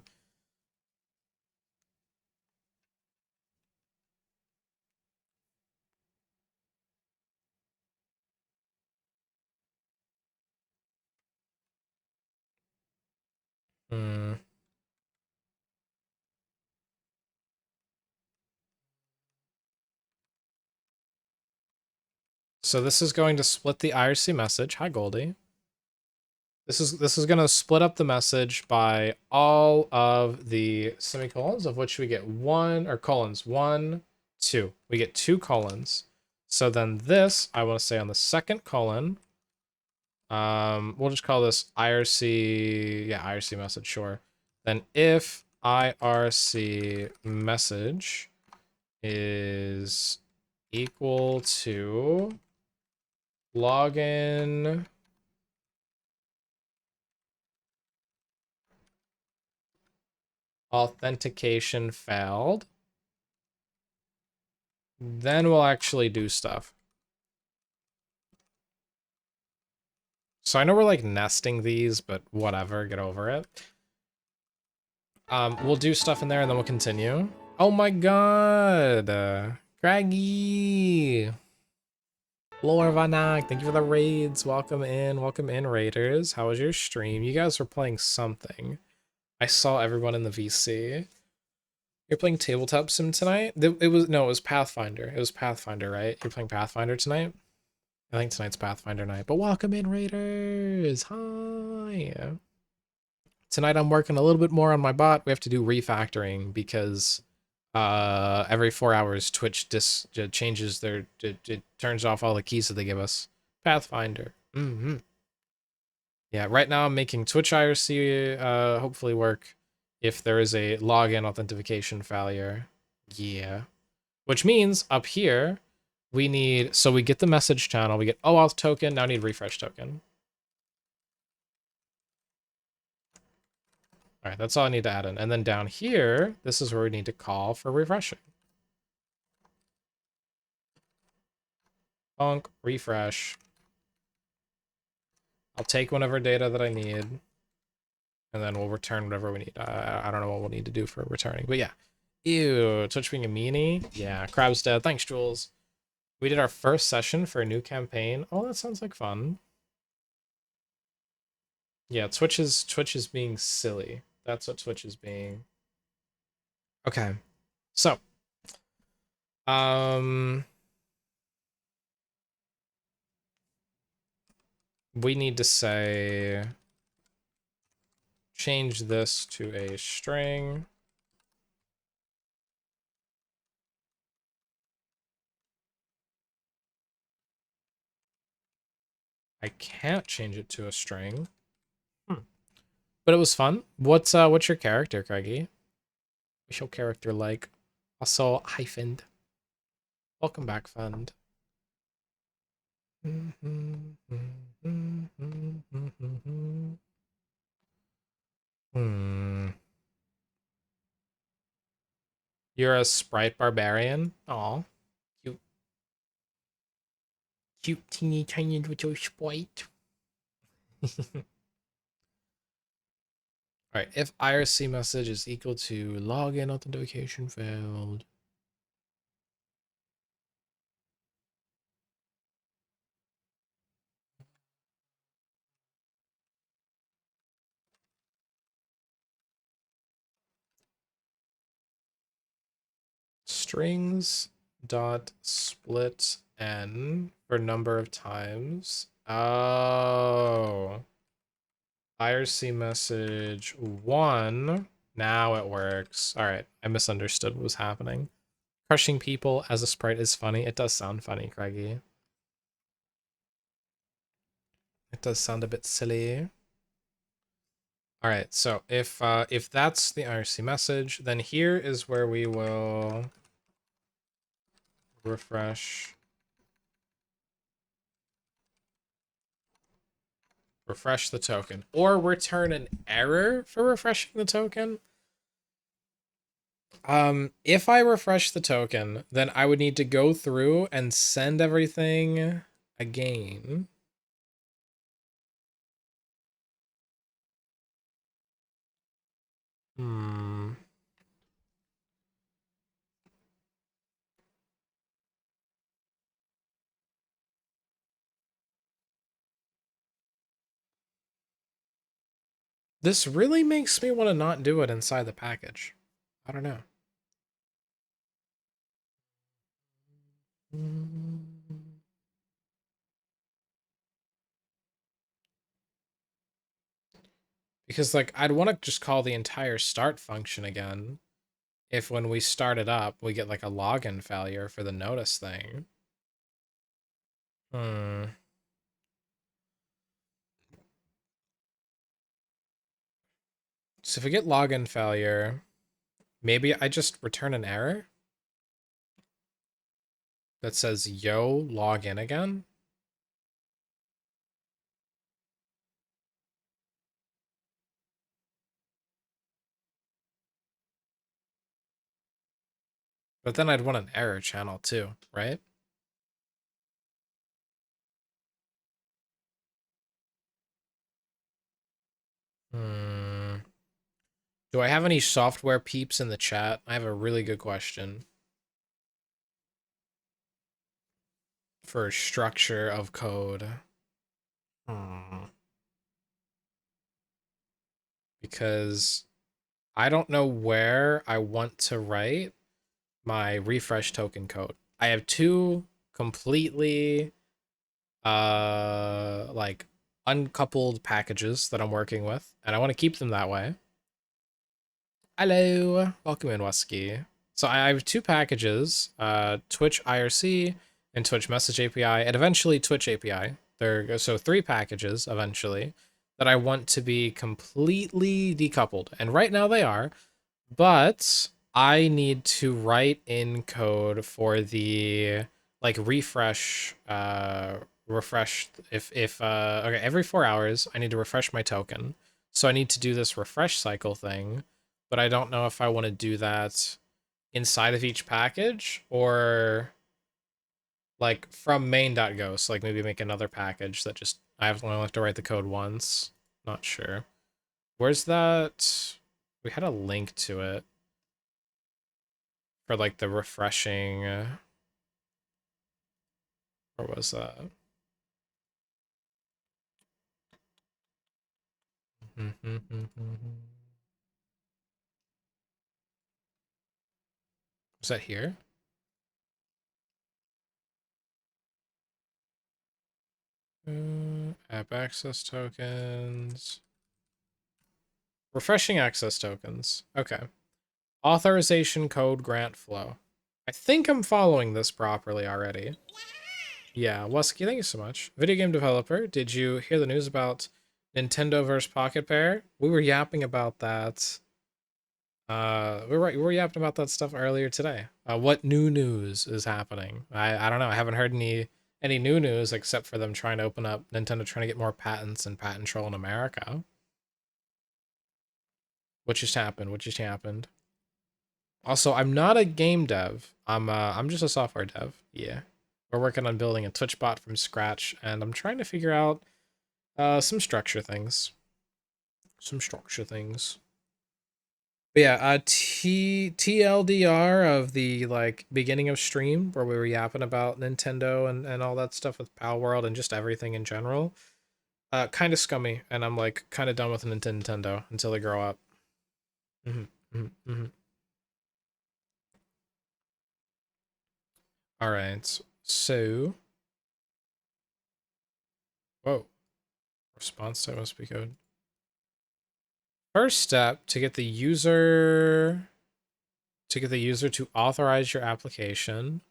Hmm. So this is going to split the IRC message. Hi, Goldie. This is going to split up the message by all of the semicolons, of which we get one, or colons, one, two. We get two colons. So then this, I want to say on the second colon, we'll just call this IRC, yeah, IRC message, sure. Then if IRC message is equal to login authentication failed, then we'll actually do stuff. So I know we're like nesting these, but whatever, get over it. We'll do stuff in there and then we'll continue. Oh my god! Craggy! Lore Vanak, thank you for the raids. Welcome in, raiders. How was your stream? You guys were playing something. I saw everyone in the VC. You're playing Tabletop Sim tonight? It was Pathfinder. It was Pathfinder, right? You're playing Pathfinder tonight? I think tonight's Pathfinder night. But welcome in, raiders. Hi. Tonight I'm working a little bit more on my bot. We have to do refactoring because every 4 hours Twitch changes their it turns off all the keys that they give us. Pathfinder. Yeah, right now I'm making Twitch IRC hopefully work if there is a login authentication failure. Yeah. Which means up here we need, so we get the message channel, we get OAuth token, now need refresh token. All right, that's all I need to add in. And then down here, this is where we need to call for refreshing. Bonk, refresh. I'll take whatever data that I need, and then we'll return whatever we need. I don't know what we'll need to do for returning, but yeah. Ew, Twitch being a meanie. Yeah, Crab's dead. Thanks, Jules. We did our first session for a new campaign. Oh, that sounds like fun. Yeah, Twitch is being silly. That's what Twitch is being. Okay. So, we need to say change this to a string. I can't change it to a string. But it was fun. What's your character, Craigie? What's your character like? Also, hyphened. Welcome back, friend. You're a sprite barbarian? Aw. Cute. Cute teeny tiny little sprite. Alright, if IRC message is equal to login authentication failed. Strings dot split n for number of times. Oh. IRC message 1. Now it works. Alright, I misunderstood what was happening. Crushing people as a sprite is funny. It does sound funny, Craigie. It does sound a bit silly. Alright, so if that's the IRC message, then here is where we will refresh the token, or return an error for refreshing the token. If I refresh the token, then I would need to go through and send everything again. Hmm. This really makes me want to not do it inside the package. I don't know. Because like I'd want to just call the entire start function again if when we start it up we get like a login failure for the notice thing. Hmm. So if we get login failure, maybe I just return an error that says yo, log in again. But then I'd want an error channel too, right? Hmm. Do I have any software peeps in the chat? I have a really good question for structure of code. Hmm. Because I don't know where I want to write my refresh token code. I have two completely like uncoupled packages that I'm working with, and I want to keep them that way. Hello, welcome in, Wesky. So I have two packages, Twitch IRC and Twitch Message API, and eventually Twitch API. So three packages eventually that I want to be completely decoupled, and right now they are. But I need to write in code for the like refresh if okay, every 4 hours I need to refresh my token. So I need to do this refresh cycle thing, but I don't know if I want to do that inside of each package or like from main.go. So like maybe make another package that just only have to write the code once. Not sure. Where's that? We had a link to it for like the refreshing. Where was that? Was that here? App access tokens. Refreshing access tokens. Okay. Authorization code grant flow. I think I'm following this properly already. Yeah, Wesky, thank you so much. Video game developer, did you hear the news about Nintendo versus Pocket Pair? We were yapping about that. We were yapping about that stuff earlier today. What new news is happening? I don't know. I haven't heard any new news except for them trying to open up Nintendo trying to get more patents and patent troll in America. What just happened? What just happened? Also, I'm not a game dev. I'm just a software dev. Yeah. We're working on building a Twitch bot from scratch, and I'm trying to figure out some structure things. Some structure things. But yeah, TLDR of the like beginning of stream where we were yapping about Nintendo and all that stuff with Pal World and just everything in general. Kind of scummy, and I'm like kind of done with Nintendo until they grow up. Mm-hmm. All right, so whoa, response time must be code. First step to authorize your application.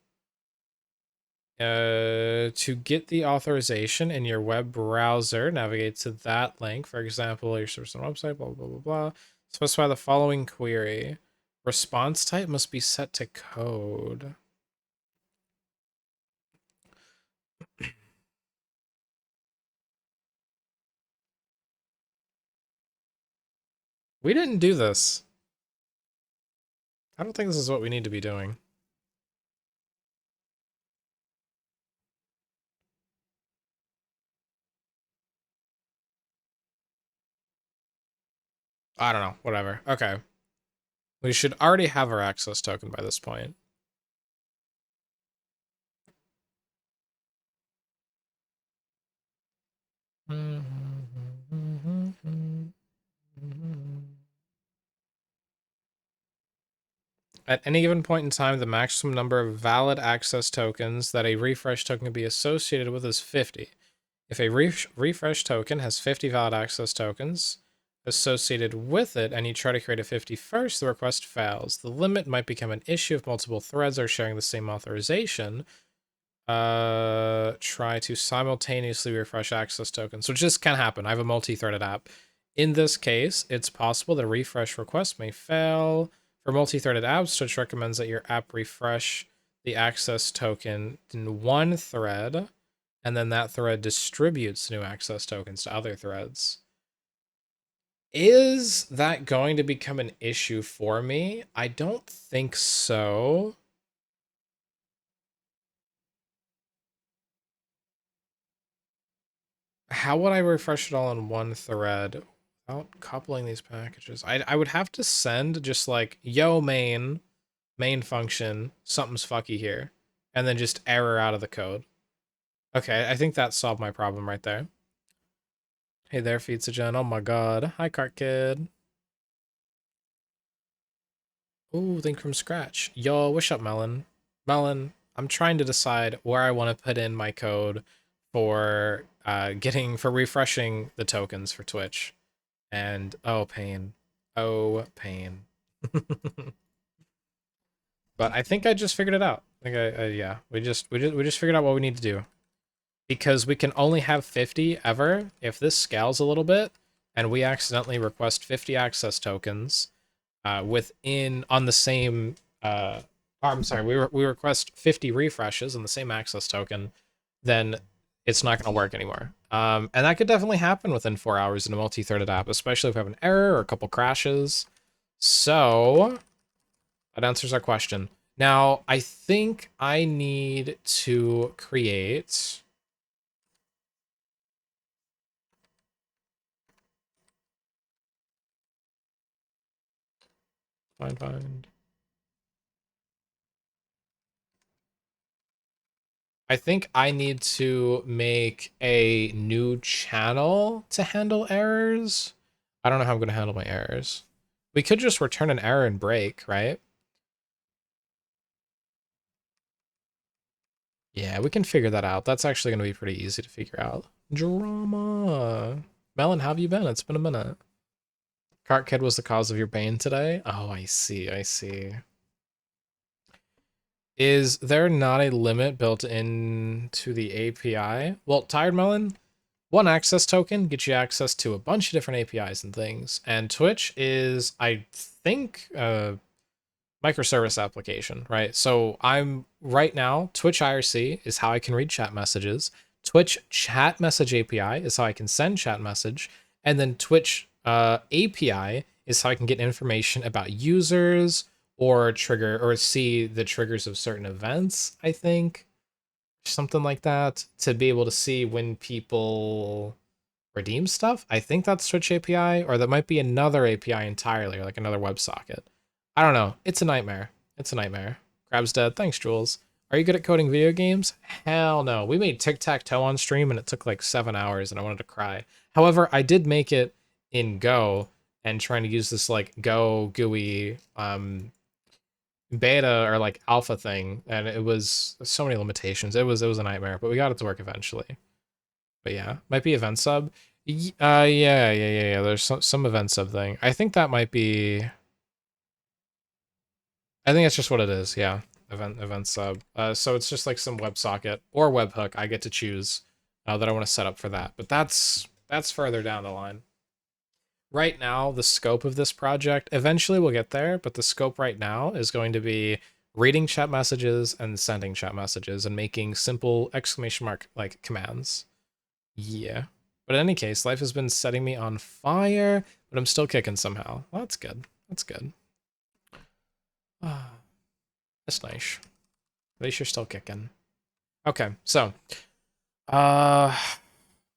To get the authorization in your web browser, navigate to that link. For example, your service and website, blah, blah, blah, blah. Specify the following query. Response type must be set to code. We didn't do this. I don't think this is what we need to be doing. I don't know. Whatever. Okay. We should already have our access token by this point. At any given point in time, the maximum number of valid access tokens that a refresh token can be associated with is 50. If a refresh token has 50 valid access tokens associated with it and you try to create a 51st, the request fails. The limit might become an issue if multiple threads are sharing the same authorization. Try to simultaneously refresh access tokens, which just can happen. I have a multi-threaded app. In this case, it's possible that a refresh request may fail. For multi-threaded apps, Twitch recommends that your app refresh the access token in one thread, and then that thread distributes new access tokens to other threads. Is that going to become an issue for me? I don't think so. How would I refresh it all in one thread without coupling these packages? I would have to send just like, yo, main function, something's fucky here, and then just error out of the code. Okay, I think that solved my problem right there. Hey there, Feetsagen. Oh my god. Hi, Cart Kid. Ooh, think from scratch. Yo, what's up, Melon? Melon, I'm trying to decide where I want to put in my code for for refreshing the tokens for Twitch. And oh pain. Oh pain. But I think I just figured it out. Like yeah, we just figured out what we need to do. Because we can only have 50 ever if this scales a little bit and we accidentally request 50 access tokens within on the same I'm sorry, we request 50 refreshes on the same access token, then it's not going to work anymore. And that could definitely happen within 4 hours in a multi-threaded app, especially if we have an error or a couple crashes. So that answers our question. Now, I think I need to create find. I think I need to make a new channel to handle errors. I don't know how I'm going to handle my errors. We could just return an error and break, right? Yeah, we can figure that out. That's actually going to be pretty easy to figure out. Drama. Melon, how have you been? It's been a minute. Cart Kid was the cause of your bane today? Oh, I see. I see. Is there not a limit built into the API? Well, Tired Melon, one access token gets you access to a bunch of different APIs and things. And Twitch is, I think, a microservice application, right? So I'm right now, Twitch IRC is how I can read chat messages. Twitch chat message API is how I can send chat message. And then Twitch API is how I can get information about users or trigger or see the triggers of certain events, I think. Something like that to be able to see when people redeem stuff. I think that's Twitch API, or that might be another API entirely, or like another WebSocket. I don't know. It's a nightmare. It's a nightmare. Crab's dead. Thanks, Jules. Are you good at coding video games? Hell no. We made tic-tac-toe on stream and it took like 7 hours and I wanted to cry. However, I did make it in Go and trying to use this like Go GUI beta or like alpha thing, and it was so many limitations. It was a nightmare, but we got it to work eventually. But yeah, might be event sub. Yeah. There's some event sub thing. I think that might be. I think that's just what it is. Yeah, event sub. So it's just like some WebSocket or webhook. I get to choose that I want to set up for that. But that's further down the line. Right now, the scope of this project, eventually we'll get there, but the scope right now is going to be reading chat messages and sending chat messages and making simple exclamation mark like commands. Yeah. But in any case, life has been setting me on fire, but I'm still kicking somehow. Well, that's good. That's good. That's nice. At least you're still kicking. Okay, so uh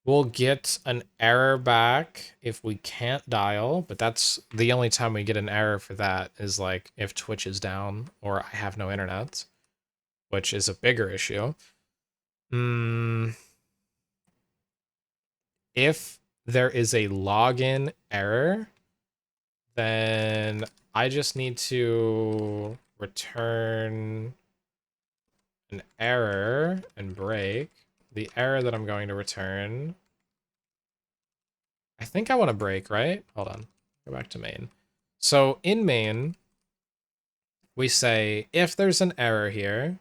we'll get an error back if we can't dial, but that's the only time we get an error for that is like if Twitch is down or I have no internet, which is a bigger issue. If there is a login error, then I just need to return an error and break. The error that I'm going to return, I think I want to break, right? Hold on, go back to main. So in main, we say if there's an error here, and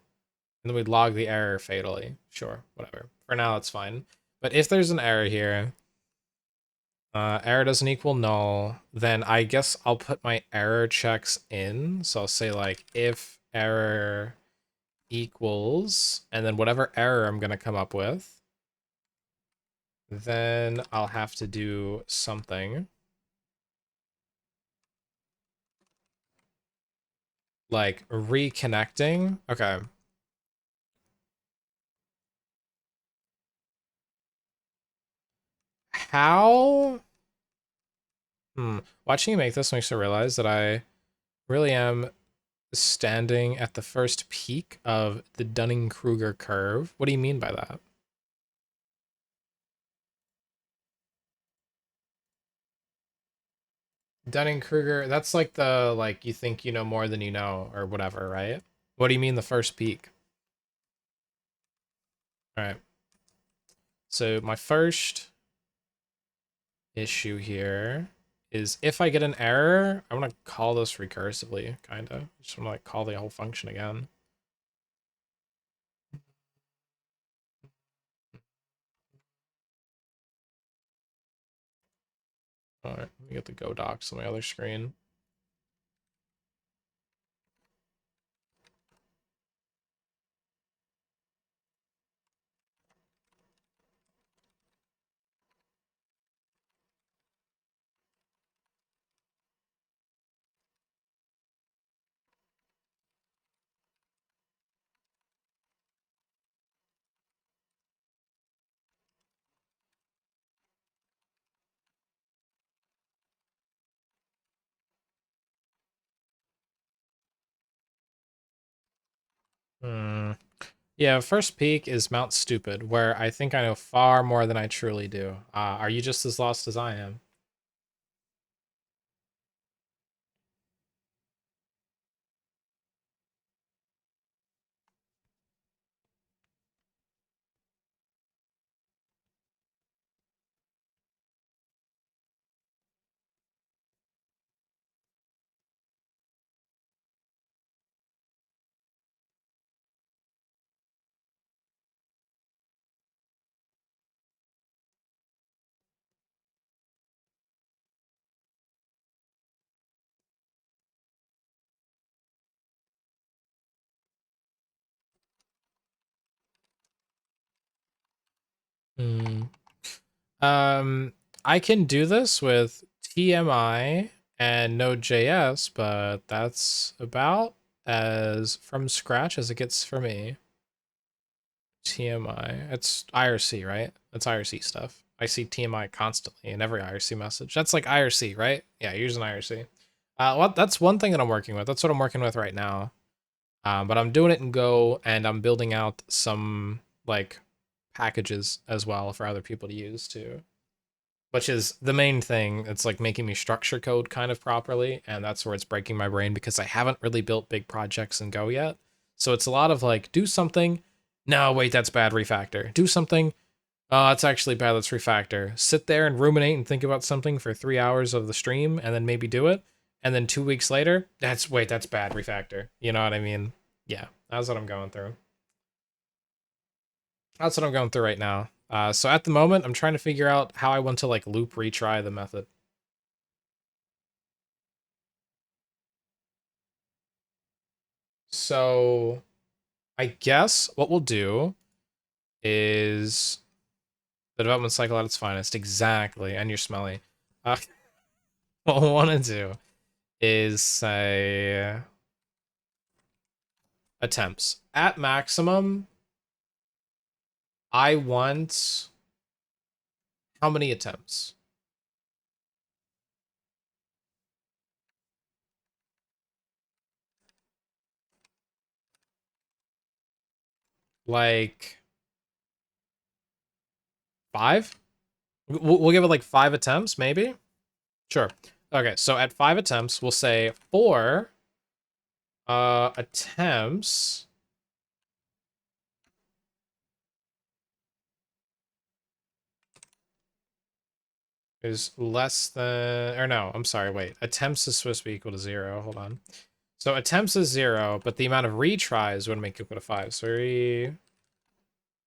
then we log the error fatally. Sure, whatever. For now, it's fine. But if there's an error here, error doesn't equal null, then I guess I'll put my error checks in. So I'll say like if error equals, and then whatever error I'm going to come up with, then I'll have to do something. Like reconnecting. Okay. How? Watching you make this makes me realize that I really am standing at the first peak of the Dunning-Kruger curve. What do you mean by that? Dunning-Kruger, that's like the, like, you think you know more than you know, or whatever, right? What do you mean the first peak? All right. So my first issue here is if I get an error, I want to call this recursively, kind of. Just want to like call the whole function again. All right, let me get the Go docs on my other screen. Yeah, first peak is Mount Stupid, where I think I know far more than I truly do. Are you just as lost as I am? Hmm. Um, I can do this with TMI and Node.js, but that's about as from scratch as it gets for me. TMI. It's IRC, right? It's IRC stuff. I see TMI constantly in every IRC message. That's like IRC, right? Yeah, using IRC. Well, that's one thing that I'm working with. That's what I'm working with right now. But I'm doing it in Go, and I'm building out some like packages as well for other people to use too. Which is the main thing. It's like making me structure code kind of properly, and that's where it's breaking my brain because I haven't really built big projects in Go yet. So it's a lot of like, do something. No, wait, that's bad. Refactor. Do something. Oh, that's actually bad. Let's refactor. Sit there and ruminate and think about something for 3 hours of the stream, and then maybe do it. And then 2 weeks later, that's bad. Refactor. You know what I mean? Yeah, that's what I'm going through. That's what I'm going through right now. So at the moment, I'm trying to figure out how I want to like loop retry the method. So I guess what we'll do is the development cycle at its finest. Exactly. And you're smelly. What we'll want to do is say attempts. At maximum, I want how many attempts? Like 5? We'll give it like 5 attempts, maybe? Sure. Okay, so at 5 attempts, we'll say 4 attempts is less than, or no, I'm sorry, wait. Attempts is supposed to be equal to 0. Hold on. So attempts is 0, but the amount of retries would make it equal to 5. So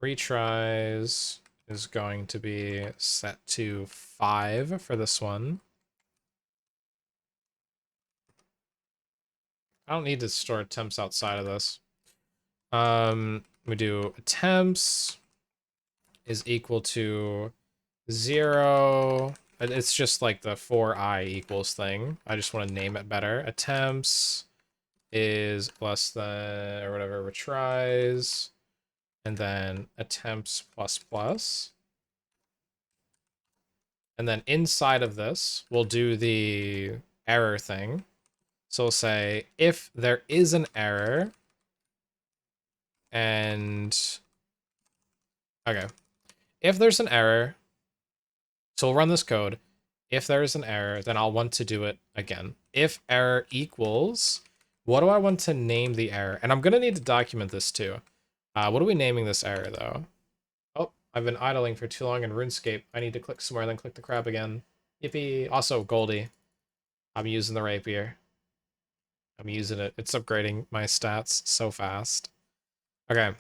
retries is going to be set to 5 for this one. I don't need to store attempts outside of this. We do attempts is equal to 0. It's just like the for I equals thing. I just want to name it better. Attempts is less than, or whatever, retries, and then attempts plus plus. And then inside of this, we'll do the error thing. So we'll say if there is an error, and okay, if there's an error, so we'll run this code. If there is an error, then I'll want to do it again. If error equals, what do I want to name the error? And I'm going to need to document this too. What are we naming this error though? Oh, I've been idling for too long in RuneScape. I need to click somewhere, then click the crab again. Yippee. Also, Goldie. I'm using the rapier. I'm using it. It's upgrading my stats so fast. Okay.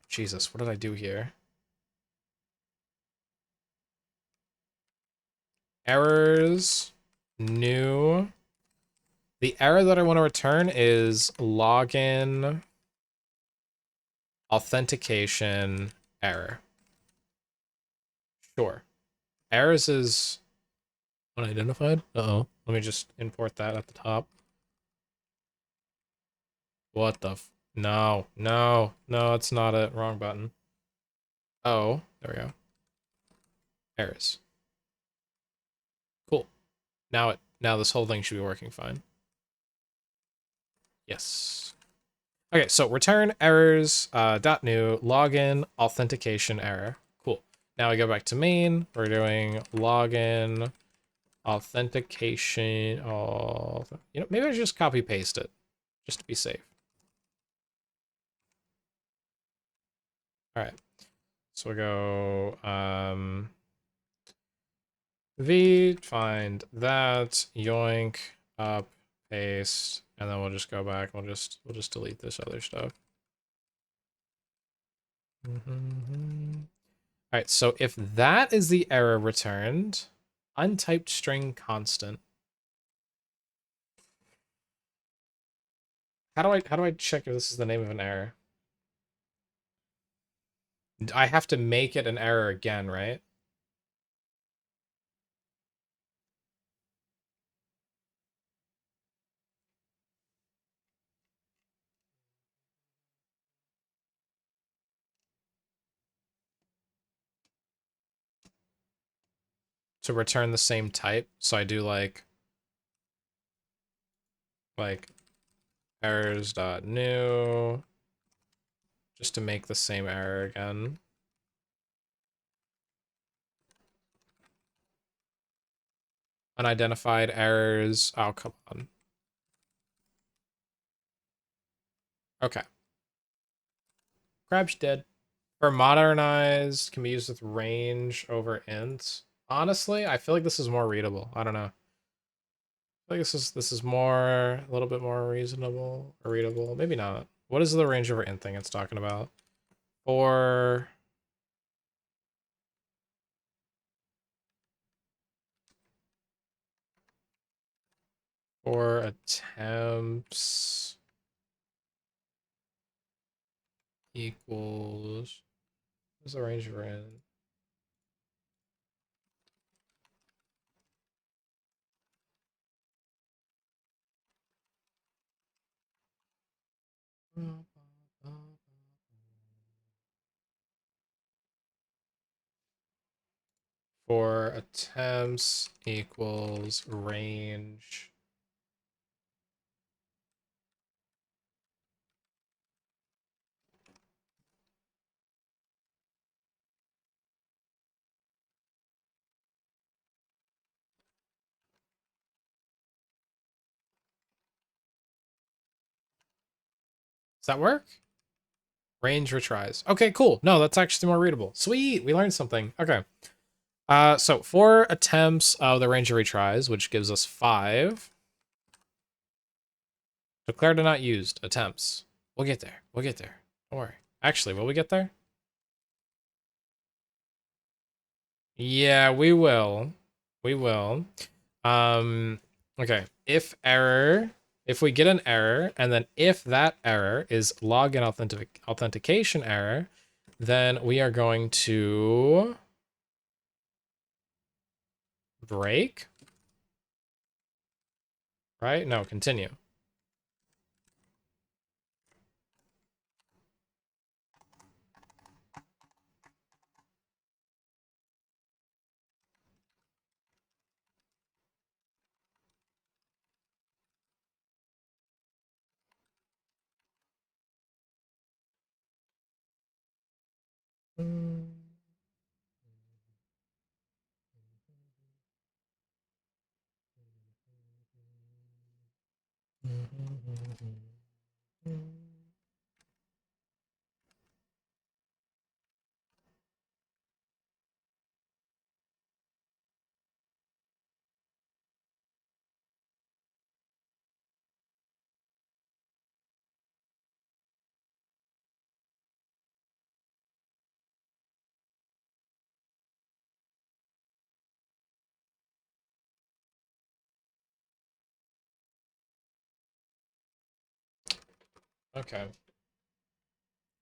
Jesus, what did I do here? Errors. New. The error that I want to return is login authentication error. Sure. Errors is unidentified. Uh-oh. Let me just import that at the top. What the f- No, no, no, it's not it. Wrong button. Oh, there we go. Errors. Cool. Now this whole thing should be working fine. Yes. Okay, so return errors, dot new, login, authentication error. Cool. Now we go back to main. We're doing login, authentication. Oh, you know, maybe I just copy paste it just to be safe. All right. So we go v, find that, yoink, up, paste, and then we'll just go back. We'll just delete this other stuff. All right, so if that is the error returned, untyped string constant. How do I check if this is the name of an error? I have to make it an error again, right? To return the same type. So I do like errors dot new just to make the same error again. Unidentified errors. Oh, come on. Okay. Crab's dead. For modernized, can be used with range over int. Honestly, I feel like this is more readable. I don't know. I think this is more, a little bit more reasonable or readable. Maybe not. What is the range over int thing it's talking about? For attempts equals, what's the range over int? For attempts equals range. Does that work? Range retries. Okay, cool. No, that's actually more readable. Sweet, we learned something. Okay. So 4 attempts of the range of retries, which gives us 5. Declare to not used attempts. We'll get there. We'll get there. Don't worry. Actually, will we get there? Yeah, we will. We will. Okay. If we get an error, and then if that error is login authentication error, then we are going to break, right? No, continue. Okay.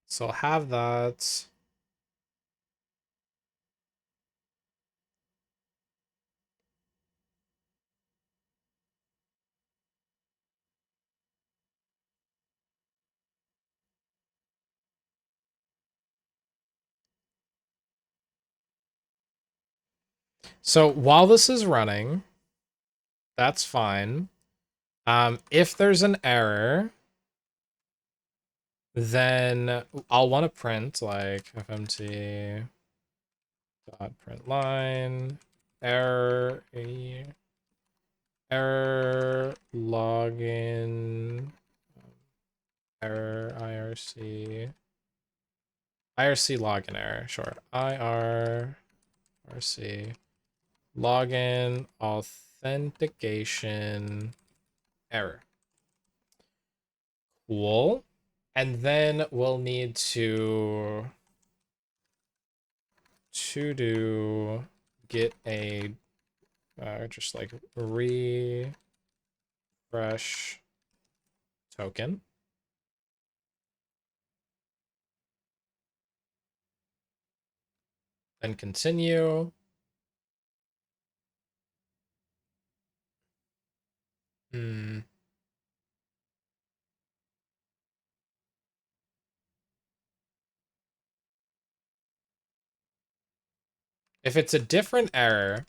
So I'll have that. So while this is running, that's fine. If there's an error, then I'll want to print like fmt dot print line error error login error IRC login error, sure. IRC login authentication error. Cool. And then we'll need to do get a just like refresh token. Then continue. Hmm. If it's a different error,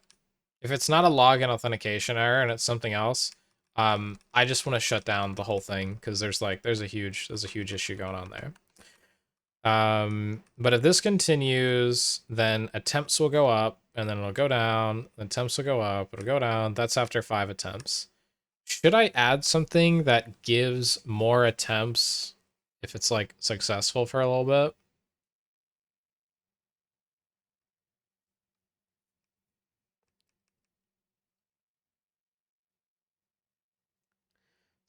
if it's not a login authentication error and it's something else, I just want to shut down the whole thing because there's a huge issue going on there. But if this continues, then attempts will go up and then it'll go down. Attempts will go up, it'll go down. That's after 5 attempts. Should I add something that gives more attempts if it's like successful for a little bit?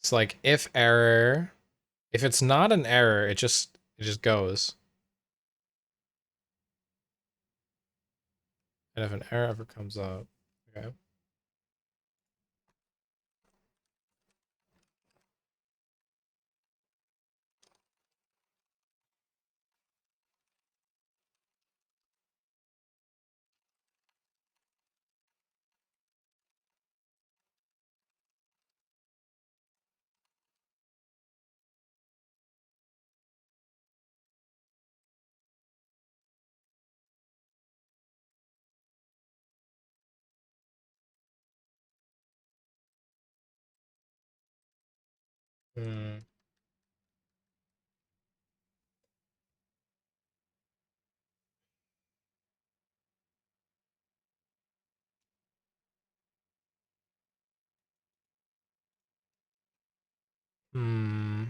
It's like if error, if it's not an error, it just goes. And if an error ever comes up, okay. Hmm. Hmm.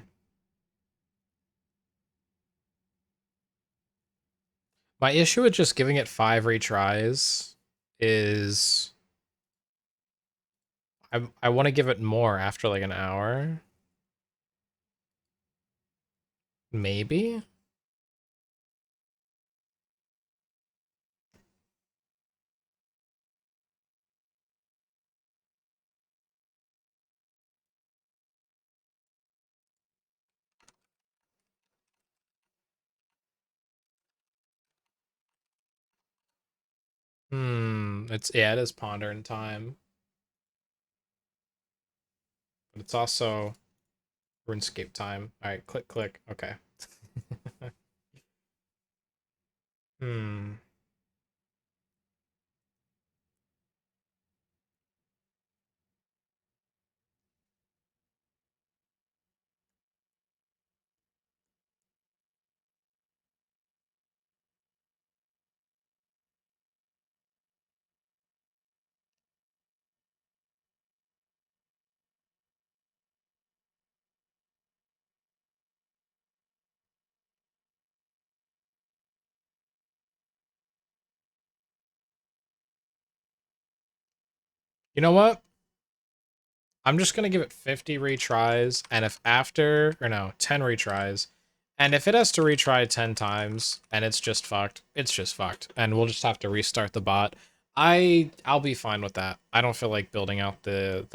My issue with just giving it 5 retries is I want to give it more after like an hour. Maybe? It's yeah, it is ponder in time, but it's also RuneScape time. All right, click, click. Okay. Hmm. You know what? I'm just gonna give it 50 retries, and if after, or no, 10 retries, and if it has to retry 10 times and it's just fucked, and we'll just have to restart the bot. I'll be fine with that. I don't feel like building out the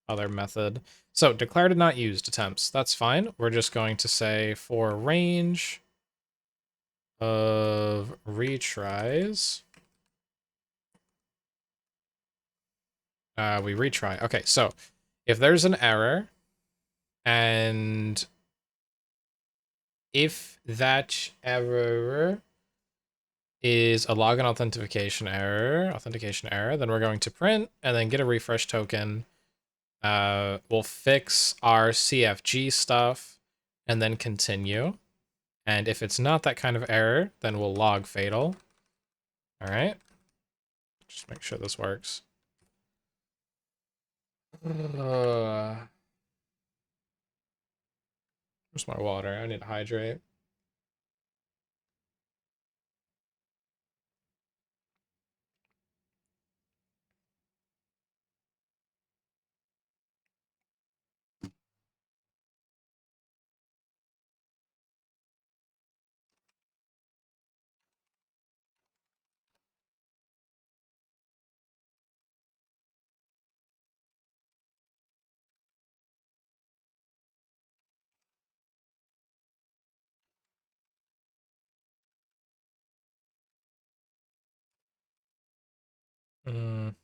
other method. So declared not used attempts. That's fine. We're just going to say for range of retries. We retry. Okay, so if there's an error and if that error is a login authentication error, then we're going to print and then get a refresh token. We'll fix our CFG stuff and then continue. And if it's not that kind of error, then we'll log fatal. All right. Just make sure this works. Where's my water? I need to hydrate. Mm,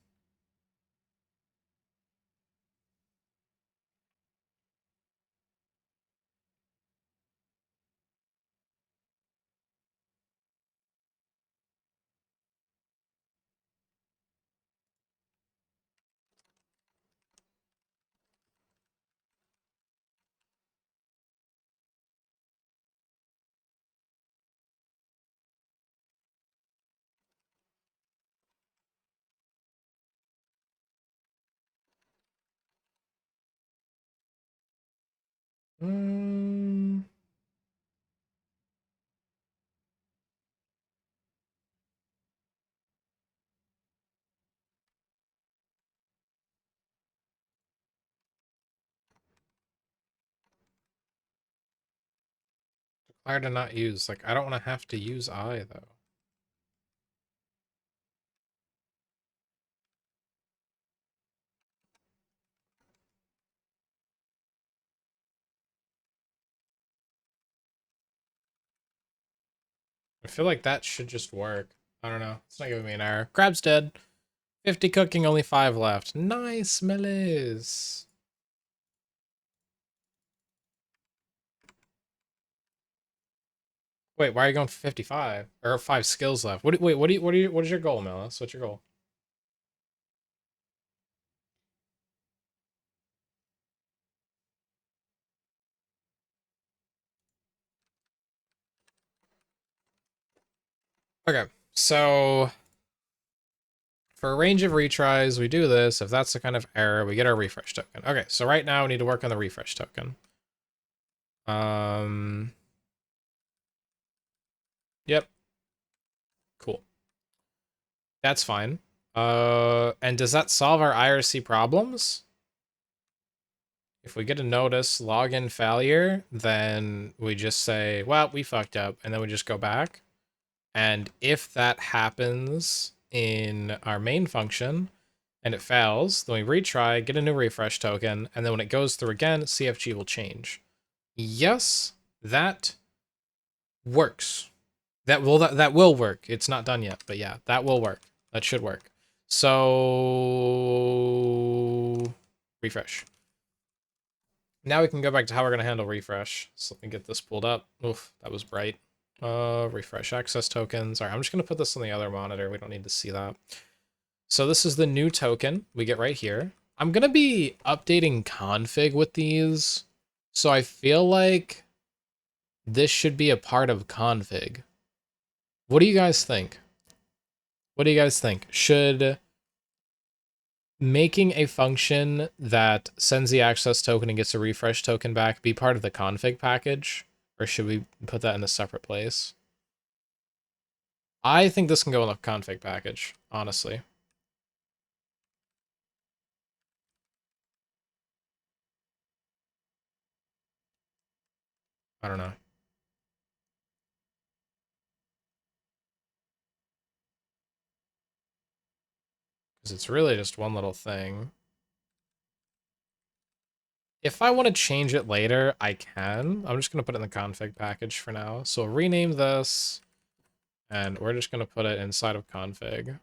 mm, Declare to not use. Like, I don't want to have to use I, though. I feel like that should just work. I don't know. It's not giving me an error. Crab's dead. 50 cooking, only 5 left. Nice, Melis. Wait, why are you going for 55? Or 5 skills left. Wait, what is your goal, Melis? What's your goal? Okay, so for a range of retries, we do this. If that's the kind of error, we get our refresh token. Okay, so right now we need to work on the refresh token. Yep. Cool. That's fine. And does that solve our IRC problems? If we get a notice login failure, then we just say, well, we fucked up, and then we just go back. And if that happens in our main function and it fails, then we retry, get a new refresh token, and then when it goes through again, CFG will change. Yes, that works. That will work. It's not done yet, but yeah, that will work. That should work. So refresh. Now we can go back to how we're going to handle refresh. So let me get this pulled up. Oof, that was bright. Refresh access tokens. All right, I'm just going to put this on the other monitor. We don't need to see that. So this is the new token we get right here. I'm going to be updating config with these. So I feel like this should be a part of config. What do you guys think? What do you guys think? Should making a function that sends the access token and gets a refresh token back be part of the config package? Or should we put that in a separate place? I think this can go in the config package, honestly. I don't know. Because it's really just one little thing. If I want to change it later, I can. I'm just going to put it in the config package for now. So we'll rename this, and we're just going to put it inside of config.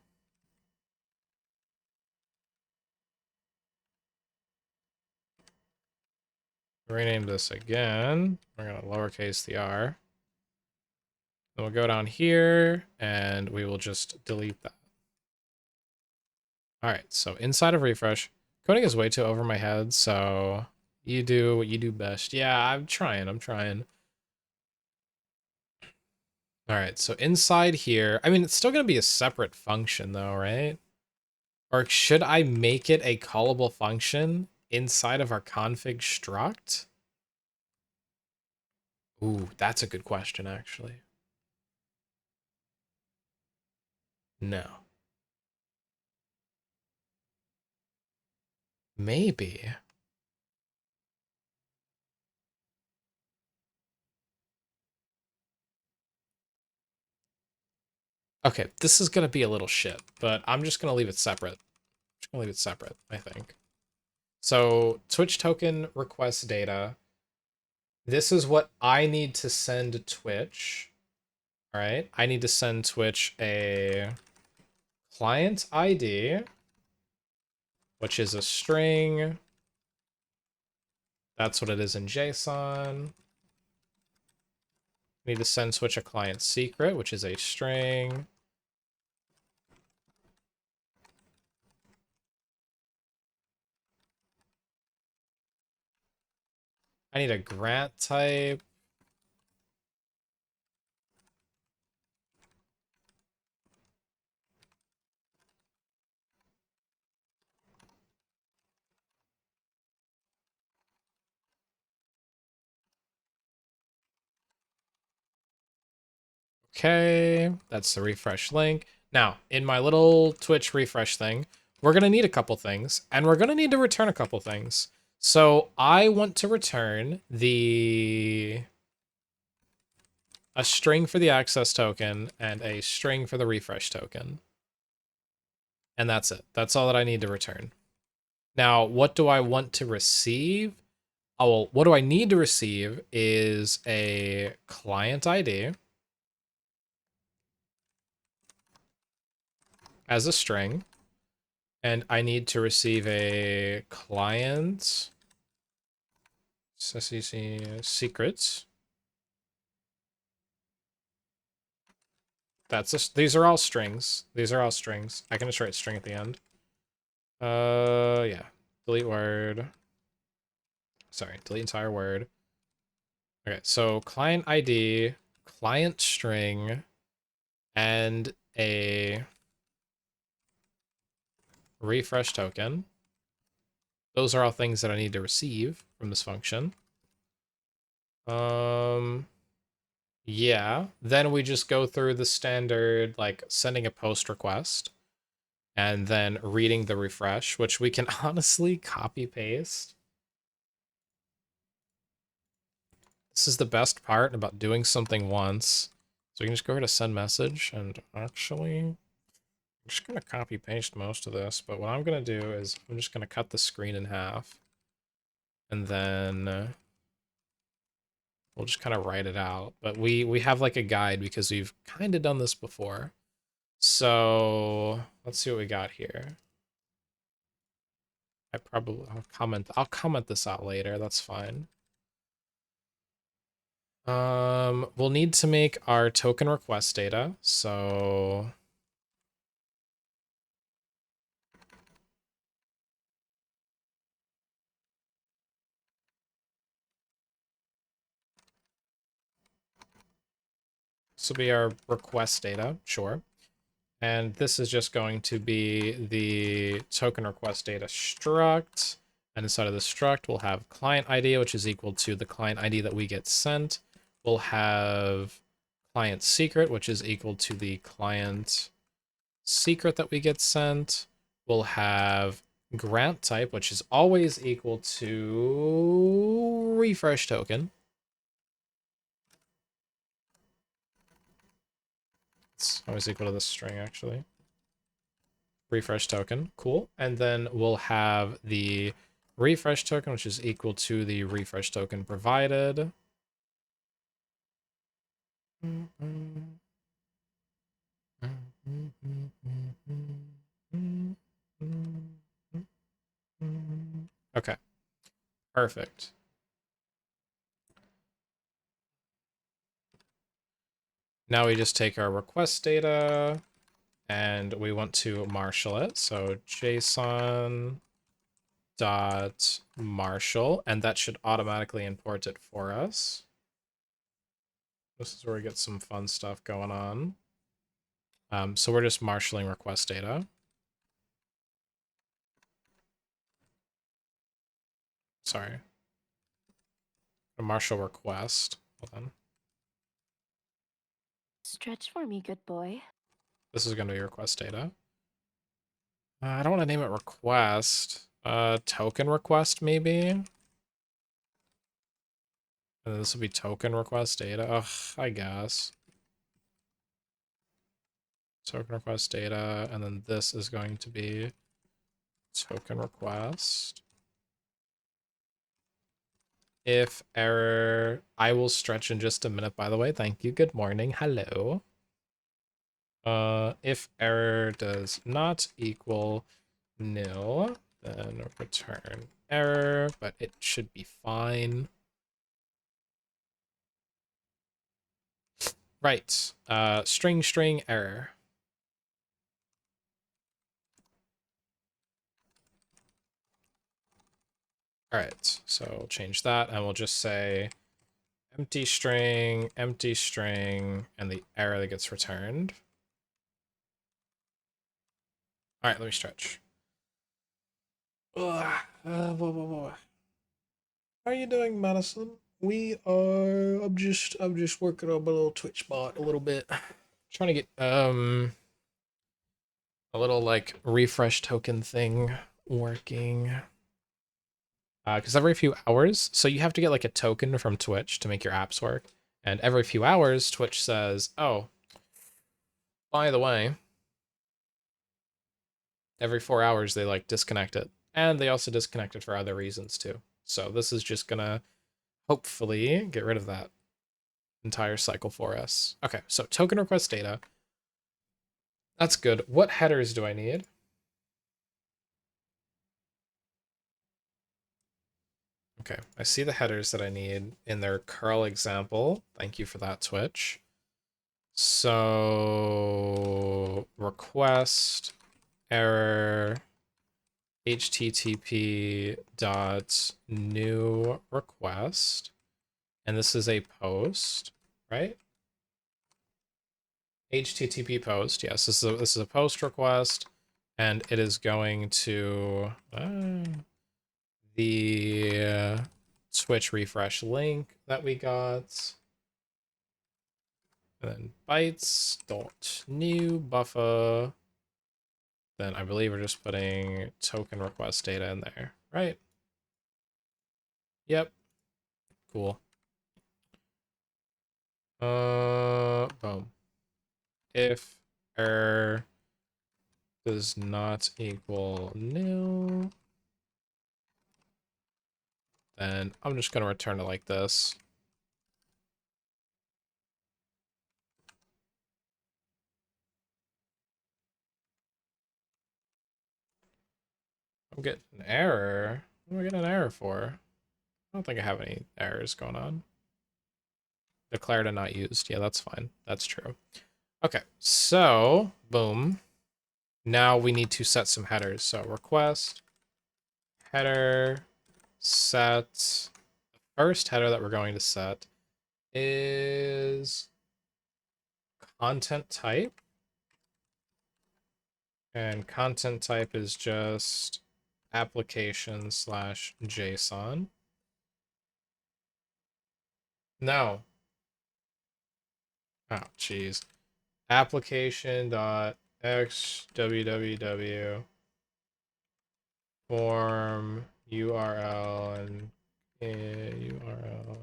Rename this again. We're going to lowercase the r. Then we'll go down here, and we will just delete that. All right, so inside of refresh, coding is way too over my head, so you do what you do best. Yeah, I'm trying. All right, so inside here, I mean, it's still going to be a separate function though, right? Or should I make it a callable function inside of our config struct? Ooh, that's a good question, actually. No. Maybe. Okay, this is going to be a little shit, but I'm just going to leave it separate. Just going to leave it separate, I think. So Twitch token request data. This is what I need to send Twitch. All right, I need to send Twitch a client ID, which is a string. That's what it is in JSON. I need to send Twitch a client secret, which is a string. I need a grant type. Okay, that's the refresh link. Now, in my little Twitch refresh thing, we're going to need a couple things, and we're going to need to return a couple things. So I want to return a string for the access token and a string for the refresh token. And that's it. That's all that I need to return. Now, what do I want to receive? Oh, well, what do I need to receive is a client ID as a string. And I need to receive a client secrets. These are all strings. These are all strings. I can just write string at the end. Yeah. Delete word. Sorry, delete entire word. Okay, so client ID, client string, and a refresh token. Those are all things that I need to receive from this function. Yeah, then we just go through the standard, like sending a post request and then reading the refresh, which we can honestly copy paste. This is the best part about doing something once. So we can just go here to send message, and actually, I'm just gonna copy paste most of this, but what I'm gonna do is I'm just gonna cut the screen in half, and then we'll just kind of write it out. But we have like a guide because we've kind of done this before. So let's see what we got here. I'll comment this out later. That's fine. We'll need to make our token request data. So this will be our request data, sure. And this is just going to be the token request data struct. And inside of the struct, we'll have client ID, which is equal to the client ID that we get sent. We'll have client secret, which is equal to the client secret that we get sent. We'll have grant type, which is always equal to refresh token. It's always equal to the string, actually. Refresh token, cool. And then we'll have the refresh token, which is equal to the refresh token provided. Okay, perfect. Now we just take our request data and we want to marshal it. So JSON dot marshal, and that should automatically import it for us. This is where we get some fun stuff going on. So we're just marshaling request data. Sorry. A marshal request. Hold on. Stretch for me, good boy. This is going to be request data. I don't want to name it request. Token request, maybe? And then this will be token request data. Ugh, I guess. Token request data, and then this is going to be token request. If error, I will stretch in just a minute, by the way. Thank you. Good morning. Hello. If error does not equal nil, then return error, but it should be fine. Right. String error. All right, so we'll change that and we'll just say empty string, and the error that gets returned. All right, let me stretch. Whoa. How are you doing, Madison? I'm just working on my little Twitch bot a little bit. Trying to get a little like refresh token thing working. Because every few hours, so you have to get like a token from Twitch to make your apps work. And every few hours, Twitch says, oh, by the way, every 4 hours they like disconnect it. And they also disconnect it for other reasons too. So this is just gonna hopefully get rid of that entire cycle for us. Okay, so token request data. That's good. What headers do I need? Okay, I see the headers that I need in their curl example. Thank you for that, Twitch. So request error http dot new request, and this is a post, right? HTTP post. Yes, this is a post request, and it is going to the Switch refresh link that we got. And then bytes dot new buffer. Then I believe we're just putting token request data in there, right? Yep. Cool. Boom. If error does not equal new, then I'm just gonna return it like this. I'm getting an error. What am I getting an error for? I don't think I have any errors going on. Declared and not used. Yeah, that's fine. That's true. Okay, so boom. Now we need to set some headers. So request header set. The first header that we're going to set is content type. And content type is just application slash JSON. No. Oh, jeez. Application dot xwww form URL and URL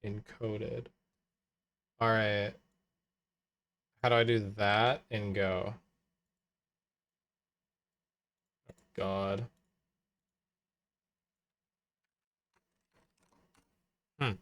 encoded. All right. How do I do that in Go? God. Hmm.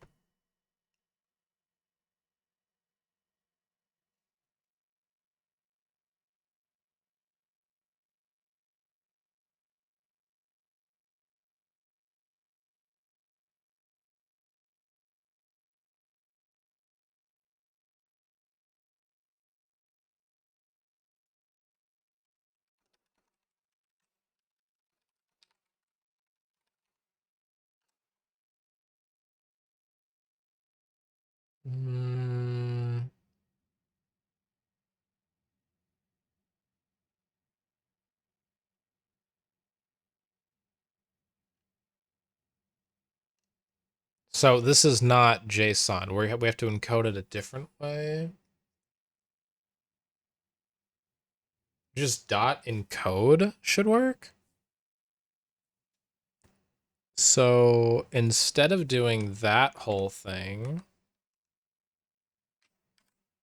Mm. So this is not JSON. We have to encode it a different way. Just dot encode should work. So instead of doing that whole thing,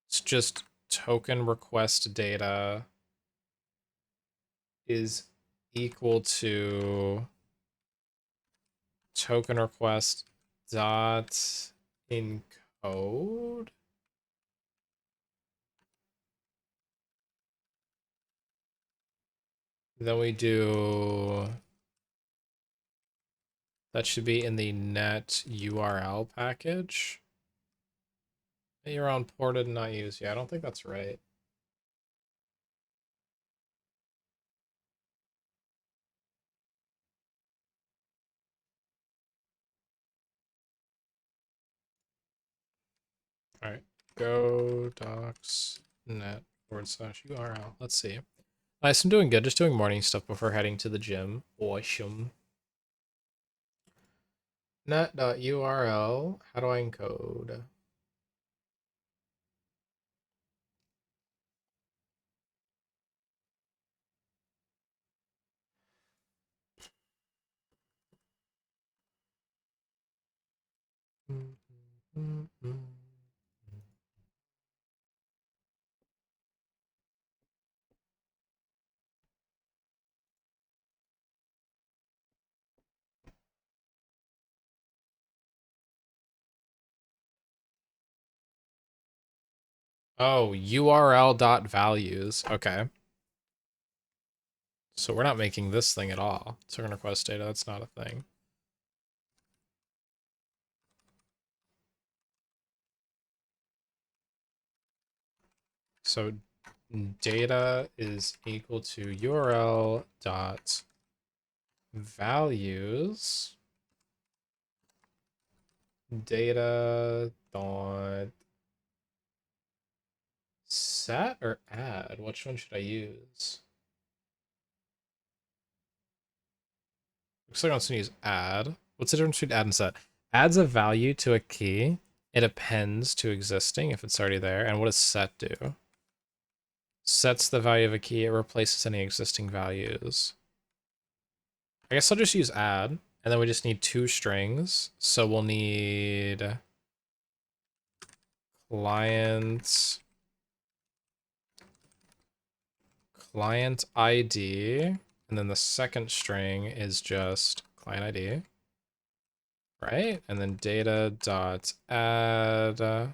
it's just token request data is equal to token request dot encode. Then we do, that should be in the net URL package. You're on ported and not used. Yeah, I don't think that's right. All right, go docs net / URL. Let's see. Nice, I'm doing good. Just doing morning stuff before heading to the gym. Awesome. Net.url. How do I encode? Oh, URL.values. Okay. So we're not making this thing at all. Token request data, that's not a thing. So data is equal to URL dot values data dot set or add? Which one should I use? Looks like I want to use add. What's the difference between add and set? Adds a value to a key. It appends to existing if it's already there. And what does set do? Sets the value of a key. It replaces any existing values. I guess I'll just use add. And then we just need 2 strings. So we'll need client ID. And then the second string is just client ID. Right? And then data dot add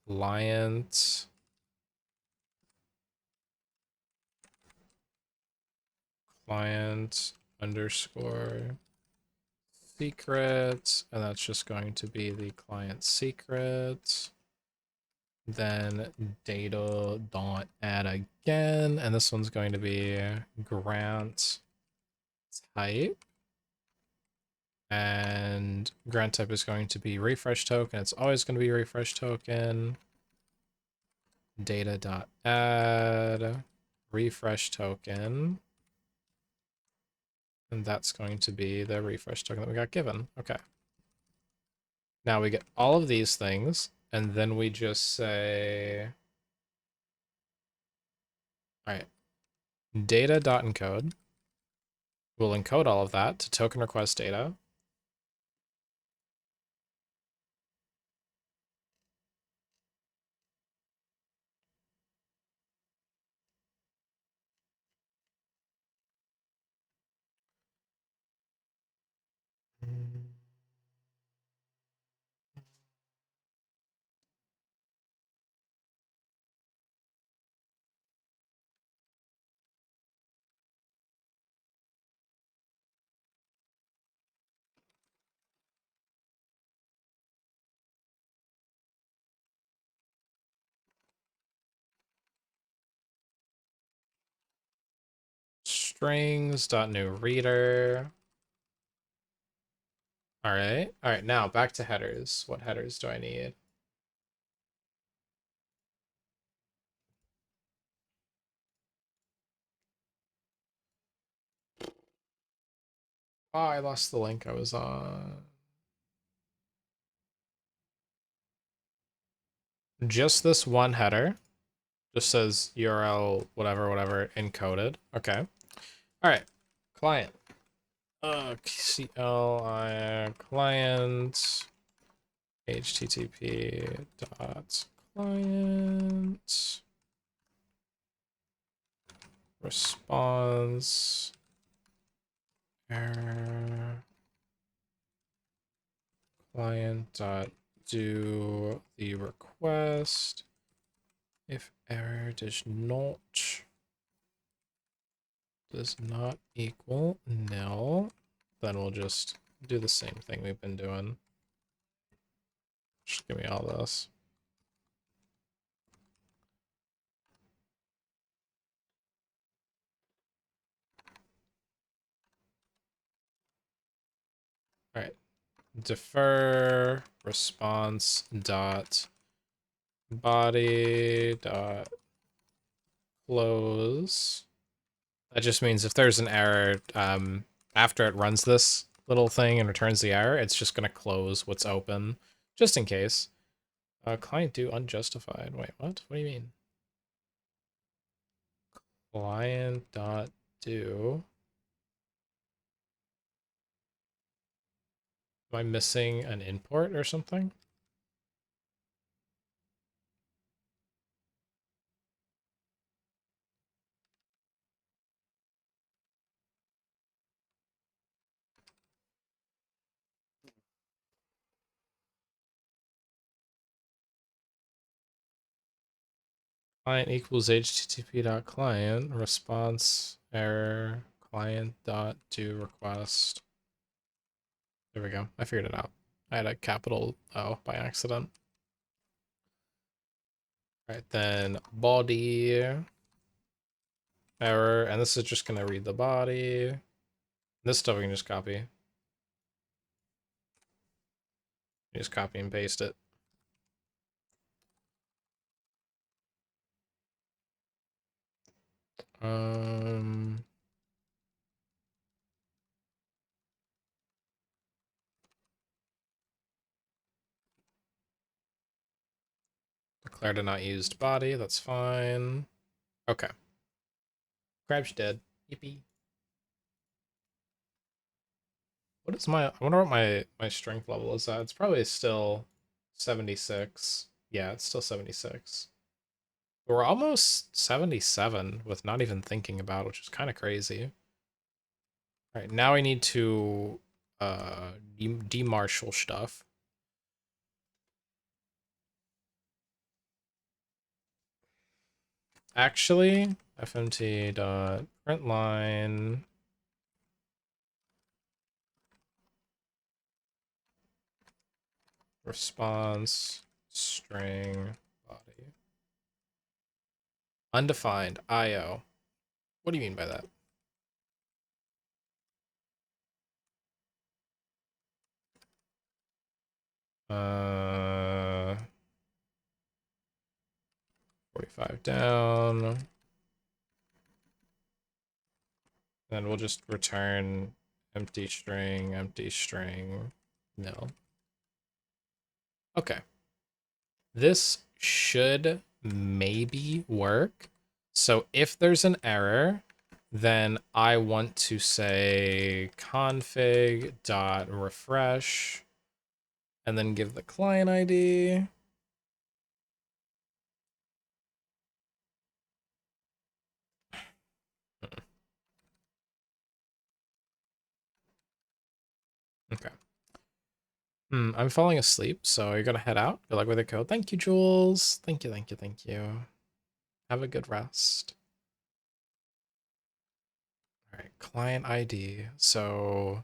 client underscore secret, and that's just going to be the client secret. Then data dot add again, and this one's going to be grant type. And grant type is going to be refresh token. It's always going to be refresh token. Data dot add refresh token. And that's going to be the refresh token that we got given. Okay. Now we get all of these things, and then we just say, all right, data.encode. We'll encode all of that to token request data. Strings.new reader. All right, now back to headers. What headers do I need? Oh, I lost the link I was on. Just this one header. Just says URL, whatever, whatever, encoded. Okay. All right. Client. CLI client. HTTP dot client. Response. Error. Client dot do the request. If error does not equal nil, then we'll just do the same thing we've been doing. Just give me all this. All right. Defer response dot body dot close. That just means if there's an error, after it runs this little thing and returns the error, it's just gonna close what's open, just in case. Client do unjustified. Wait, what? What do you mean? Client dot do. Am I missing an import or something? Client equals http dot client response error client dot do request. There we go. I figured it out. I had a capital O by accident. All right, then body error, and this is just gonna read the body. This stuff we can just copy. Just copy and paste it. Um, declared a not used body. That's fine. Okay. Crab's dead. Yippee. What is my? I wonder what my strength level is at. It's probably still 76. Yeah, it's still 76. We're almost 77 with not even thinking about it, which is kind of crazy. All right, now I need to demarshal stuff. Actually, fmt dot print line response string body undefined IO. What do you mean by that? Uh, 45 down. Then we'll just return empty string, nil. Okay. This should maybe work. So if there's an error, then I want to say config dot refresh and then give the client ID. Okay. I'm falling asleep, so you're gonna head out. Good luck with the code. Thank you, Jules. Thank you, thank you, thank you. Have a good rest. All right, client ID. So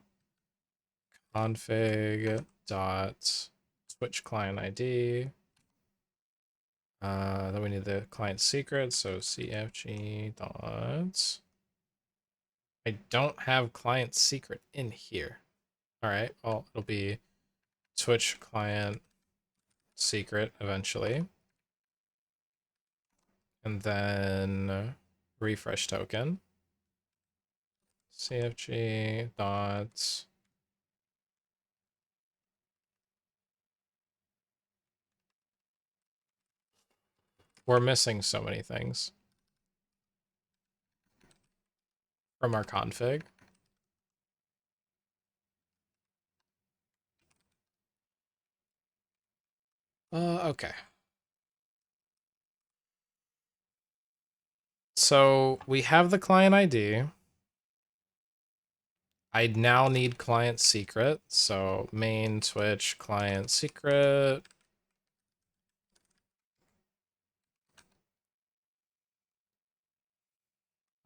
config dot switch client ID. Then we need the client secret. So cfg dot. I don't have client secret in here. All right. Well, it'll be Twitch client secret eventually. And then refresh token. CFG dot. We're missing so many things from our config. Okay. So we have the client ID. I now need client secret. So main Twitch client secret.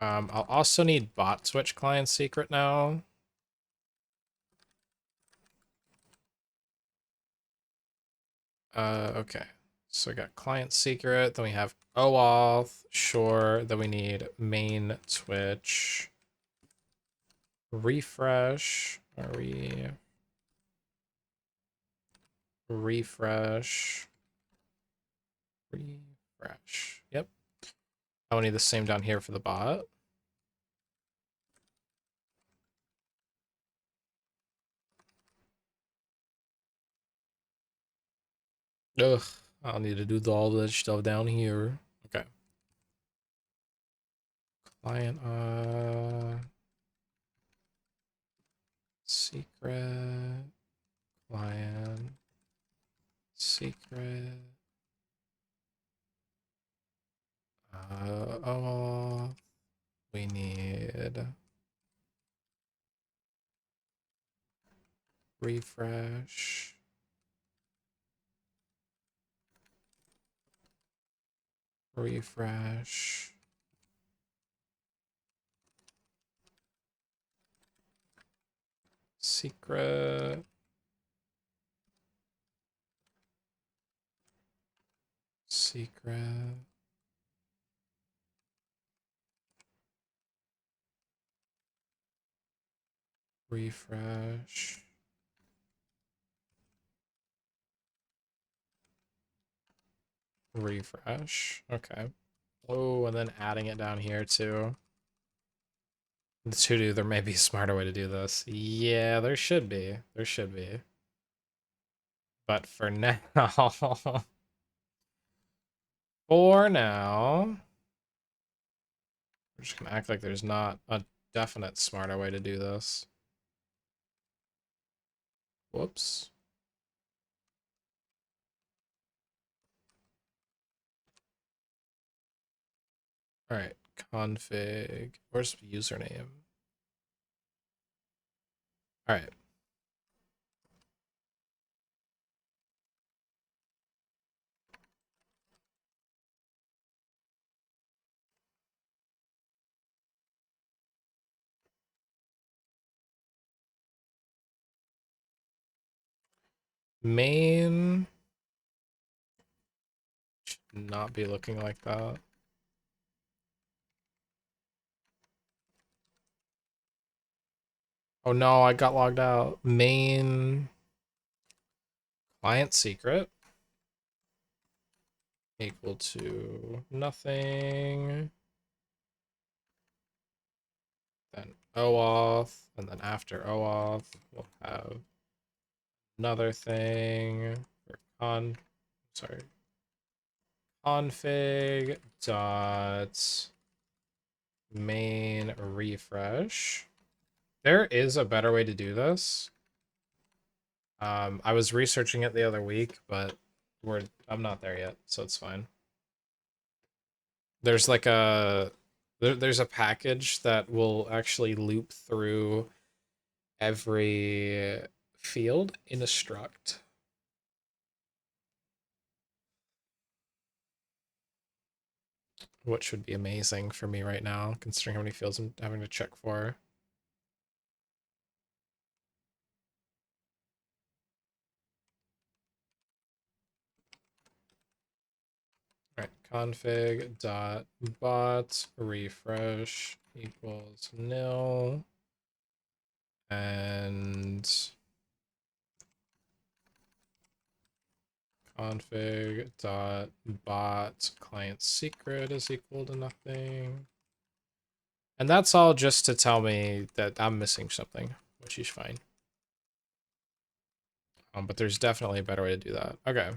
I'll also need bot Twitch client secret now. Okay. So we got client secret, then we have OAuth, sure. Then we need main Twitch refresh. Refresh. Refresh. Yep. I will need the same down here for the bot. Ugh. I'll need to do all that stuff down here. Okay. Client secret. Client secret. Oh, we need refresh. Refresh. Secret. Secret. Refresh. Refresh. Okay. Oh, and then adding it down here too. To do, there may be a smarter way to do this. Yeah, there should be. There should be. But for now, for now, we're just gonna act like there's not a definite smarter way to do this. Whoops. All right, config. Where's username? All right. Main should not be looking like that. Oh no, I got logged out. Main client secret equal to nothing. Then OAuth, and then after OAuth, we'll have another thing for config dot main refresh. There is a better way to do this. I was researching it the other week, but I'm not there yet, so it's fine. There's like there's a package that will actually loop through every field in a struct. What should be amazing for me right now, considering how many fields I'm having to check for. All right, config dot bot refresh equals nil, and config dot bot client secret is equal to nothing. And that's all just to tell me that I'm missing something, which is fine. But there's definitely a better way to do that. Okay.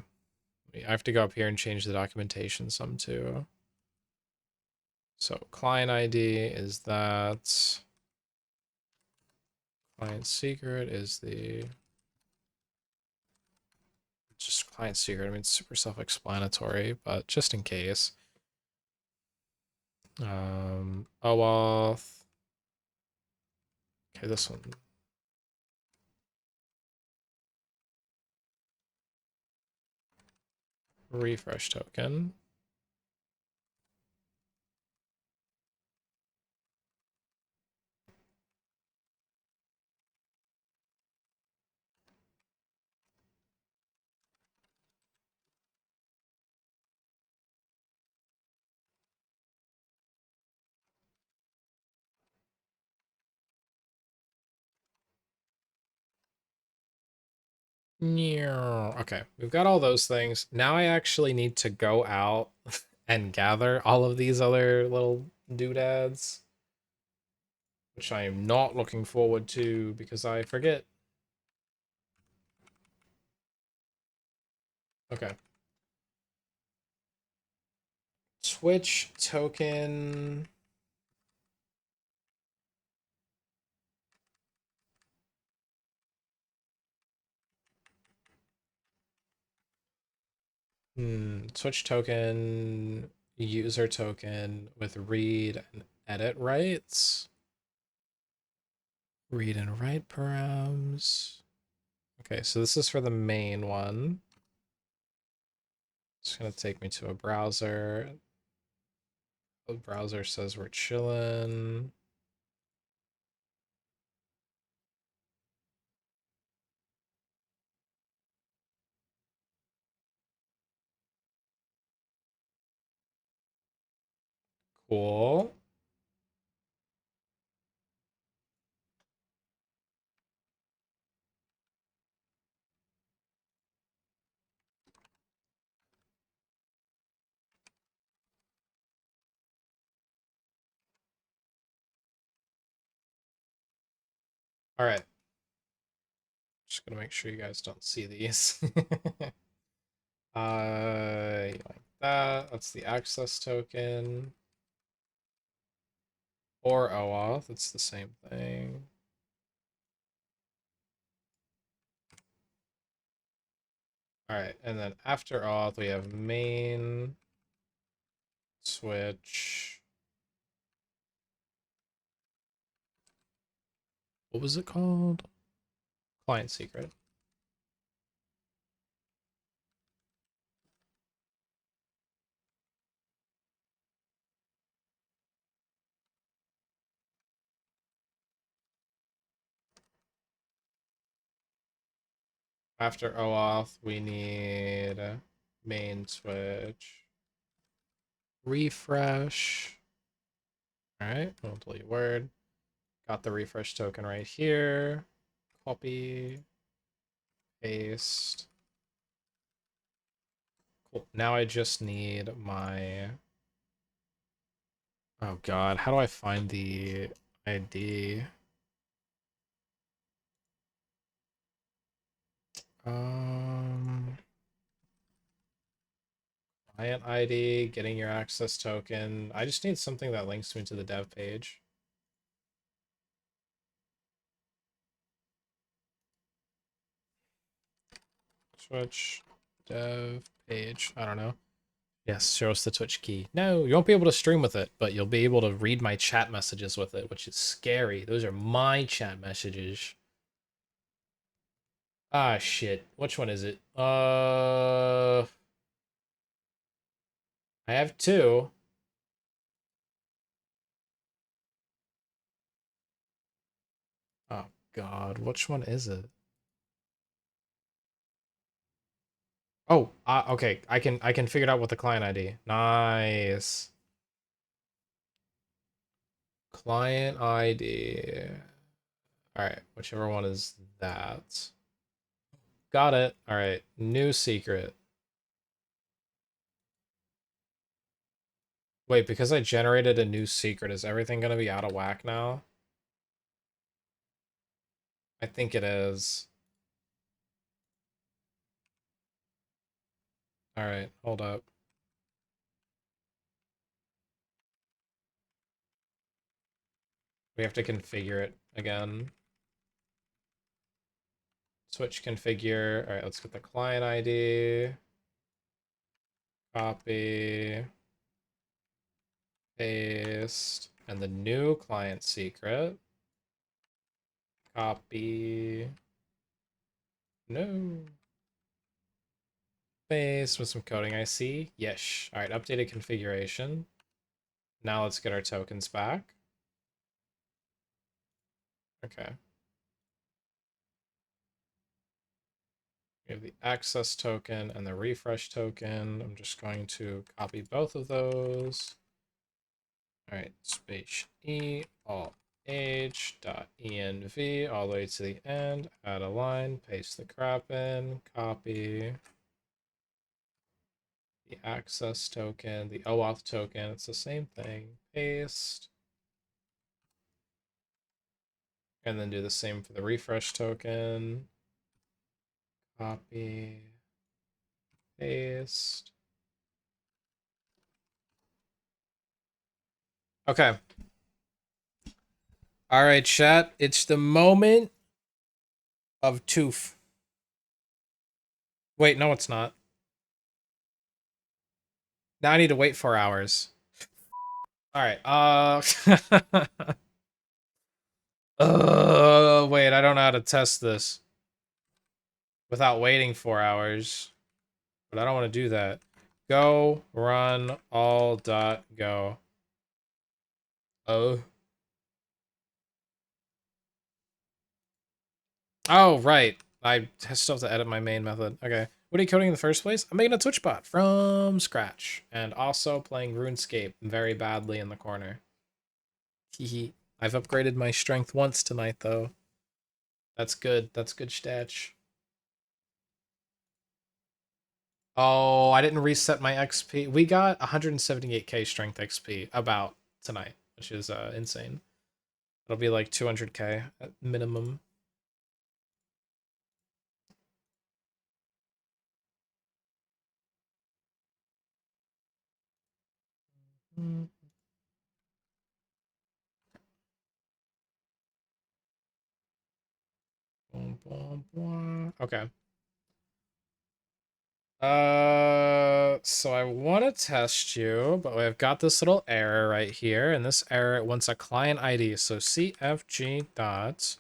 I have to go up here and change the documentation some too. So client ID is that. Client secret is the just client secret. I mean, it's super self-explanatory, but just in case. OAuth. Okay, this one. Refresh token. Okay, we've got all those things. Now I actually need to go out and gather all of these other little doodads, which I am not looking forward to because I forget. Okay. Twitch token. Switch token, user token with read and edit rights. Read and write params. Okay, so this is for the main one. It's gonna take me to a browser. The browser says we're chilling. Cool. All right. Just gonna make sure you guys don't see these. Like that. That's the access token. Or OAuth. It's the same thing. All right, and then after auth, we have main switch. What was it called? Client secret. After OAuth, we need main switch. Refresh. All right, we'll delete word. Got the refresh token right here. Copy, paste. Cool. Now I just need my. Oh God, how do I find the ID? Um, Client ID, getting your access token. I just need something that links me to the dev page. Twitch dev page. I don't know. Yes, show us the Twitch key. No, you won't be able to stream with it, but you'll be able to read my chat messages with it, which is scary. Those are my chat messages. Ah, shit. Which one is it? I have two. Oh, God. Which one is it? Oh, okay. I can figure it out with the client ID. Nice. Client ID. All right, whichever one is that. Got it. All right, new secret. Wait, because I generated a new secret, is everything gonna be out of whack now? I think it is. All right, hold up. We have to configure it again. Switch configure. All right, let's get the client ID. Copy. Paste. And the new client secret. Copy. No. Paste with some coding I see. Yes. All right, updated configuration. Now let's get our tokens back. Okay. We have the access token and the refresh token. I'm just going to copy both of those. All right, space E, alt H dot env all the way to the end. Add a line, paste the crap in, copy the access token, the OAuth token. It's the same thing. Paste. And then do the same for the refresh token. Copy. Paste. Okay. All right, chat. It's the moment of tooth. Wait, no, it's not. Now I need to wait 4 hours. All right. Wait. I don't know how to test this without waiting 4 hours, but I don't want to do that. Go run all dot go. Oh. Oh, right. I still have to edit my main method. Okay. What are you coding in the first place? I'm making a Twitch bot from scratch and also playing RuneScape very badly in the corner. Hehe. I've upgraded my strength once tonight, though. That's good. That's good stats. Oh, I didn't reset my XP. We got 178k strength XP about tonight, which is insane. It'll be like 200k at minimum. Okay. So I want to test you, but I've got this little error right here, and this error wants a client ID. So CFG dot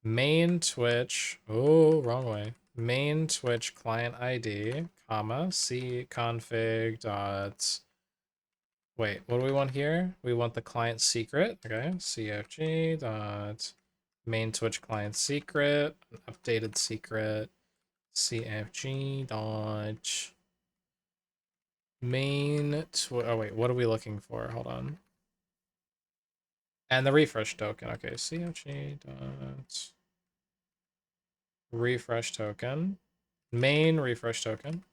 main Twitch. Oh, wrong way. Main Twitch client ID, comma c config dot. Wait, what do we want here? We want the client secret. Okay, CFG dot main Twitch client secret, updated secret. CFG dot main. Oh wait, what are we looking for? Hold on. And the refresh token. Okay, CFG dot refresh token. Main refresh token.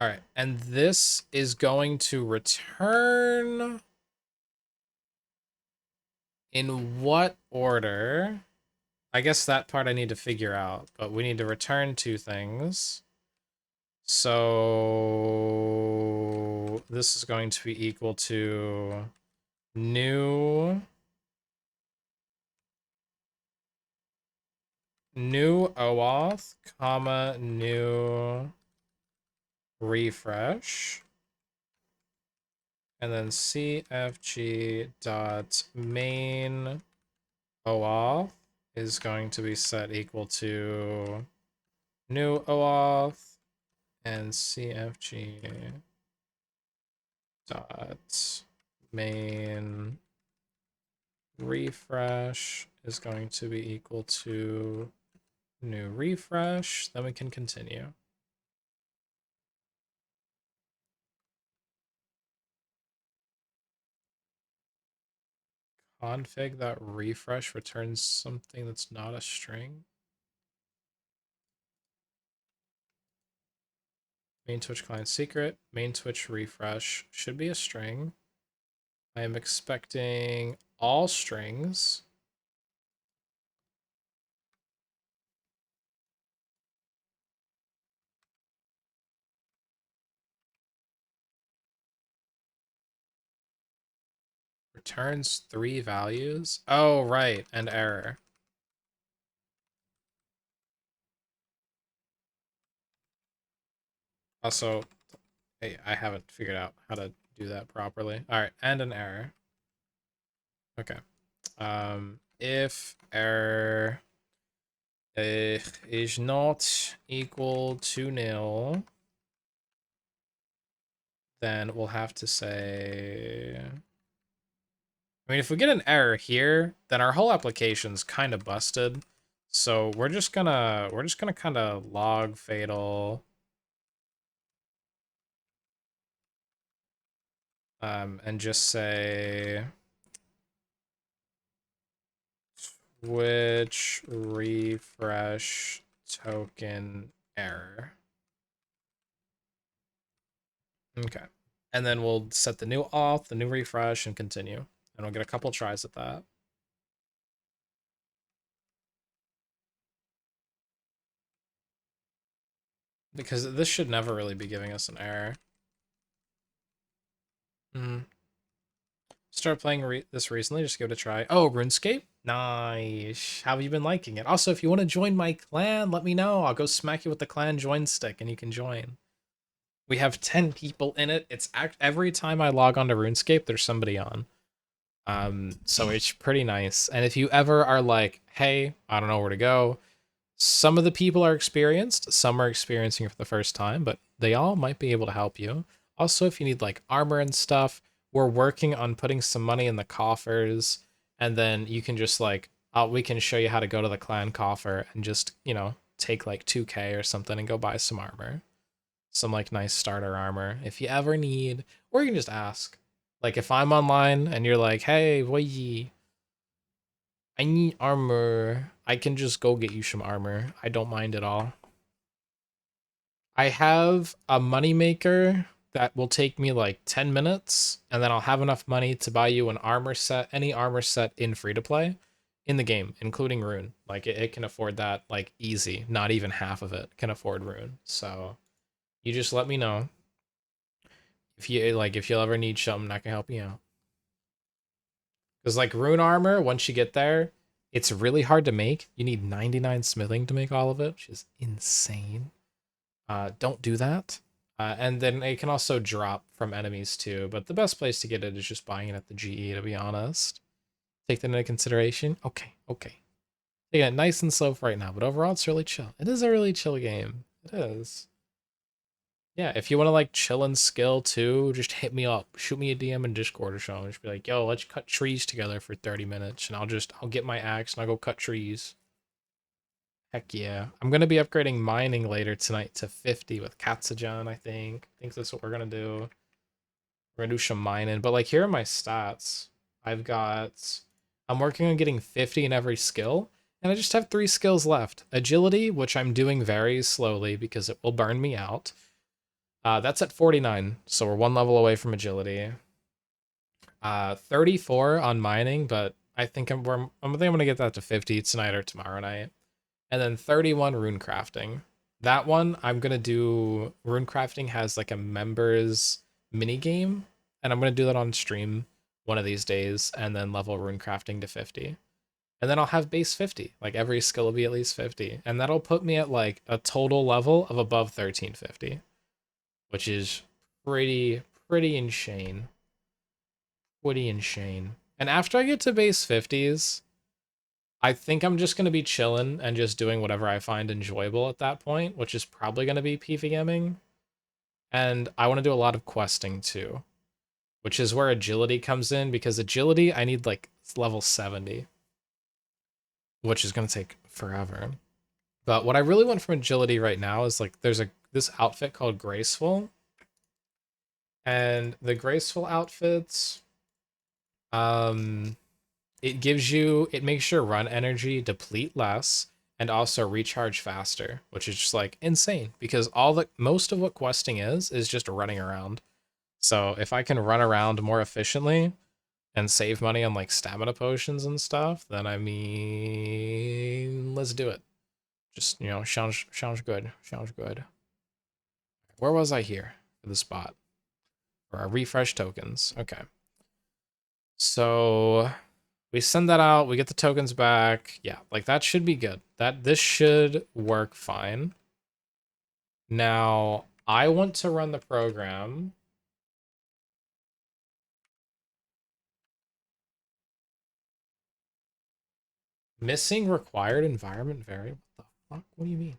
All right, and this is going to return in what order? I guess that part I need to figure out, but we need to return two things. So this is going to be equal to new OAuth, comma, new refresh, and then CFG dot main OAuth is going to be set equal to new OAuth and CFG dot main refresh is going to be equal to new refresh. Then we can continue. Config that refresh returns something that's not a string. Main Twitch client secret. Main Twitch refresh should be a string. I am expecting all strings. Returns 3 values. Oh, right, and error. Also, hey, I haven't figured out how to do that properly. All right, and an error. Okay. If error is not equal to nil, then we'll have to say. I mean, if we get an error here, then our whole application's kind of busted. So we're just gonna kind of log fatal. And just say Twitch refresh token error. Okay. And then we'll set the new auth, the new refresh, and continue. And we'll get a couple tries at that. Because this should never really be giving us an error. Started playing this recently, just give it a try. Oh, RuneScape? Nice. How have you been liking it? Also, if you want to join my clan, let me know. I'll go smack you with the clan join stick and you can join. We have 10 people in it. It's every time I log on to RuneScape, there's somebody on. So it's pretty nice. And if you ever are like, hey, I don't know where to go, some of the people are experienced, some are experiencing it for the first time, but they all might be able to help you. Also, if you need like armor and stuff, we're working on putting some money in the coffers, and then you can just like, we can show you how to go to the clan coffer and just, take like 2K or something and go buy some armor. Some like nice starter armor if you ever need, or you can just ask. Like if I'm online and you're like, hey, boy, I need armor, I can just go get you some armor. I don't mind at all. I have a moneymaker that will take me like 10 minutes, and then I'll have enough money to buy you an armor set, any armor set in free to play in the game, including Rune. Like it can afford that like easy. Not even half of it can afford Rune. So you just let me know. If you'll ever need something, I can help you out. Because like rune armor, once you get there, it's really hard to make. You need 99 smithing to make all of it, which is insane. Don't do that. And then it can also drop from enemies too, but the best place to get it is just buying it at the GE, to be honest. Take that into consideration. Okay, okay. Taking it nice and slow for right now, but overall it's really chill. It is a really chill game. It is. Yeah, if you want to like chill and skill too, just hit me up. Shoot me a DM in Discord or something. Just be like, yo, let's cut trees together for 30 minutes and I'll get my axe and I'll go cut trees. Heck yeah. I'm gonna be upgrading mining later tonight to 50 with Katsujan, I think. I think that's what we're gonna do. We're gonna do some mining. But like here are my stats. I'm working on getting 50 in every skill, and I just have 3 skills left. Agility, which I'm doing very slowly because it will burn me out. That's at 49, so we're 1 level away from agility. 34 on mining, but I think I'm gonna get that to 50 tonight or tomorrow night. And then 31 rune crafting. That one I'm gonna do. Rune crafting has like a members mini game, and I'm gonna do that on stream one of these days, and then level rune crafting to 50. And then I'll have base 50. Like every skill will be at least 50, and that'll put me at like a total level of above 1350, which is pretty insane. Pretty insane. And after I get to base 50s, I think I'm just going to be chilling and just doing whatever I find enjoyable at that point, which is probably going to be PVMing. And I want to do a lot of questing too, which is where agility comes in, because agility, I need like level 70, which is going to take forever. But what I really want from agility right now is like there's this outfit called Graceful. And the Graceful outfits, it makes your run energy deplete less and also recharge faster, which is just like insane because most of what questing is just running around. So if I can run around more efficiently and save money on like stamina potions and stuff, then I mean, let's do it. Just, sounds good. Sounds good. Where was I here for the spot? For our refresh tokens. Okay. So we send that out, we get the tokens back. Yeah, like that should be good. This should work fine. Now, I want to run the program. Missing required environment variable. What the fuck? What do you mean?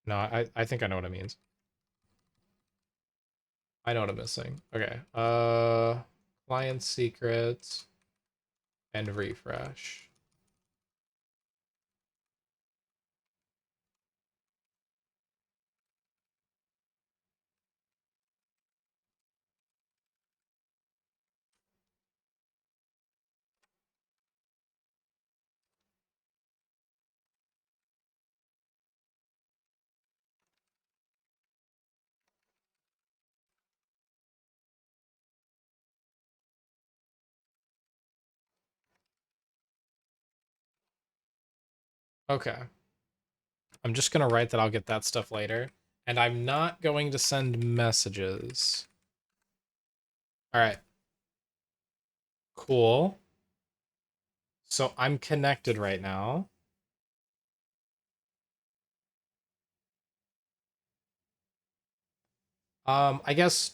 No, I think I know what it means. I know what I'm missing. Okay. Client secrets and refresh. Okay. I'm just gonna write that I'll get that stuff later. And I'm not going to send messages. All right. Cool. So I'm connected right now. I guess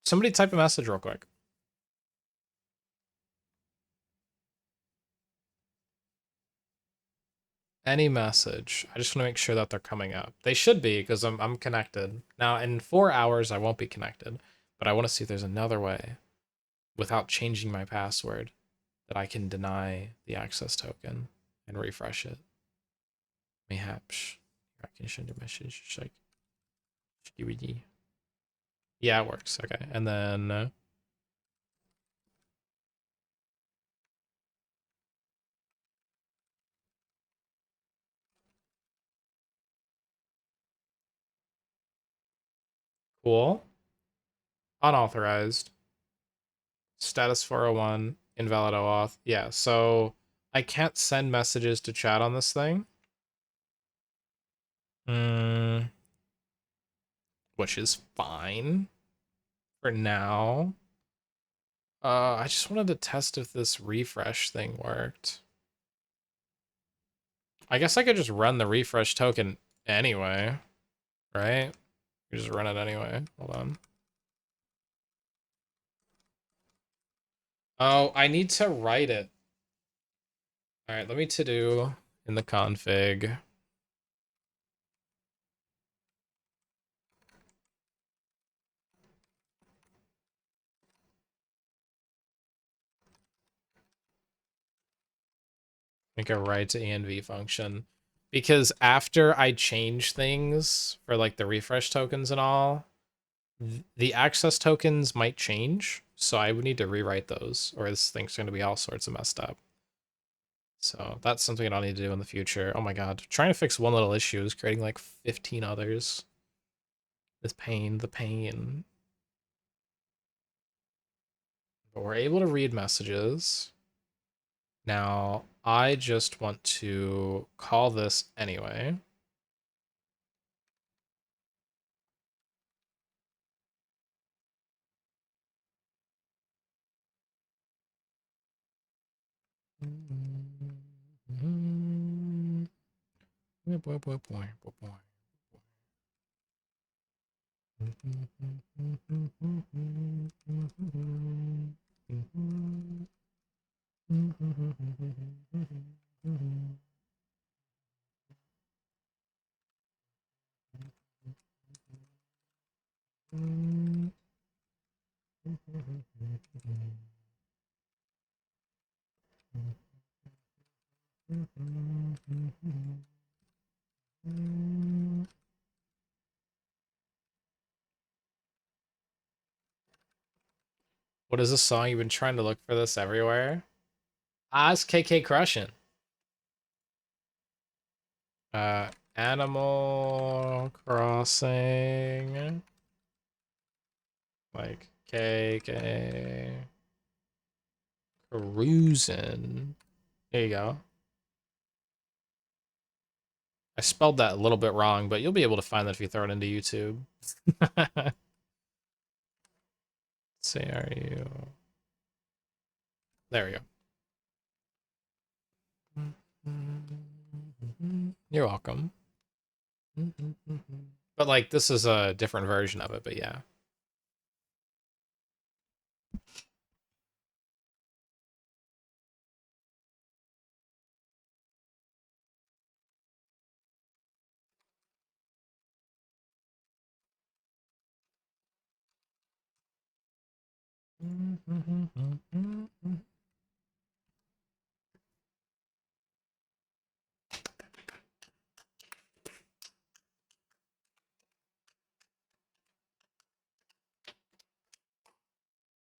somebody type a message real quick. Any message. I just want to make sure that they're coming up. They should be because I'm connected. Now in 4 hours I won't be connected, but I want to see if there's another way without changing my password that I can deny the access token and refresh it. Mayhaps I can send a message just like yeah, it works. Okay, and then cool. Unauthorized. Status 401, invalid OAuth. Yeah, so I can't send messages to chat on this thing. Which is fine for now. I just wanted to test if this refresh thing worked. I guess I could just run the refresh token anyway, right? You just run it anyway. Hold on. Oh, I need to write it. All right, let me to do in the config. Make a write to env function. Because after I change things for like the refresh tokens and all, the access tokens might change. So I would need to rewrite those, or this thing's going to be all sorts of messed up. So that's something I'll need to do in the future. Oh my god, trying to fix one little issue is creating like 15 others. This pain, the pain. But we're able to read messages. Now, I just want to call this anyway. What is this song? You've been trying to look for this everywhere? Ah, it's KK Crushin'. Animal Crossing. Like KK Cruisin'. There you go. I spelled that a little bit wrong, but you'll be able to find that if you throw it into YouTube. Say, are you? There we go. You're welcome. But like, this is a different version of it, but yeah.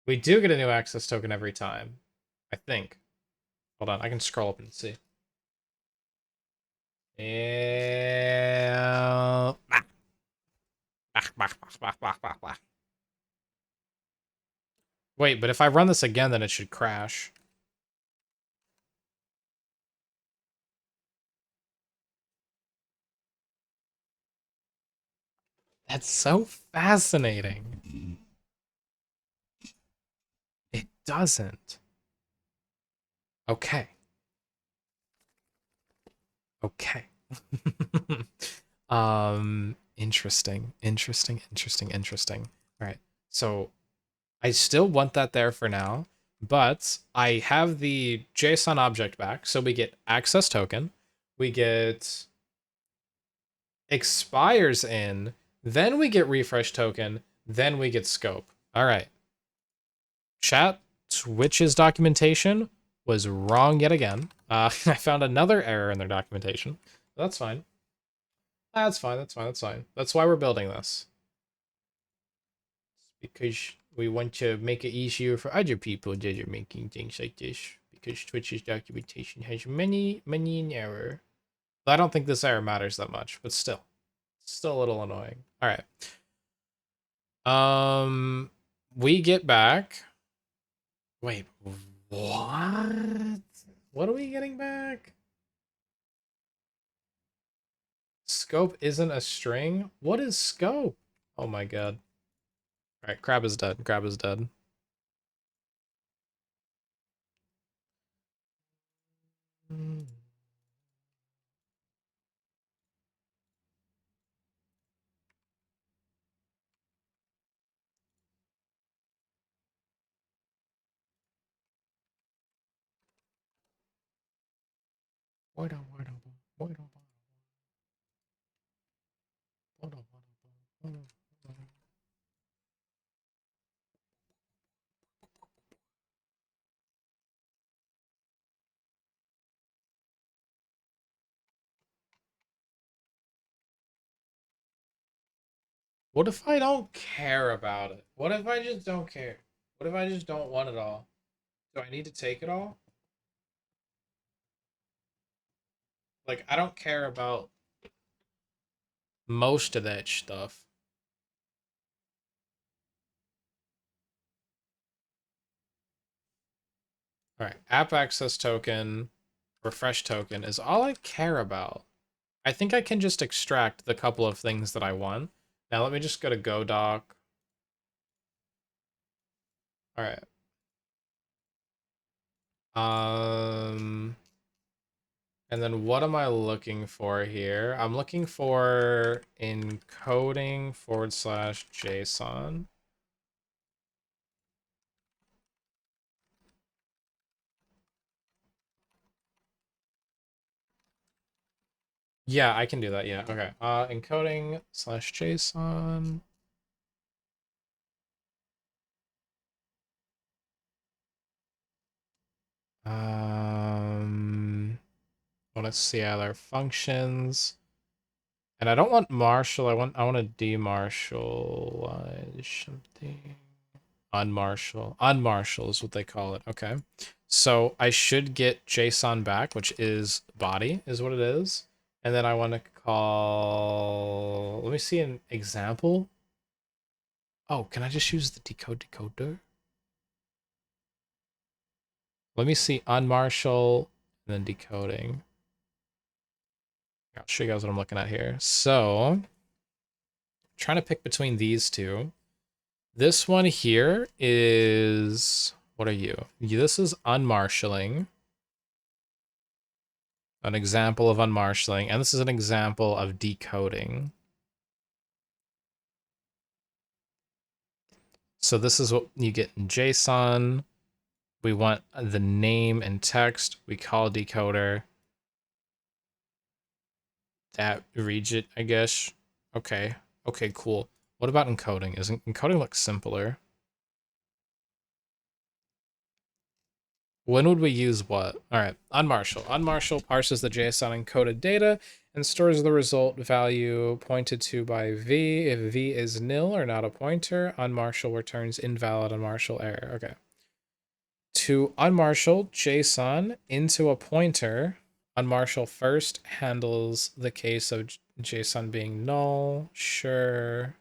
We do get a new access token every time, I think. Hold on, I can scroll up and see. Yeah. Wait, but if I run this again, then it should crash. That's so fascinating. It doesn't. Okay. Okay. Interesting. All right. So I still want that there for now, but I have the JSON object back. So we get access token, we get expires in, then we get refresh token, then we get scope. All right. Chat, Twitch's documentation was wrong yet again. I found another error in their documentation. That's fine. That's fine. That's why we're building this. It's because we want to make it easier for other people that are making things like this. Because Twitch's documentation has many an error. But I don't think this error matters that much, but still a little annoying. All right. We get back. Wait, what? What are we getting back? Scope isn't a string? What is scope? Oh my god. Alright, crab is dead. Crab is dead. What if I don't care about it? What if I just don't care? What if I just don't want it all? Do I need to take it all? Like, I don't care about most of that stuff. Alright, app access token, refresh token is all I care about. I think I can just extract the couple of things that I want. Now let me just go to GoDoc. Alright. And then what am I looking for here? I'm looking for encoding / JSON. Yeah, I can do that. Yeah. Okay. Encoding / JSON. Want to see other functions. And I don't want Marshall. I want to demarshalize something. Unmarshal. Unmarshal is what they call it. Okay. So I should get JSON back, which is body, is what it is. And then I want to call. Let me see an example. Oh, can I just use the decode decoder? Let me see unmarshal and then decoding. I'll show you guys what I'm looking at here. So, trying to pick between these two. This one here is, what are you? This is unmarshaling. An example of unmarshaling, and this is an example of decoding. So this is what you get in JSON. We want the name and text. We call decoder. That reads it, I guess. Okay. Okay, cool. What about encoding? Isn't encoding look simpler? When would we use what? All right, unmarshal. Unmarshal parses the JSON encoded data and stores the result value pointed to by v. If v is nil or not a pointer, unmarshal returns invalid unmarshal error. Okay. To unmarshal JSON into a pointer, unmarshal first handles the case of JSON being null. Sure.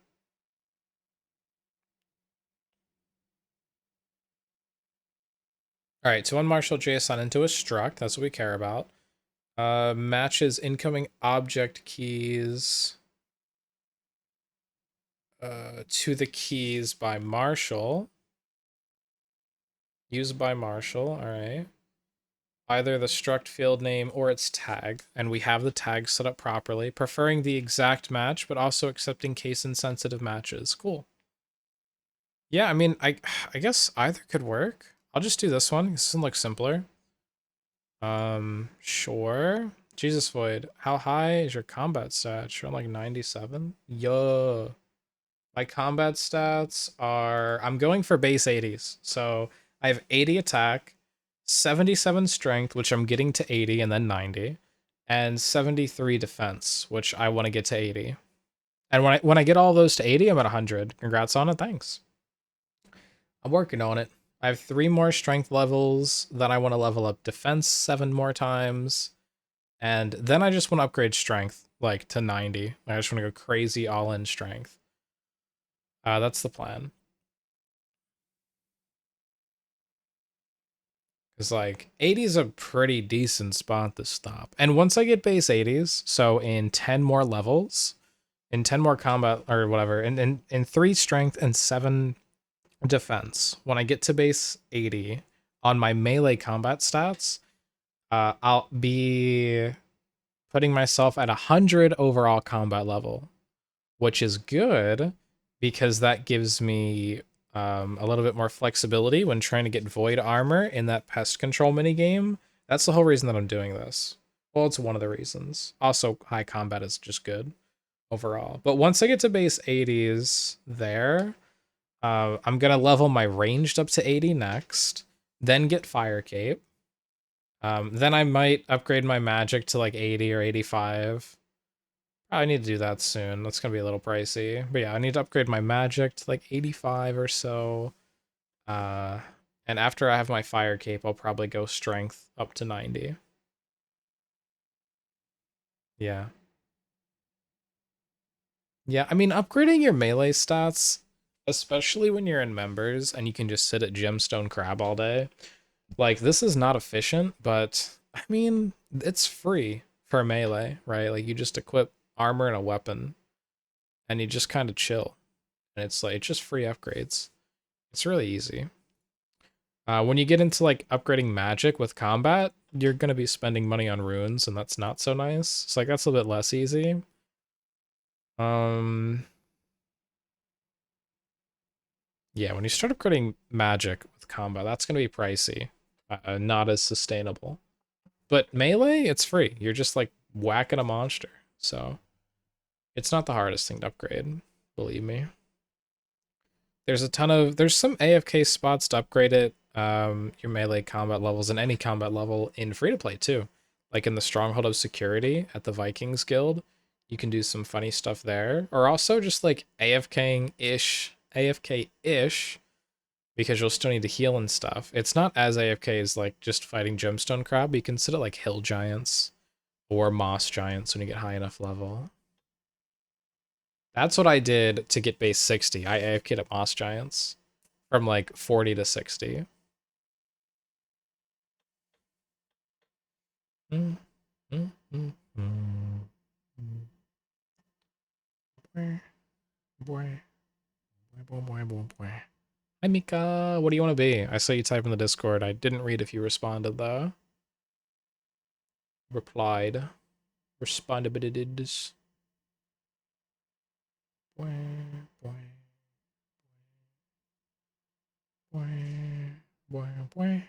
All right, to unmarshal JSON into a struct, that's what we care about. Matches incoming object keys to the keys by Marshall. Used by Marshall, all right. Either the struct field name or its tag, and we have the tag set up properly, preferring the exact match, but also accepting case-insensitive matches. Cool. Yeah, I mean, I guess either could work. I'll just do this one. This one looks simpler. Sure. Jesus Void, how high is your combat stats? You're on like 97? Yo. My combat stats are, I'm going for base 80s. So I have 80 attack, 77 strength, which I'm getting to 80 and then 90, and 73 defense, which I want to get to 80. And when I get all those to 80, I'm at 100. Congrats on it. Thanks. I'm working on it. I have 3 more strength levels. Then I want to level up defense 7 more times. And then I just want to upgrade strength like to 90. I just want to go crazy all in strength. That's the plan. Because, like, 80 is a pretty decent spot to stop. And once I get base 80s, so in 10 more levels, in 10 more combat, or whatever, in 3 strength and 7 defense, when I get to base 80 on my melee combat stats, I'll be putting myself at 100 overall combat level, which is good because that gives me a little bit more flexibility when trying to get void armor in that pest control minigame. That's the whole reason that I'm doing this. Well, it's one of the reasons. Also, high combat is just good overall. But once I get to base 80s there, I'm going to level my ranged up to 80 next, then get Fire Cape. Then I might upgrade my magic to like 80 or 85. I need to do that soon. That's going to be a little pricey. But yeah, I need to upgrade my magic to like 85 or so. And after I have my Fire Cape, I'll probably go strength up to 90. Yeah. Yeah, I mean, upgrading your melee stats, especially when you're in members and you can just sit at Gemstone Crab all day, like, this is not efficient, but I mean, it's free for melee, right? Like, you just equip armor and a weapon, and you just kind of chill. And it's like, it's just free upgrades. It's really easy. When you get into like upgrading magic with combat, you're gonna be spending money on runes, and that's not so nice. It's like that's a bit less easy. Yeah, when you start upgrading magic with combat, that's gonna be pricey, not as sustainable. But melee, it's free. You're just like whacking a monster, so it's not the hardest thing to upgrade, believe me. There's some AFK spots to upgrade it, your melee combat levels and any combat level in free to play too. Like in the Stronghold of Security at the Vikings Guild, you can do some funny stuff there. Or also just like AFK-ish, because you'll still need to heal and stuff. It's not as AFK as like just fighting Gemstone Crab, but you can sit at like Hill Giants or Moss Giants when you get high enough level. That's what I did to get base 60. I AFK'd at Moss Giants from like 40 to 60. Mm, mm, mm, mm. Boy, boy, boy, boy, boy, boy. Hi, Mika. What do you want to be? I saw you type in the Discord. I didn't read if you responded, though. Replied. Responded. Boy, boy, boy, boy, boy,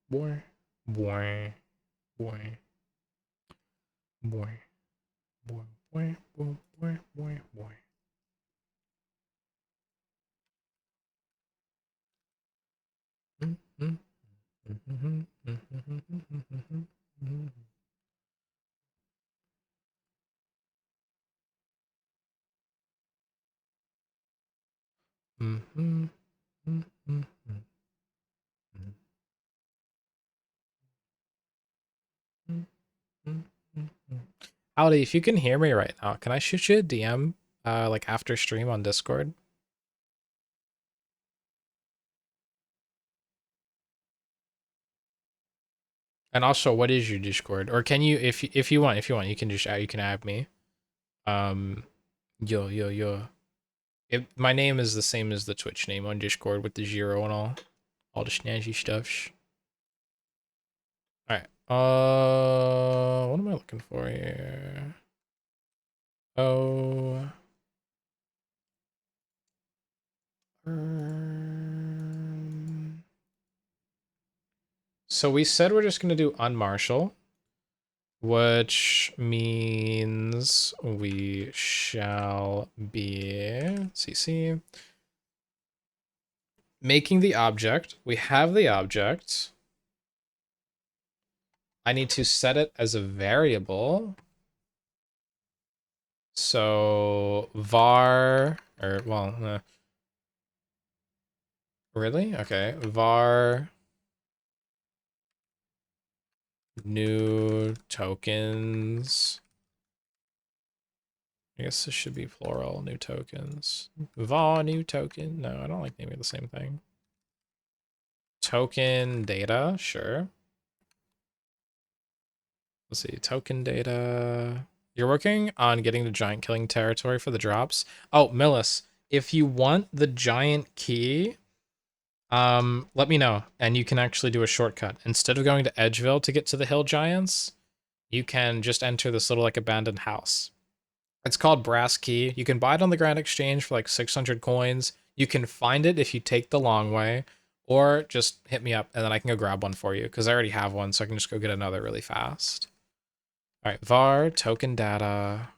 boy, boy, boy, boy, boy, boy, boy, boy, boy, boy. Mm-hmm. Mm-hmm. Mm-hmm. Mm-hmm. Mm-hmm. Howdy, if you can hear me right now, can I shoot you a DM like after stream on Discord? And also, what is your Discord? Or can you, if you want, you can just you can add me. Um, yo. My name is the same as the Twitch name on Discord with the 0 and all the snazzy stuffs. All right. What am I looking for here? Oh. So we said we're just gonna do unmartial, which means we shall be CC making the object. We have the object. I need to set it as a variable. So var, or well, really? Okay, var new tokens. I guess this should be plural, new tokens. Var new token. No, I don't like naming the same thing. Token data, sure. Let's see, token data. You're working on getting the giant killing territory for the drops. Oh, Millis, if you want the giant key, let me know, and you can actually do a shortcut. Instead of going to Edgeville to get to the hill giants, you can just enter this little like abandoned house. It's called Brass Key. You can buy it on the Grand Exchange for like 600 coins. You can find it if you take the long way, or just hit me up and then I can go grab one for you because I already have one, so I can just go get another really fast. All right, var token data.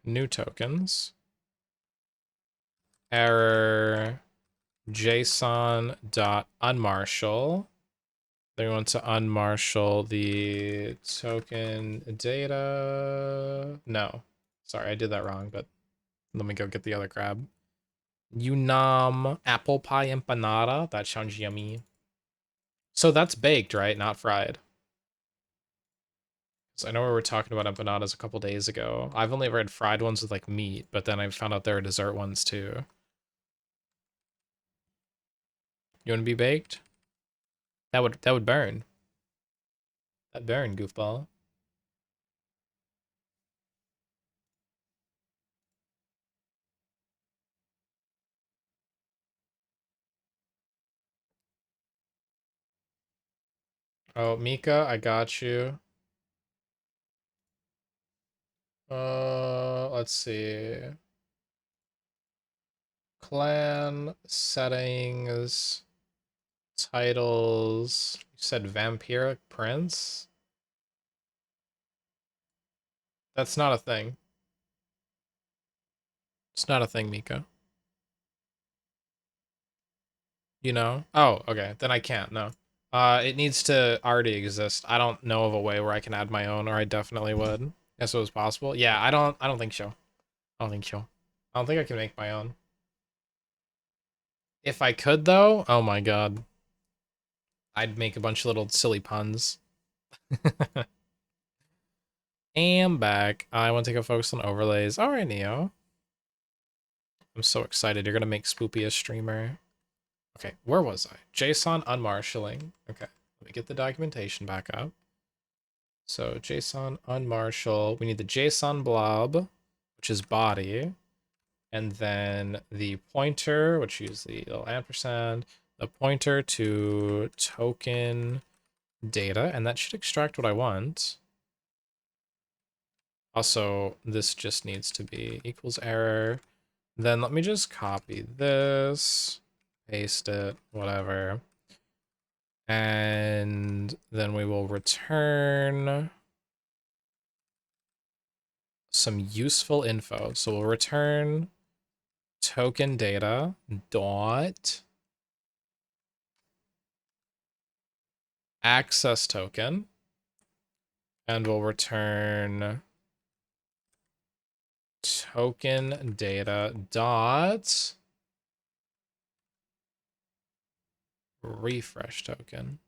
New tokens. Error JSON.unmarshal. They want to unmarshal the token data. No, sorry, I did that wrong, but let me go get the other crab. Unam apple pie empanada. That sounds yummy. So that's baked, right? Not fried. So I know we were talking about empanadas a couple days ago. I've only ever had fried ones with like meat, but then I found out there are dessert ones too. You want to be baked? That would burn. That burn, goofball. Oh, Mika, I got you. Let's see. Clan settings, titles. You said Vampiric Prince? That's not a thing. It's not a thing, Mika. You know? Oh, okay. Then I can't, no. It needs to already exist. I don't know of a way where I can add my own, or I definitely would. If it was possible. Yeah, I don't think so. I don't think so. I don't think I can make my own. If I could though, oh my god. I'd make a bunch of little silly puns. And back. I want to take a focus on overlays. Alright, Neo. I'm so excited. You're gonna make Spoopy a streamer. Okay, where was I? JSON unmarshalling. Okay, let me get the documentation back up. So JSON unmarshal. We need the JSON blob, which is body, and then the pointer, which is the little ampersand, the pointer to token data, and that should extract what I want. Also, this just needs to be equals error. Then let me just copy this, paste it, whatever. And then we will return some useful info. So we'll return token data dot access token, and we'll return token data dot refresh token.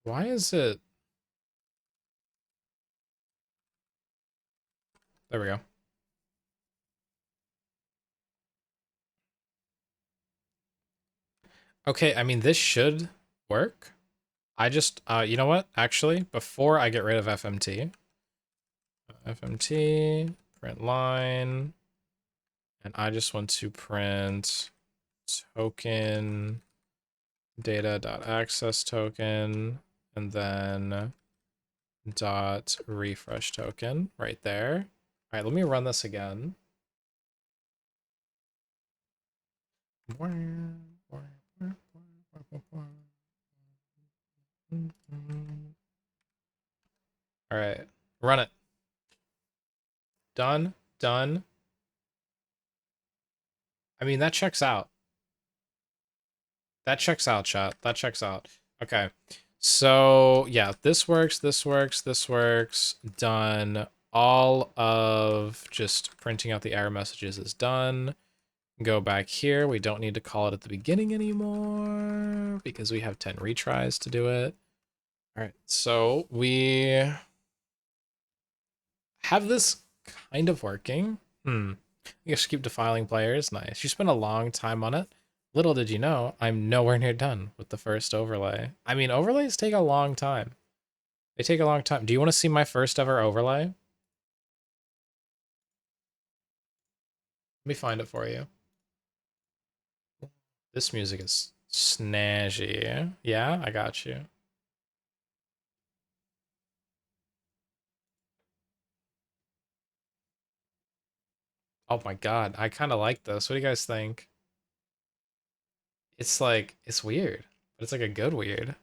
Why is it? There we go. Okay, I mean, this should work. I just, you know what? Actually, before I get rid of FMT, print line, and I just want to print token data dot access token, and then dot refresh token right there. All right, let me run this again. All right, run it. Done, done. I mean, that checks out. That checks out, chat. That checks out. Okay, So yeah, this works, this works, this works. Done. All of just printing out the error messages is done. Go back here. We don't need to call it at the beginning anymore because we have 10 retries to do it. All right, so we have this kind of working. You just keep defiling players. Nice. You spent a long time on it. Little did you know, I'm nowhere near done with the first overlay. I mean, overlays take a long time. They take a long time. Do you want to see my first ever overlay? Let me find it for you. This music is snazzy. Yeah, I got you. Oh my god, I kind of like this. What do you guys think? It's like, it's weird, but it's like a good weird.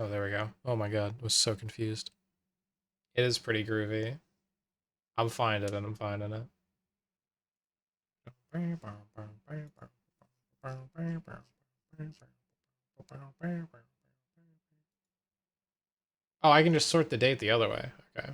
Oh, there we go. Oh my god, I was so confused. It is pretty groovy. I'm finding it, I'm finding it. Oh, I can just sort the date the other way. Okay.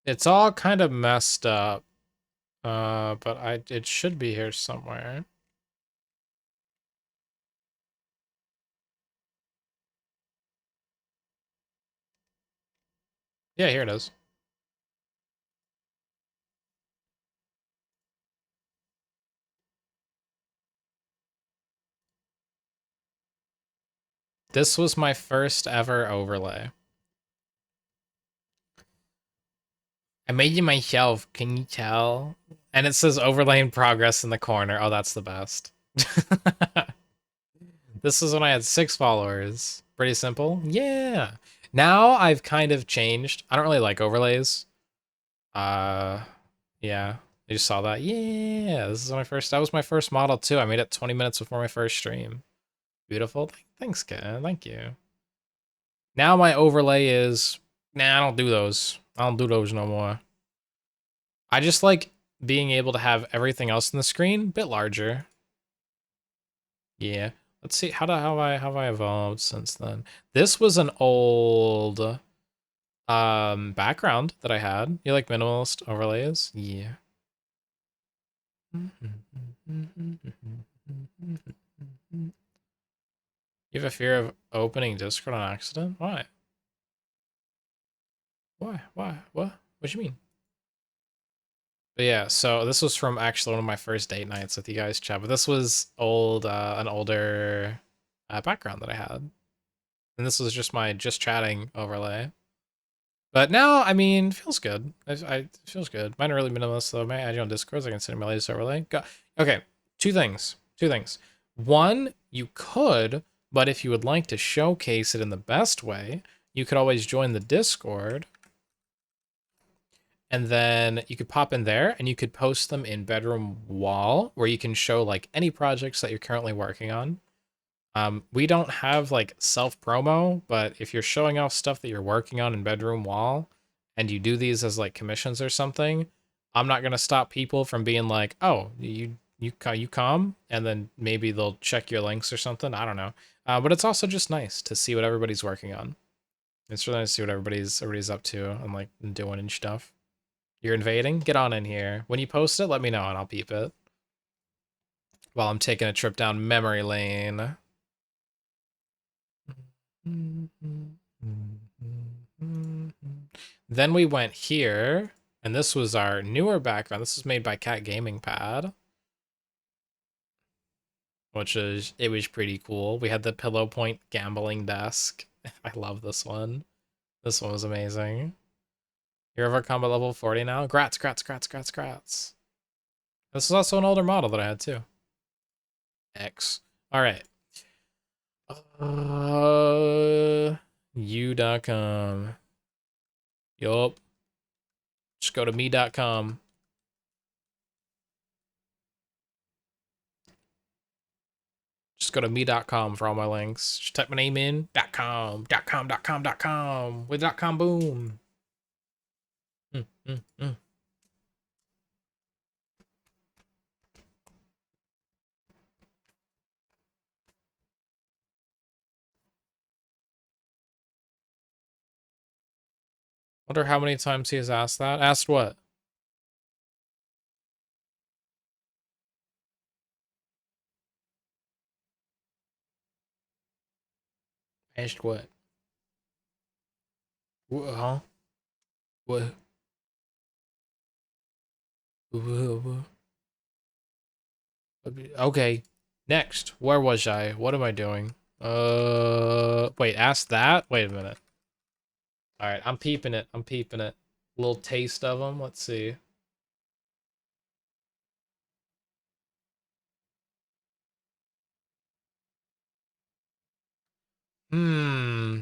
It's all kind of messed up. But it should be here somewhere. Yeah, here it is. This was my first ever overlay. I made you myself, can you tell? And it says overlay in progress in the corner. Oh, that's the best. This was when I had 6 followers. Pretty simple. Yeah. Now I've kind of changed. I don't really like overlays. Yeah. You just saw that. Yeah, this is my first. That was my first model too. I made it 20 minutes before my first stream. Beautiful. Thanks, Ken. Thank you. Now my overlay is, nah, I don't do those. I don't do those no more. I just like being able to have everything else in the screen a bit larger. Yeah. Let's see, how have I evolved since then? This was an old background that I had. You like minimalist overlays? Yeah. You have a fear of opening Discord on accident? Why? Why? Why? What? What do you mean? But yeah, so this was from actually one of my first date nights with you guys, chat. But this was old, an older background that I had, and this was just my just chatting overlay. But now, I mean, feels good. I feels good. Mine are really minimalist though. May I add you on Discord so I can send my latest overlay? Okay, two things. Two things. One, you could, but if you would like to showcase it in the best way, you could always join the Discord and then you could pop in there and you could post them in bedroom wall where you can show like any projects that you're currently working on. We don't have like self promo, but if you're showing off stuff that you're working on in bedroom wall and you do these as like commissions or something, I'm not gonna stop people from being like, oh, you come, and then maybe they'll check your links or something. I don't know, but it's also just nice to see what everybody's working on. It's really nice to see what everybody's up to and like doing and stuff. You're invading? Get on in here. When you post it, let me know and I'll peep it. while I'm taking a trip down memory lane. Then we went here, and this was our newer background. This is made by Cat Gaming Pad, it was pretty cool. We had the Pillow Point gambling desk. I love this one. This one was amazing. You're over combat level 40 now? Grats, grats, grats, grats, grats. This is also an older model that I had too. X. Alright. You.com. Yup. Just go to me.com. Just go to me.com for all my links. Just type my name in. .com. With .com boom. Wonder how many times he has asked that. Asked what? Asked what? Huh? What? Okay. Next. Where was I? What am I doing? Wait, ask that? Wait a minute. Alright, I'm peeping it. I'm peeping it. Little taste of them. Let's see. Hmm.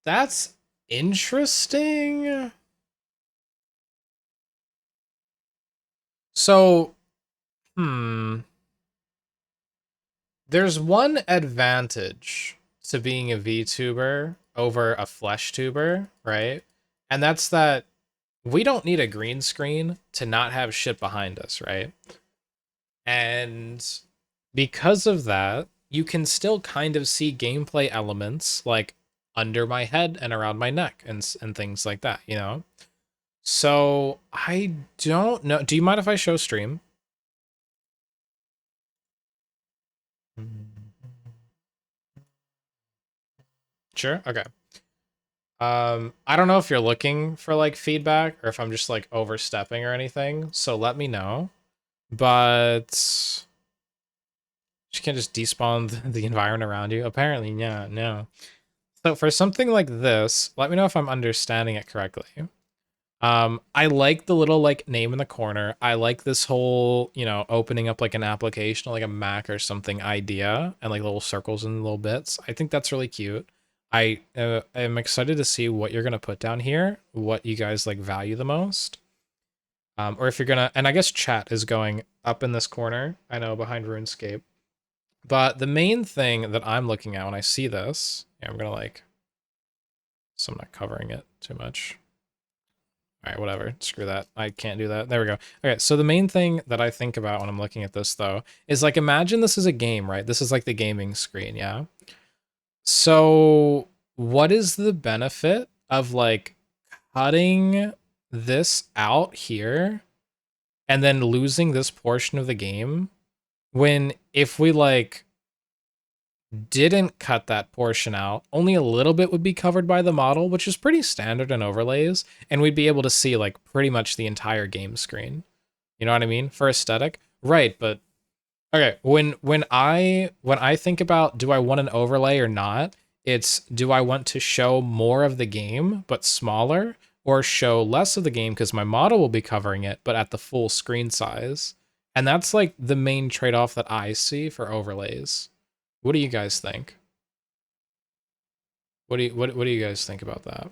That's interesting. So, there's one advantage to being a VTuber over a flesh tuber, right? And that's that we don't need a green screen to not have shit behind us, right? And because of that, you can still kind of see gameplay elements like under my head and around my neck and things like that, you know? So I don't know. Do you mind if I show stream? Sure. Okay. I don't know if you're looking for like feedback or if I'm just like overstepping or anything. So let me know. But you can just despawn the environment around you. Apparently, yeah, no. So for something like this, let me know if I'm understanding it correctly. I like the little like name in the corner. I like this whole, you know, opening up like an application, like a Mac or something idea, and like little circles and little bits. I think that's really cute. I am excited to see what you're gonna put down here, what you guys like value the most. Or if you're gonna, and I guess chat is going up in this corner. I know behind RuneScape, but the main thing that I'm looking at when I see this, yeah, I'm gonna like, so I'm not covering it too much. All right, whatever. Screw that. I can't do that. There we go. Okay, so the main thing that I think about when I'm looking at this, though, is like imagine this is a game, right? This is like the gaming screen, yeah? So what is the benefit of like cutting this out here and then losing this portion of the game when if we like didn't cut that portion out, only a little bit would be covered by the model, which is pretty standard in overlays, and we'd be able to see like pretty much the entire game screen. You know what I mean? For aesthetic. Right, but okay, when I think about do I want an overlay or not, it's do I want to show more of the game but smaller or show less of the game because my model will be covering it but at the full screen size. And that's like the main trade-off that I see for overlays. What do you guys think? What do you guys think about that?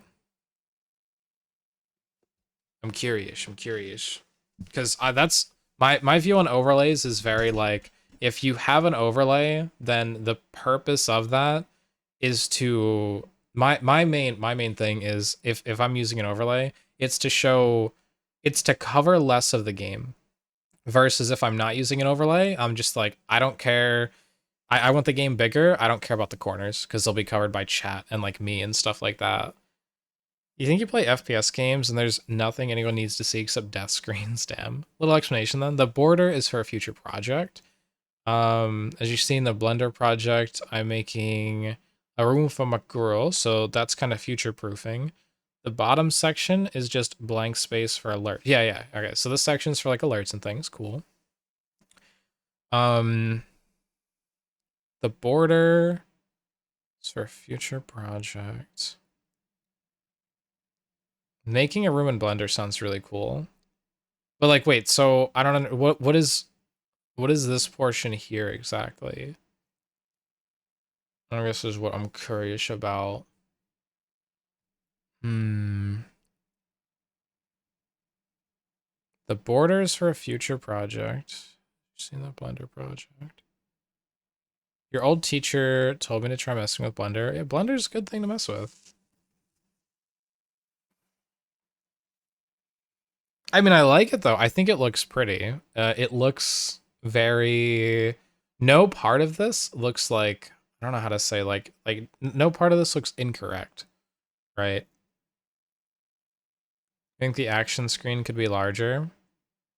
I'm curious. I'm curious. Because that's my view on overlays is very like if you have an overlay, then the purpose of that is to my main thing is if I'm using an overlay, it's to show it's to cover less of the game versus if I'm not using an overlay, I'm just like I don't care I want the game bigger. I don't care about the corners because they'll be covered by chat and like me and stuff like that. You think you play FPS games and there's nothing anyone needs to see except death screens? Damn. Little explanation then. The border is for a future project. As you see in the Blender project, I'm making a room for my girl, so that's kind of future proofing. The bottom section is just blank space for alert. Yeah, yeah. Okay, so this section's for like alerts and things. Cool. Um, the border is for a future project. Making a room in Blender sounds really cool. But like, wait, so I don't know what is this portion here exactly? I guess is what I'm curious about. Hmm. The borders for a future project. Seen the Blender project. Your old teacher told me to try messing with Blender. Yeah, Blender's a good thing to mess with. I mean, I like it though. I think it looks pretty. It looks very. No part of this looks like I don't know how to say like no part of this looks incorrect, right? I think the action screen could be larger,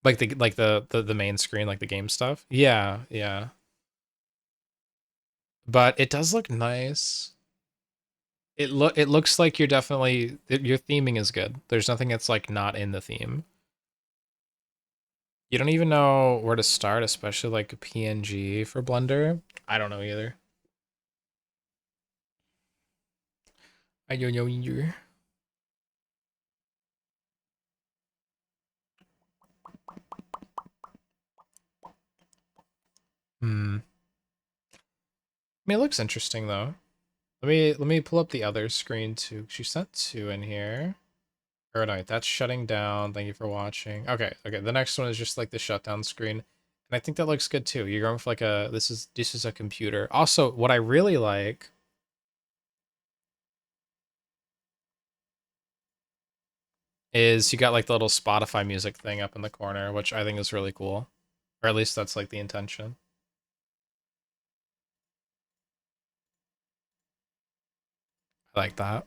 like the main screen, like the game stuff. Yeah, yeah. But it does look nice. It looks like you're definitely your theming is good. There's nothing that's like not in the theme. You don't even know where to start, especially like a PNG for Blender. I don't know either. I don't know either. Hmm. I mean, it looks interesting though. Let me pull up the other screen too. She sent two in here. Or no, that's shutting down. Thank you for watching. Okay, okay. The next one is just like the shutdown screen. And I think that looks good too. You're going for like a this is a computer. Also, what I really like is you got like the little Spotify music thing up in the corner, which I think is really cool. Or at least that's like the intention. I like that.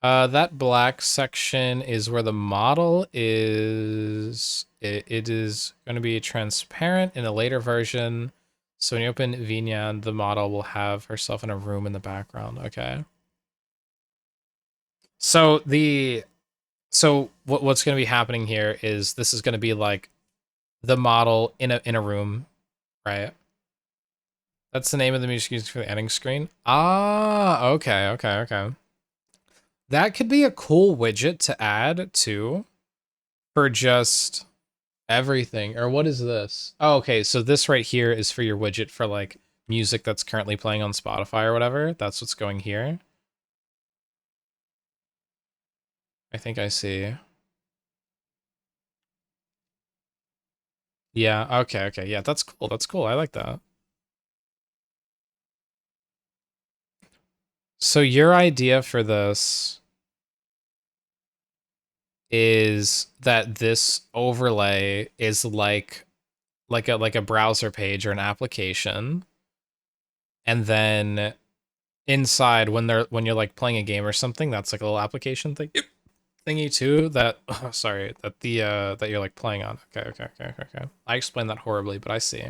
That black section is where the model is. It is going to be transparent in a later version. So when you open VNyan, the model will have herself in a room in the background. Okay. So what's going to be happening here is this is going to be like the model in a room, right? That's the name of the music used for the ending screen. Ah, okay, okay, okay. That could be a cool widget to add too for just everything. Or what is this? Oh, okay, so this right here is for your widget for like music that's currently playing on Spotify or whatever. That's what's going here. I think I see. Yeah, okay, okay. Yeah, that's cool. That's cool. I like that. So your idea for this is that this overlay is like a browser page or an application, and then inside when you're like playing a game or something, that's like a little application thing thingy too that sorry that the that you're like playing on. Okay, okay, okay, okay, okay. I explained that horribly, but I see.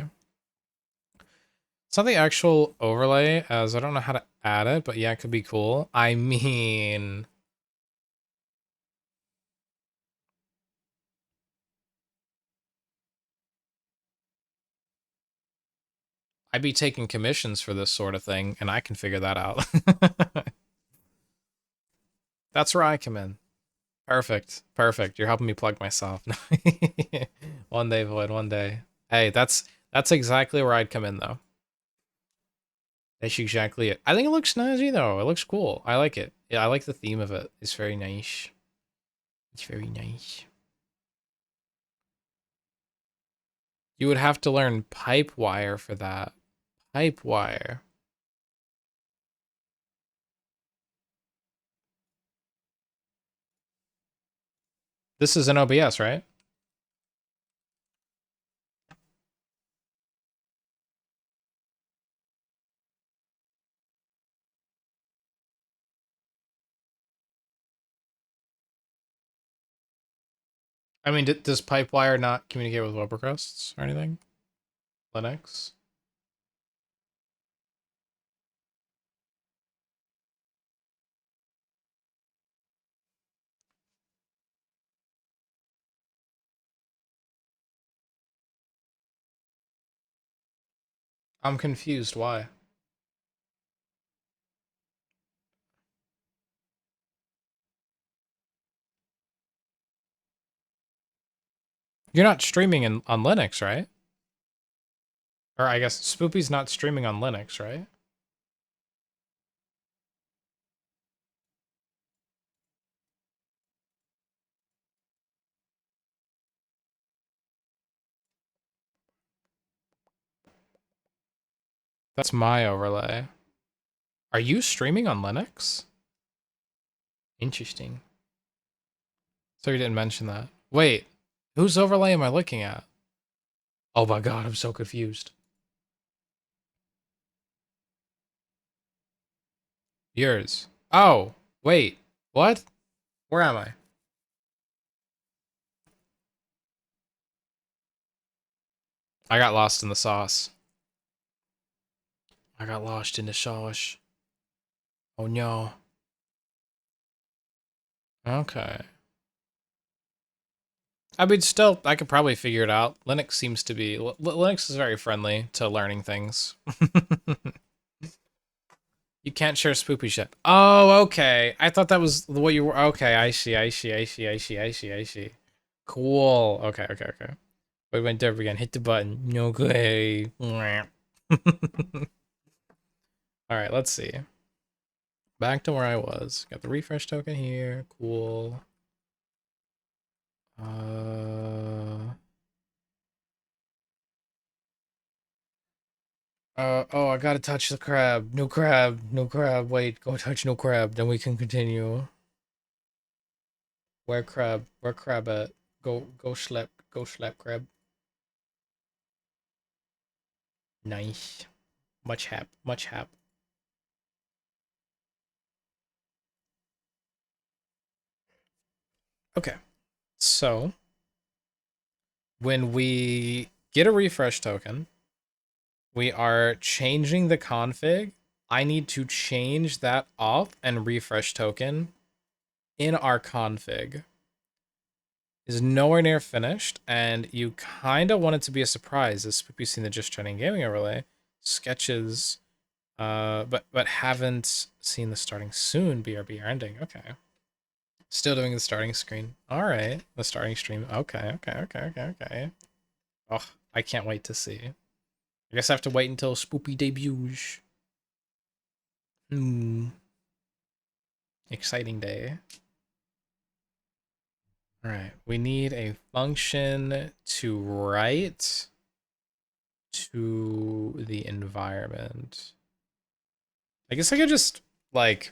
It's not the actual overlay, as I don't know how to add it, but yeah, it could be cool. I mean, I'd be taking commissions for this sort of thing, and I can figure that out. That's where I come in. Perfect. Perfect. You're helping me plug myself. One day, Void, one day. Hey, that's exactly where I'd come in though. That's exactly it. I think it looks nice though. It looks cool. I like it. Yeah, I like the theme of it. It's very nice. It's very nice. You would have to learn pipe wire for that. Pipe wire. This is an OBS, right? I mean, does Pipewire not communicate with web requests or anything? Linux? I'm confused. Why? You're not streaming on Linux, right? Or I guess Spoopy's not streaming on Linux, right? That's my overlay. Are you streaming on Linux? Interesting. So you didn't mention that. Wait, whose overlay am I looking at? Oh my god, I'm so confused. Yours. Oh, wait. What? Where am I? I got lost in the sauce. I got lost in the sauce. Oh no. Okay. I mean, still, I could probably figure it out. Linux seems to be Linux is very friendly to learning things. You can't share spoopy shit. Oh, okay. I thought that was what you were. Okay, I see. I see. I see. I see. I see. I see. Cool. Okay. Okay. Okay. We went there again. Hit the button. Okay. All right. Let's see. Back to where I was. Got the refresh token here. Cool. Oh, I gotta touch the crab. No crab. No crab. Wait, go touch no crab. Then we can continue. Where crab? Where crab at? Go slap. Go slap crab. Nice. Much hap. Much hap. Okay. So, when we get a refresh token, we are changing the config. I need to change that auth and refresh token in our config. Is nowhere near finished, and you kind of want it to be a surprise, as you've seen the Just Chatting Gaming overlay sketches, but haven't seen the starting soon BRB ending. Okay, still doing the starting screen. All right, the starting stream. Okay, okay, okay, okay, okay. Oh, I can't wait to see. I guess I have to wait until Spoopy debuts. Hmm, exciting day. All right, we need a function to write to the environment. I guess I could just like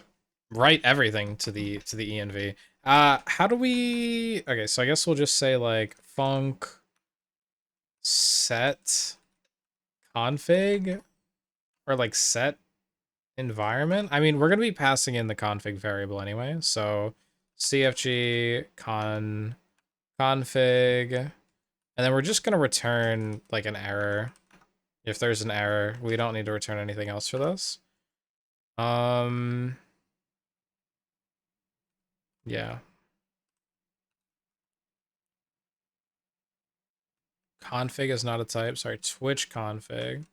write everything to the env. How do we? Okay, so I guess we'll just say like func set config or like set environment. I mean, we're gonna be passing in the config variable anyway, so cfg config, and then we're just gonna return like an error. If there's an error, we don't need to return anything else for this. Yeah. Config is not a type. Sorry, Twitch config.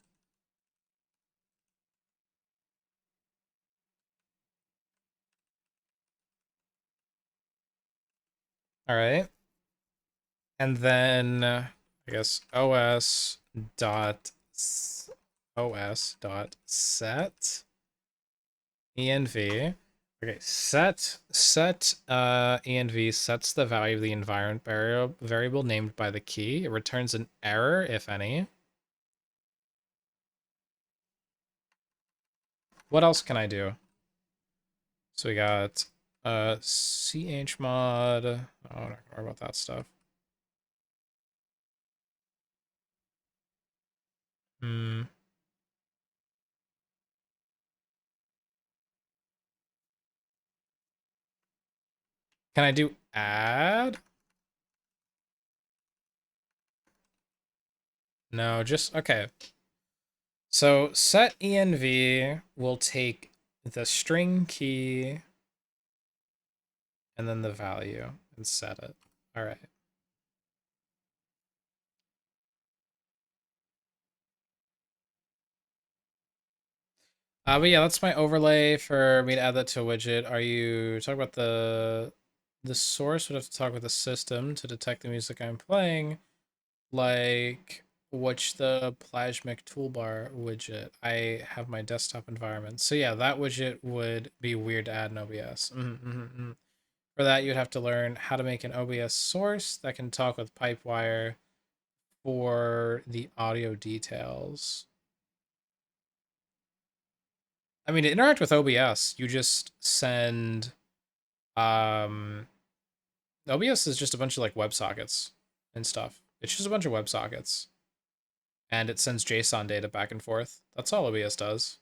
All right. And then I guess os dot set env. Okay, set env sets the value of the environment variable named by the key. It returns an error if any. What else can I do? So we got chmod. Oh, I'm not gonna worry about that stuff. Hmm. Can I do add? No, just okay. So set env will take the string key and then the value and set it. All right. But yeah, that's my overlay for me to add that to a widget. Are you talking about the source would have to talk with the system to detect the music I'm playing, like which the Plasmic toolbar widget. I have my desktop environment. So yeah, that widget would be weird to add in OBS. For that, you'd have to learn how to make an OBS source that can talk with Pipewire for the audio details. I mean, to interact with OBS, you just send OBS is just a bunch of like WebSockets and stuff. It's just a bunch of WebSockets. And it sends JSON data back and forth. That's all OBS does.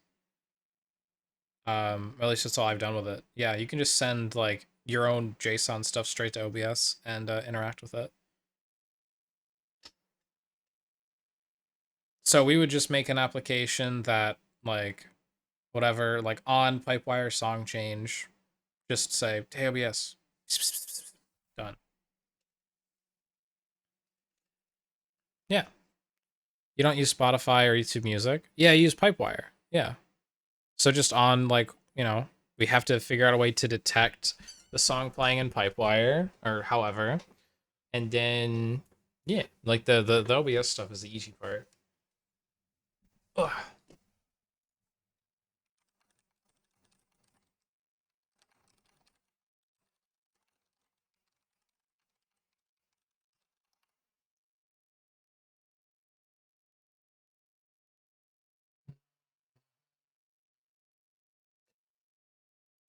Or at least that's all I've done with it. Yeah, you can just send like your own JSON stuff straight to OBS and interact with it. So we would just make an application that like whatever, like on Pipewire song change, just say, hey OBS, done. Yeah. You don't use Spotify or YouTube Music? Yeah, you use Pipewire. Yeah. So just on like, we have to figure out a way to detect the song playing in Pipewire or however. And then yeah, like the OBS stuff is the easy part. Ugh.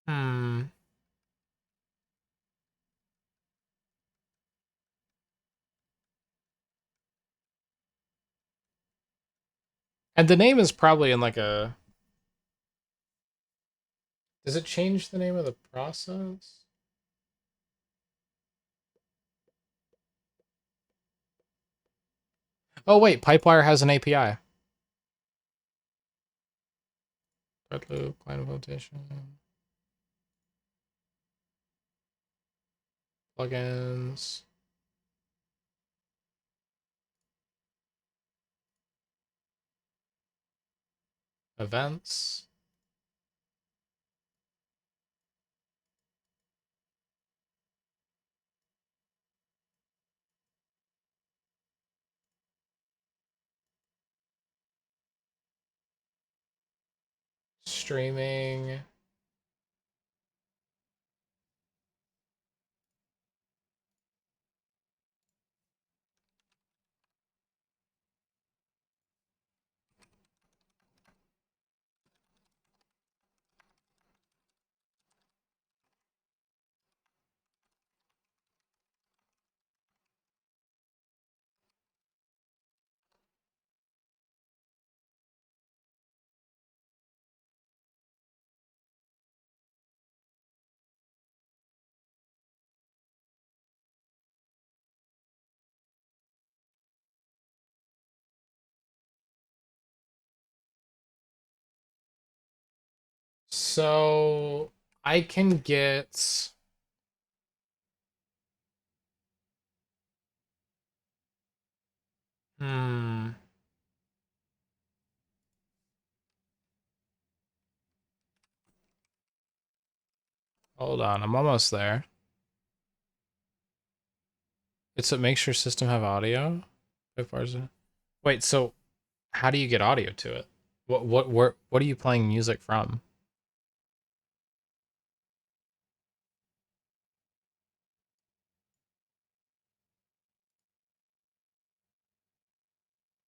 Hmm. And the name is probably in like a does it change the name of the process? Oh wait, Pipewire has an API. Thread loop, client implementation, plugins, events. Streaming. So I can get hmm. Hold on, I'm almost there. It's a make sure system have audio. Wait, so how do you get audio to it? What are you playing music from?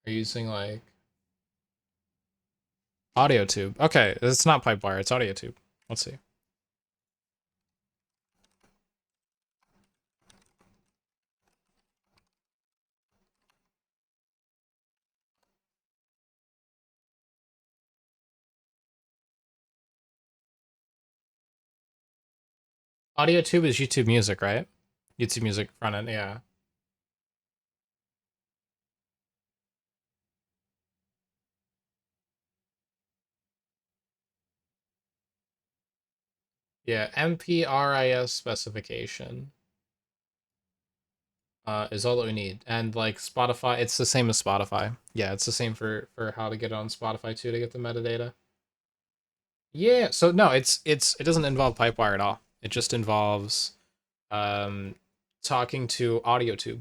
Are you using like audio tube? Okay, it's not Pipewire, it's audio tube. Let's see. Audio tube is YouTube Music, right? YouTube Music front end, yeah. Yeah, MPRIS specification is all that we need. And like Spotify, it's the same as Spotify. Yeah, it's the same for how to get it on Spotify too to get the metadata. Yeah, so no, it doesn't involve Pipewire at all. It just involves um talking to AudioTube.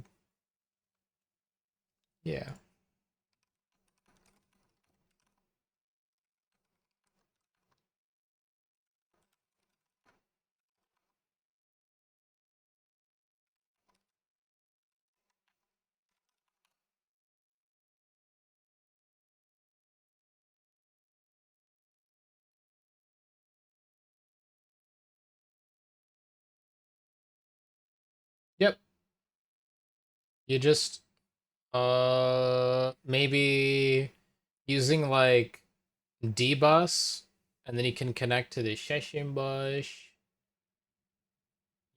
Yeah. Yep. You just maybe using like dbus, and then you can connect to the session bus.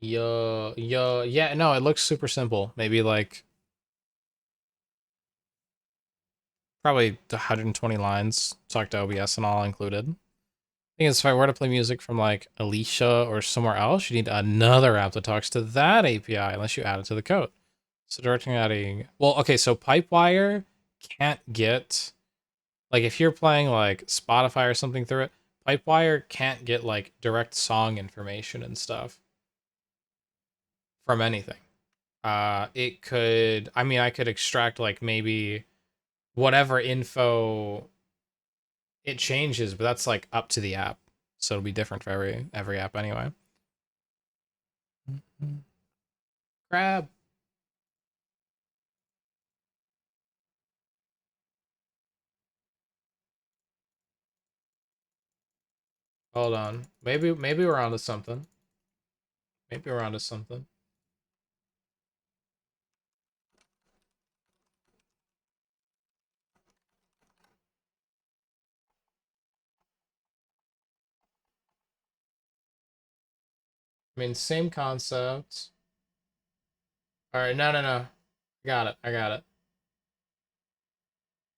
Yeah, no, it looks super simple. Maybe like probably 120 lines. Talk to OBS and all included. Thing is, if I were to play music from like Alicia or somewhere else, you need another app that talks to that API unless you add it to the code. So directing adding, well, okay, so Pipewire can't get, like if you're playing like Spotify or something through it, Pipewire can't get like direct song information and stuff from anything. It could, I mean, I could extract like maybe whatever info it changes, but that's like up to the app. So it'll be different for every app anyway. Crab. Hold on. Maybe we're onto something. Maybe we're onto something. I mean, same concept. All right, no. I got it.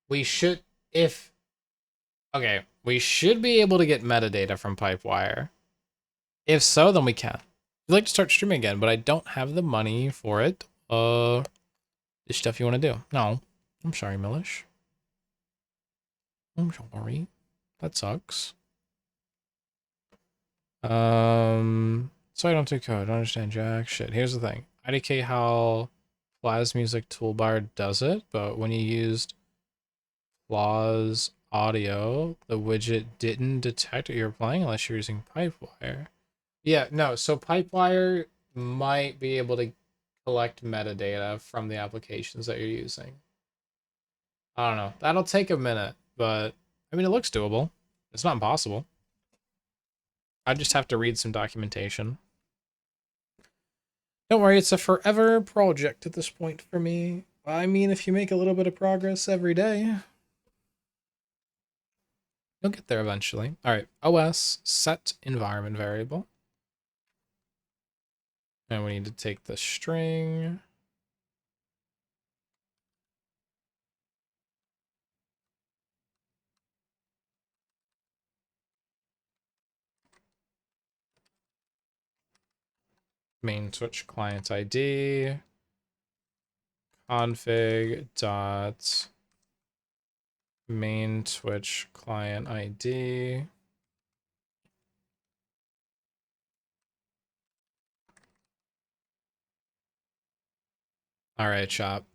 We should, if, okay, we should be able to get metadata from Pipewire. If so, then we can. I'd like to start streaming again, but I don't have the money for it. This stuff you want to do? No. I'm sorry, Millish. I'm sorry. That sucks. So I don't do code. I don't understand jack shit. Here's the thing. IDK how Flash Music Toolbar does it, but when you used Flaws Audio, the widget didn't detect what you were playing unless you're using Pipewire. Yeah, no, so Pipewire might be able to collect metadata from the applications that you're using. I don't know. That'll take a minute, but I mean, it looks doable. It's not impossible. I just have to read some documentation. Don't worry, it's a forever project at this point for me. I mean, if you make a little bit of progress every day, you'll get there eventually. All right, OS set environment variable. And we need to take the string. Main Twitch client ID. Config dot main Twitch client ID. All right, shop.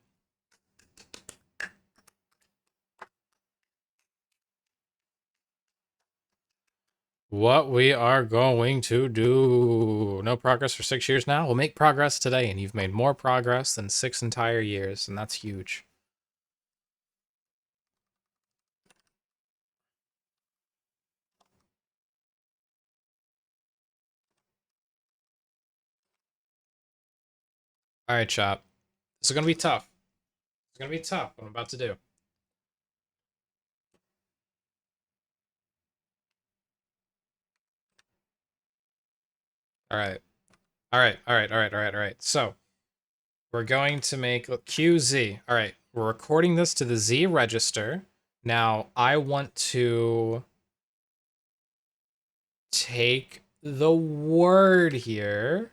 What we are going to do. No progress for 6 years now. We'll make progress today, and you've made more progress than 6 entire years, and that's huge. All right, shop. This is gonna be tough. It's gonna be tough. What I'm about to do. All right. All right. So we're going to make QZ. All right. We're recording this to the Z register. Now I want to take the word here,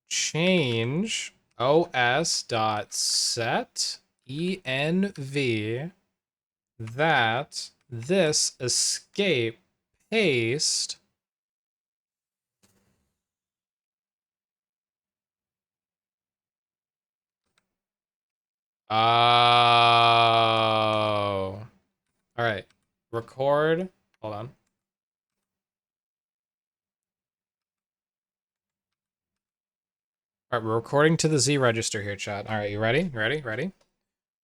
change os dot set env that this escape paste oh, all right, record, hold on. All right, we're recording to the Z register here, chat. All right, you ready? Ready? Ready?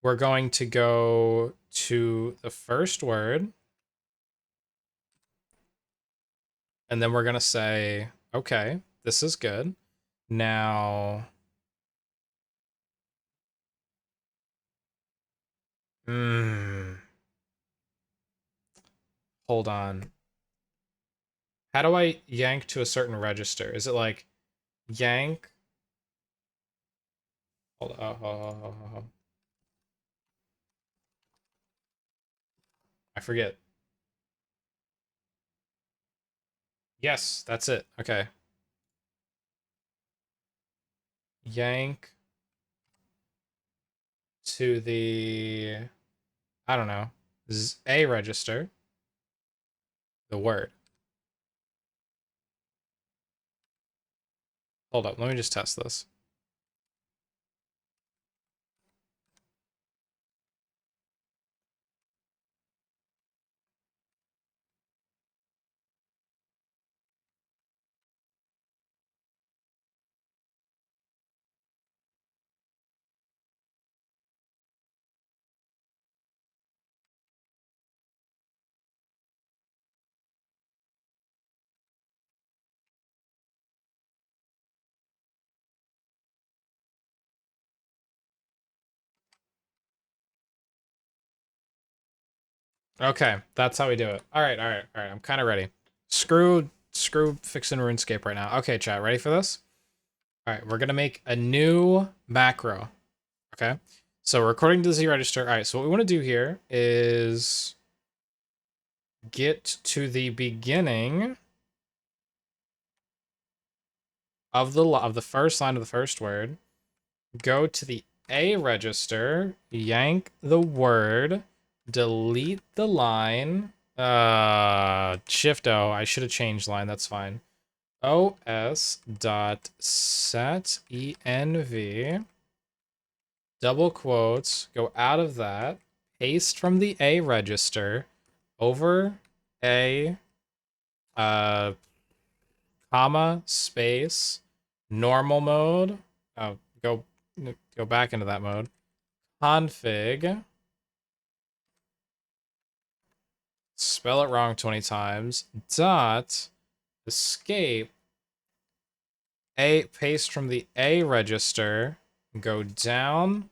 We're going to go to the first word, and then we're going to say, okay, this is good. Now, hold on. How do I yank to a certain register? Is it like yank? Hold on. I forget. Yes, that's it. Okay. Yank to the, I don't know, A register, the word. Hold up, let me just test this. Okay, that's how we do it. All right, all right, all right. I'm kind of ready. Screw fixing RuneScape right now. Okay, chat, ready for this? All right, we're gonna make a new macro. Okay, so we're recording to the Z register. All right, so what we want to do here is get to the beginning of the first line of the first word. Go to the A register, yank the word, delete the line. Shift O. I should have changed line. That's fine. os dot set env, double quotes, go out of that, paste from the A register over A, uh, comma, space, normal mode. Oh, go back into that mode. Config, spell it wrong 20 times, dot, escape, A, paste from the A register, go down,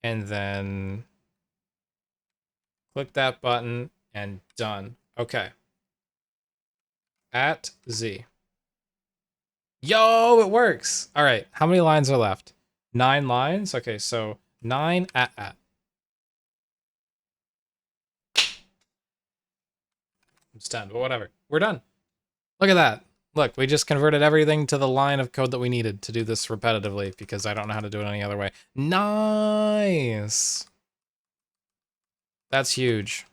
and then click that button, and done. Okay. At Z. Yo, it works! All right, how many lines are left? 9 lines? Okay, so 9 at. It's 10, but whatever. We're done. Look at that. Look, we just converted everything to the line of code that we needed to do this repetitively because I don't know how to do it any other way. Nice. That's huge.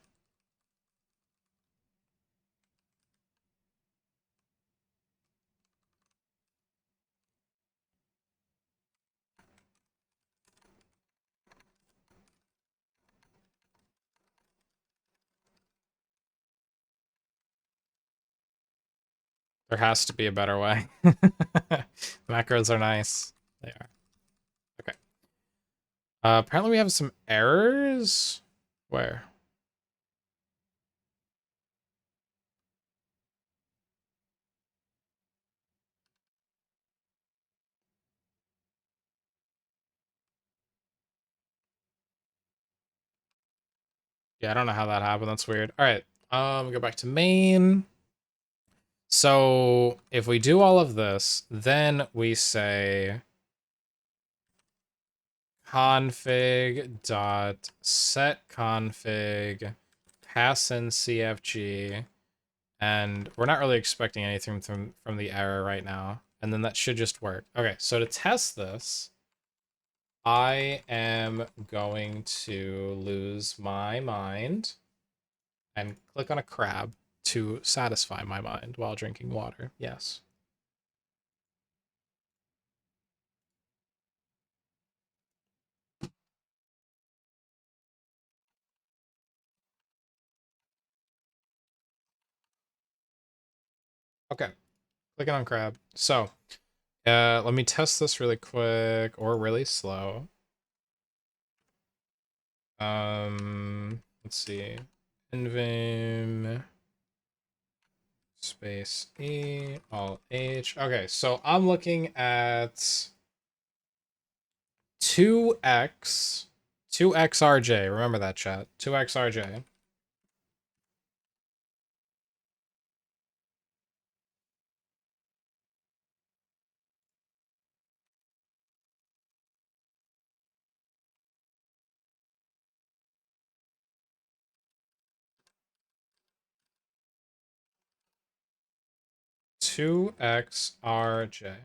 There has to be a better way. Macros are nice. They are. Okay. Apparently we have some errors. Where? Yeah, I don't know how that happened. That's weird. All right. Go back to main. So if we do all of this, then we say config dot set config pass in cfg And we're not really expecting anything from the error right now. And then that should just work. Okay, so to test this, I am going to lose my mind and click on a crab to satisfy my mind while drinking water. Yes. Okay, clicking on crab. So, let me test this really quick or really slow. Let's see. Invim space E, Alt H. Okay, so I'm looking at 2x, 2xRJ. Remember that, chat. 2xRJ. Two XRJ.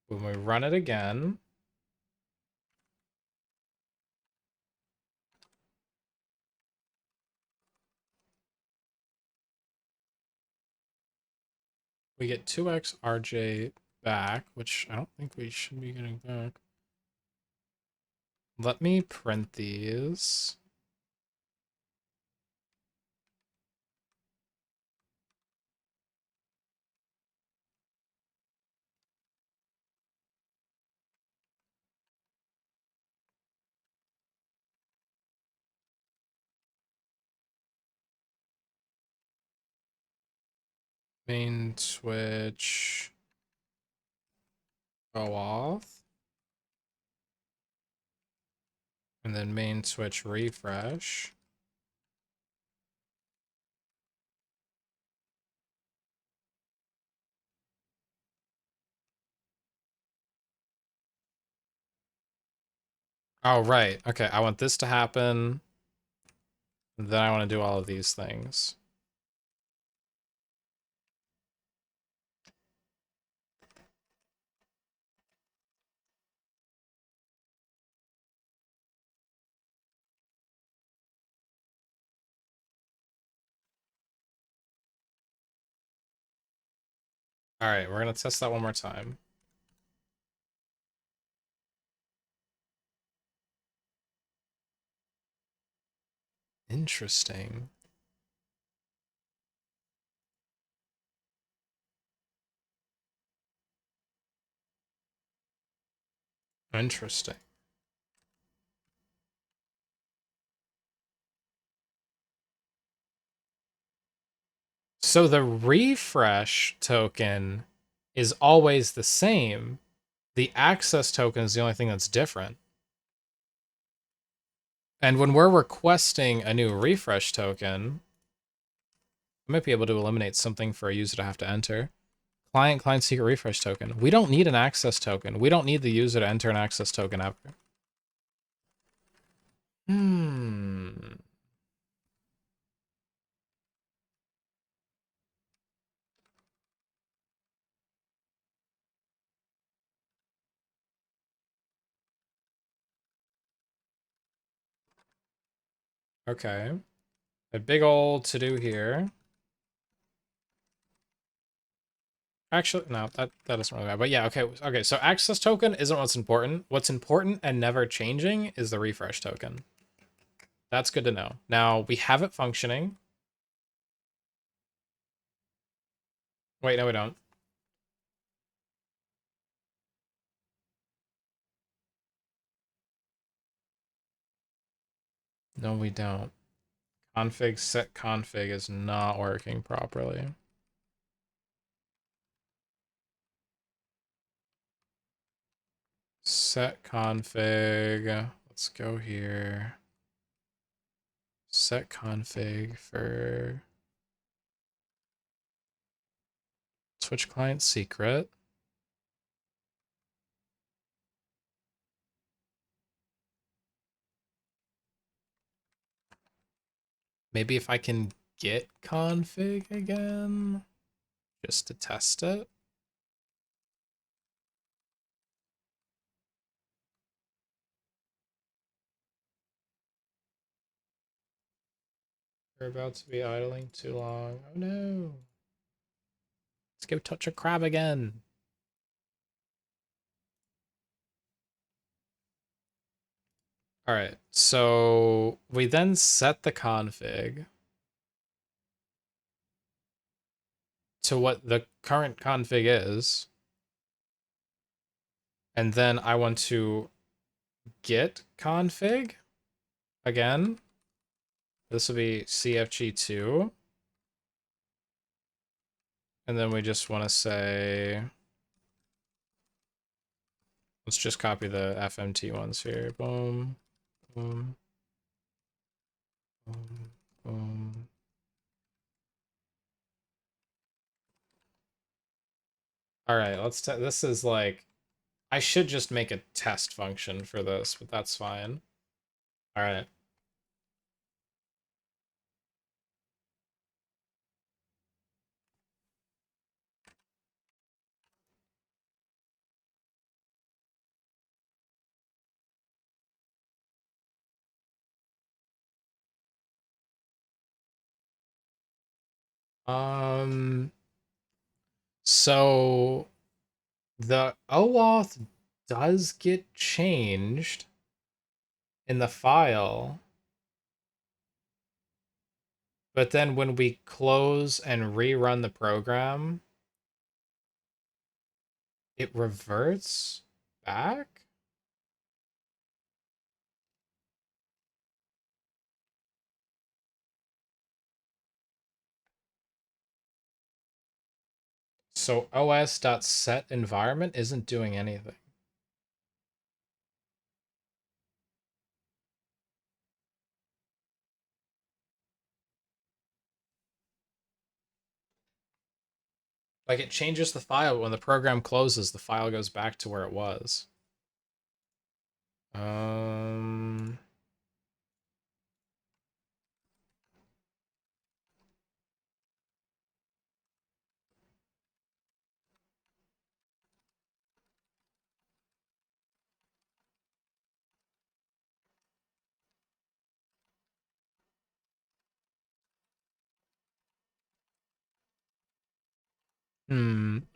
When we run it again, we get 2xRJ back, which I don't think we should be getting back. Let me print these. Main switch go off. And then main switch refresh. Oh, right. Okay, I want this to happen. Then I want to do all of these things. All right, we're going to test that one more time. Interesting. Interesting. So the refresh token is always the same. The access token is the only thing that's different. And when we're requesting a new refresh token, I might be able to eliminate something for a user to have to enter. Client secret refresh token. We don't need an access token. We don't need the user to enter an access token ever. Okay. A big old to do here. Actually, no, that doesn't really matter. But yeah, okay. So access token isn't what's important. What's important and never changing is the refresh token. That's good to know. Now we have it functioning. Wait, no, we don't. No, we don't. Config set config is not working properly. Set config. Let's go here. Set config for Twitch client secret. Maybe if I can get config again, just to test it. We're about to be idling too long. Oh no. Let's go touch a crab again. All right, so we then set the config to what the current config is. And then I want to get config again. This will be CFG2. And then we just want to say, let's just copy the FMT ones here. Boom, boom, boom, boom. All right, this is like, I should just make a test function for this, but that's fine. All right. So the OAuth does get changed in the file, but then when we close and rerun the program, it reverts back? So os.setEnvironment isn't doing anything. Like it changes the file, but when the program closes, the file goes back to where it was. Um,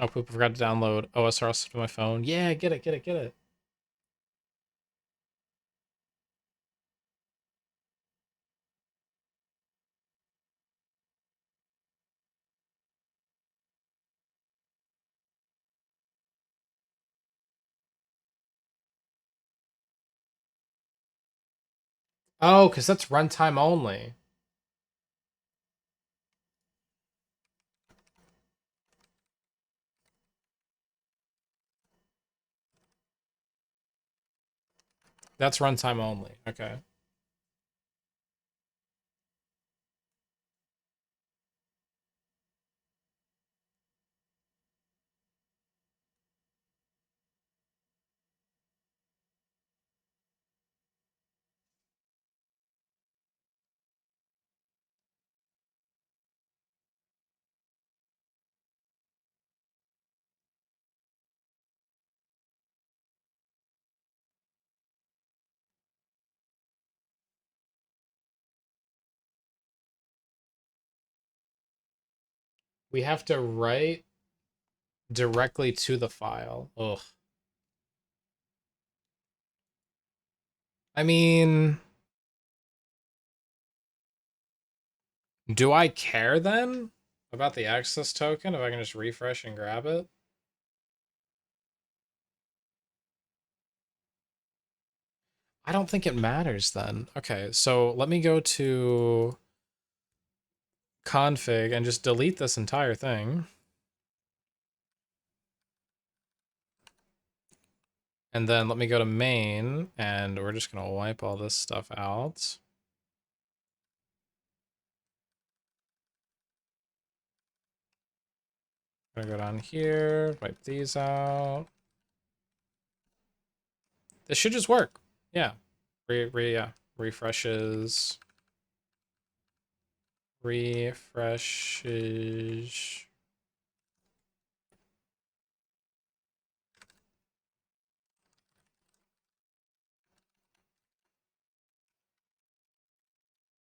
Oh, poop, I forgot to download OSRS to my phone. Yeah, get it, get it, get it. Oh, because that's runtime only. That's runtime only. Okay. We have to write directly to the file. Ugh. I mean, do I care then about the access token if I can just refresh and grab it? I don't think it matters then. Okay, so let me go to config and just delete this entire thing. And then let me go to main and we're just gonna wipe all this stuff out. I'm gonna go down here, wipe these out. This should just work. Yeah. Yeah. Refreshes. refreshes.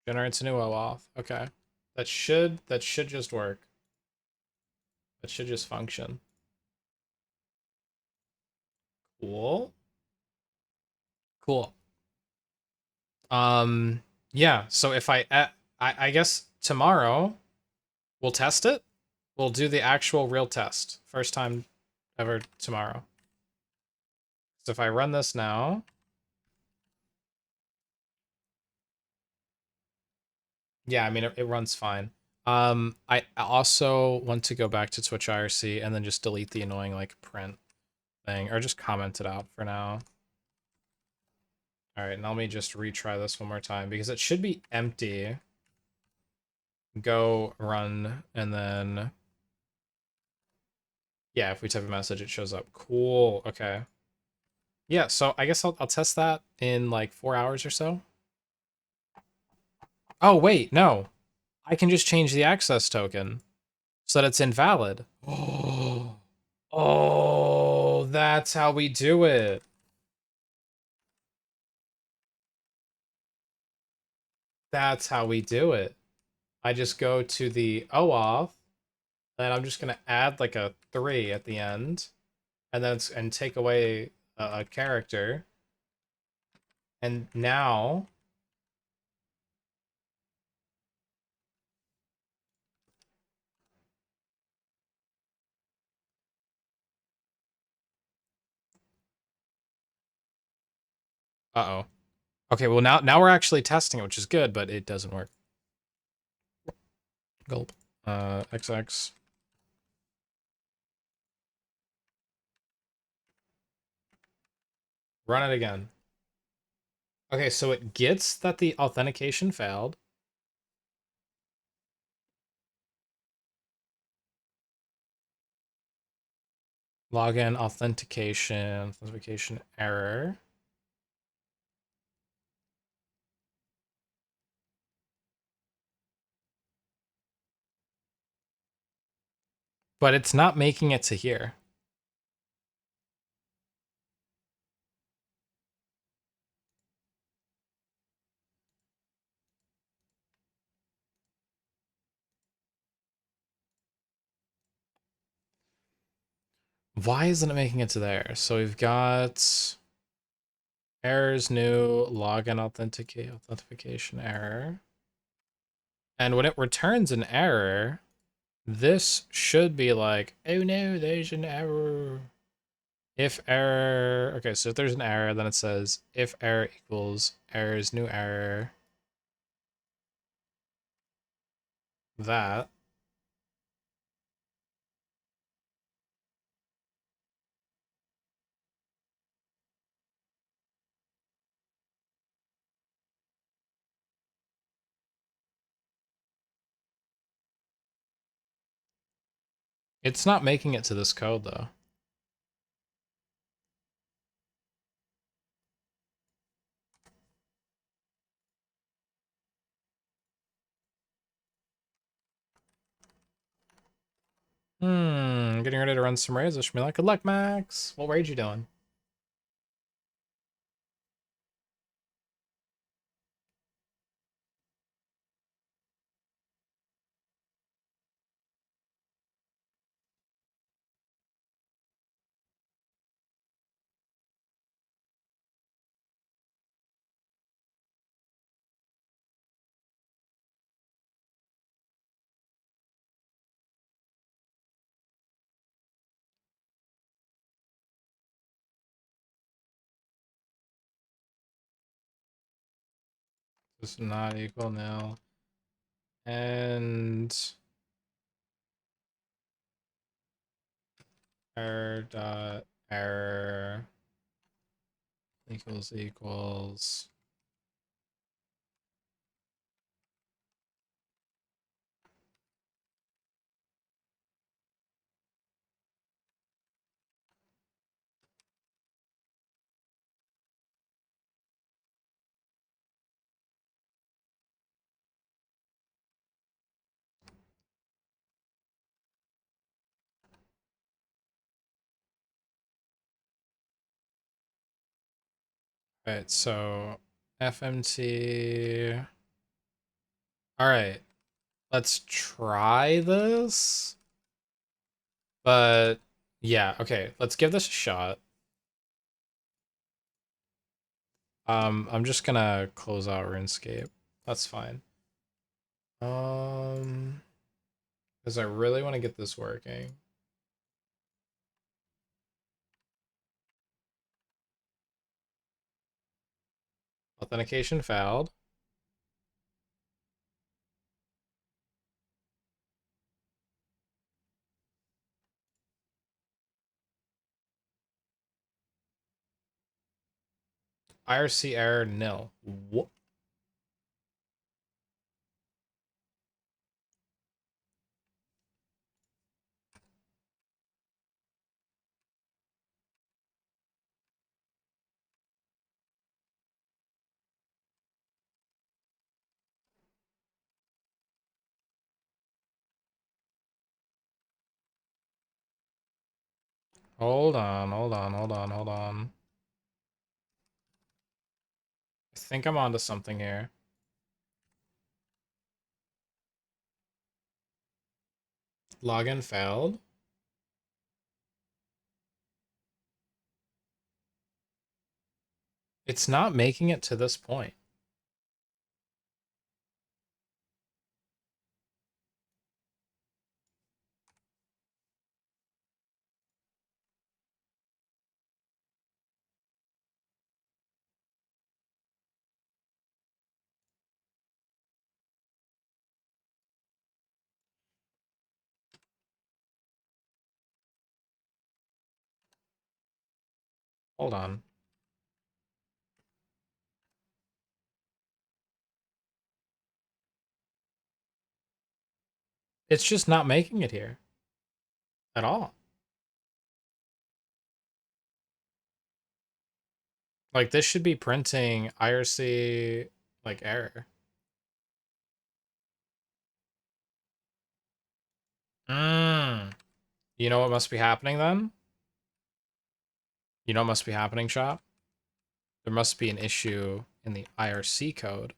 Generates a new OAuth. Okay. That should just work. That should just function. Cool. Cool. Yeah, so if I guess tomorrow we'll test it. We'll do the actual real test. First time ever tomorrow. So if I run this now, yeah, I mean it runs fine. I also want to go back to Twitch IRC and then just delete the annoying like print thing or just comment it out for now. All right, now let me just retry this one more time because it should be empty. Go run and then yeah, if we type a message, it shows up. Cool. Okay. Yeah, so I guess I'll test that in like 4 hours or so. Oh, wait, no. I can just change the access token so that it's invalid. Oh, oh, that's how we do it. That's how we do it. I just go to the OAuth, and I'm just gonna add like a 3 at the end, and then and take away a character. And now, uh-oh. Okay, well now we're actually testing it, which is good, but it doesn't work. Gulp. XX. Run it again. Okay, so it gets that the authentication failed. Login authentication error. But it's not making it to here. Why isn't it making it to there? So we've got errors new, login authentication error. And when it returns an error, this should be like, oh no, there's an error. If error, okay, so if there's an error, then it says if error equals errors new error. That. It's not making it to this code though. Getting ready to run some raids. Wish me luck. Good luck, Max. What raid you doing? Does not equal nil. And error dot error equals. Right, so FMT. All right, let's try this. But yeah, okay, let's give this a shot. I'm just gonna close out RuneScape. That's fine. Because I really want to get this working. Authentication failed. IRC error nil. What? Hold on, hold on, hold on, hold on. I think I'm onto something here. Login failed. It's not making it to this point. Hold on. It's just not making it here at all. Like this should be printing IRC like error. Mm. You know what must be happening then? You know what must be happening, shop? There must be an issue in the IRC code.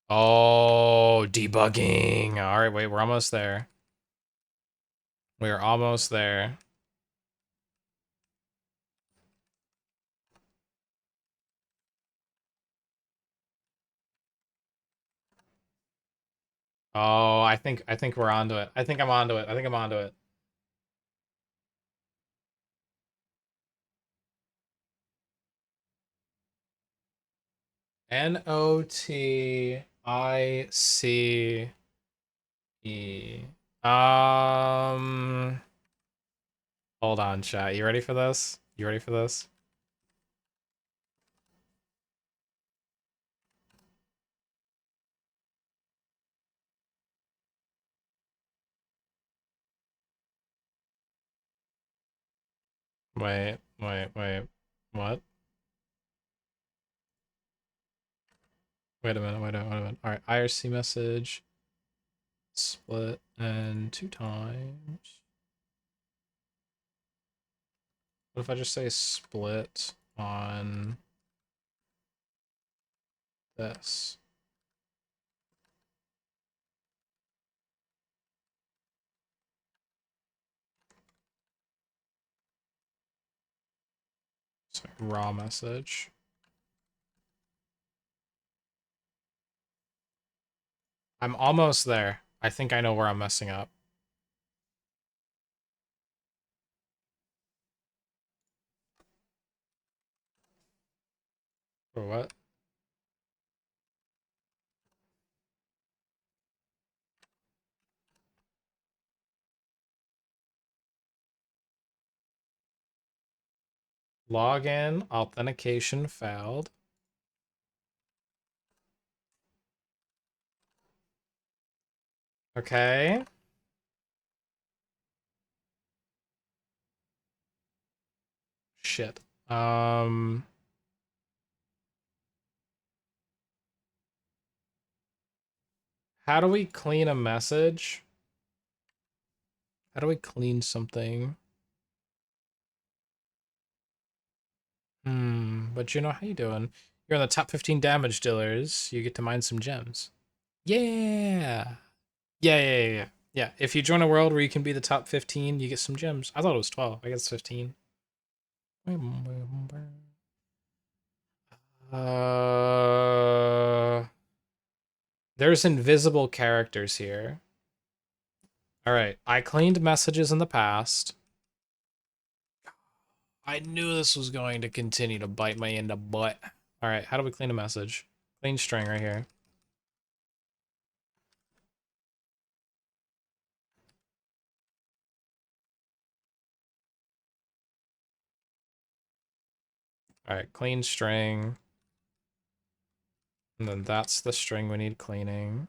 Oh, debugging. All right, wait, we're almost there. We are almost there. Oh, I think we're onto it. I think I'm onto it. I think I'm onto it. NOTICE. Um, hold on, chat. You ready for this? You ready for this? Wait, wait, wait. What? Wait a minute, wait a minute, wait a minute. All right, IRC message split and 2 times. What if I just say split on this? So raw message. I'm almost there. I think I know where I'm messing up. For what? Login authentication failed. Okay. Shit. How do we clean a message? How do we clean something? But you know, how you doing? You're in the top 15 damage dealers. You get to mine some gems. Yeah. Yeah. Yeah, if you join a world where you can be the top 15, you get some gems. I thought it was 12. I guess 15. Uh, there's invisible characters here. All right, I cleaned messages in the past. I knew this was going to continue to bite me in the butt. All right, how do we clean a message? Clean string right here. All right, clean string. And then that's the string we need cleaning.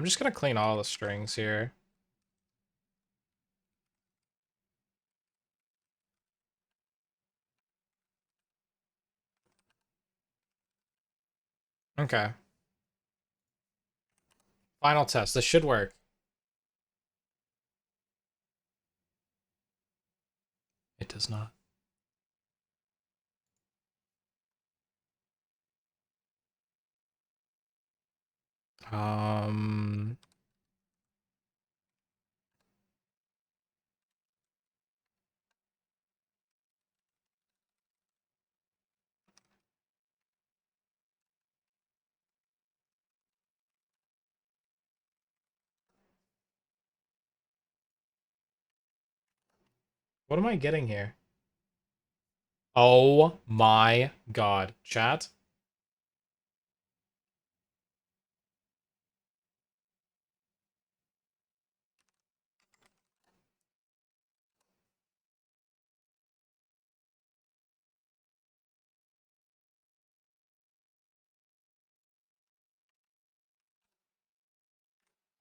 I'm just gonna clean all the strings here. Okay. Final test. This should work. It does not. Um, what am I getting here? Oh my god. Chat?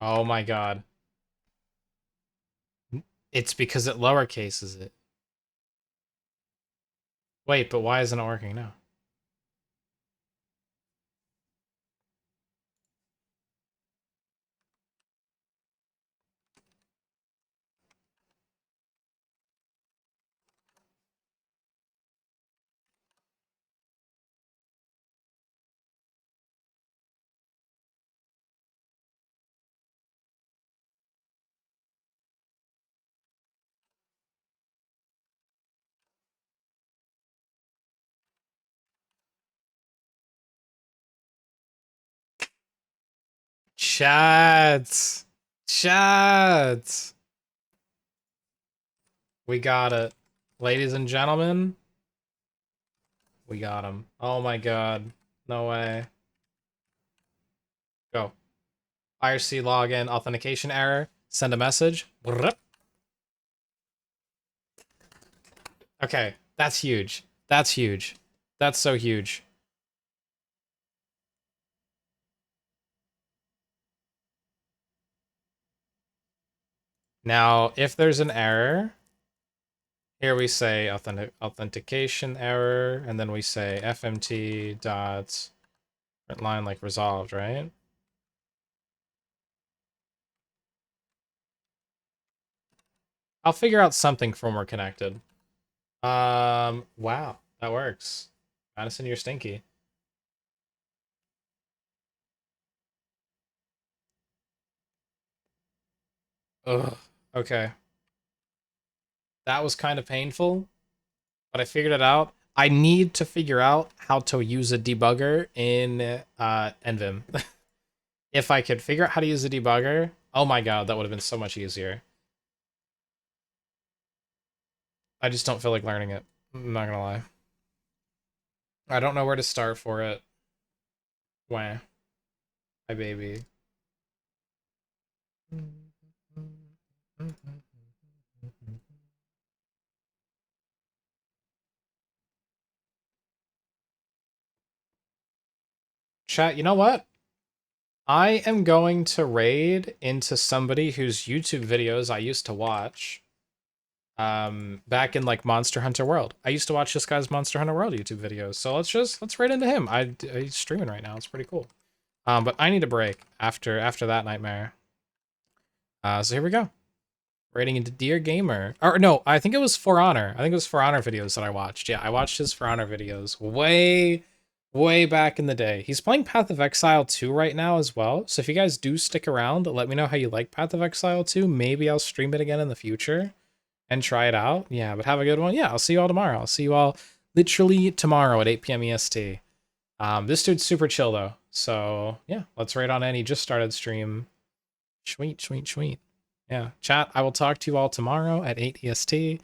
Oh my god. It's because it lowercases it. Wait, but why isn't it working now? Chat. Chat. We got it. Ladies and gentlemen, we got him. Oh my god. No way. Go. IRC login authentication error. Send a message. Okay, that's huge. That's huge. That's so huge. Now, if there's an error, here we say authentication error, and then we say fmt dot line like resolved, right? I'll figure out something from we're connected. Wow, that works. Madison, you're stinky. Ugh. Okay. That was kind of painful, but I figured it out. I need to figure out how to use a debugger in NVim. If I could figure out how to use a debugger, oh my god, that would have been so much easier. I just don't feel like learning it. I'm not gonna lie. I don't know where to start for it. Wah. Hi, baby. Chat, you know what? I am going to raid into somebody whose YouTube videos I used to watch. Back in like Monster Hunter World. I used to watch this guy's Monster Hunter World YouTube videos. So let's raid into him. He's streaming right now. It's pretty cool. But I need a break after that nightmare. So here we go. Raiding into Dear Gamer. Or no, I think it was For Honor. I think it was For Honor videos that I watched. Yeah, I watched his For Honor videos way back in the day. He's playing Path of Exile 2 right now as well. So if you guys do stick around, let me know how you like Path of Exile 2. Maybe I'll stream it again in the future and try it out. Yeah, but have a good one. Yeah, I'll see you all tomorrow. I'll see you all literally tomorrow at 8 p.m. EST. This dude's super chill though. So yeah, let's raid on in. He just started stream. Sweet. Yeah, chat. I will talk to you all tomorrow at 8 EST.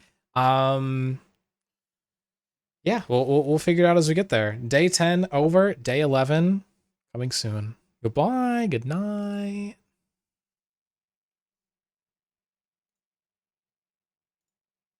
Yeah, we'll figure it out as we get there. Day 10 over. Day 11 coming soon. Goodbye. Good night.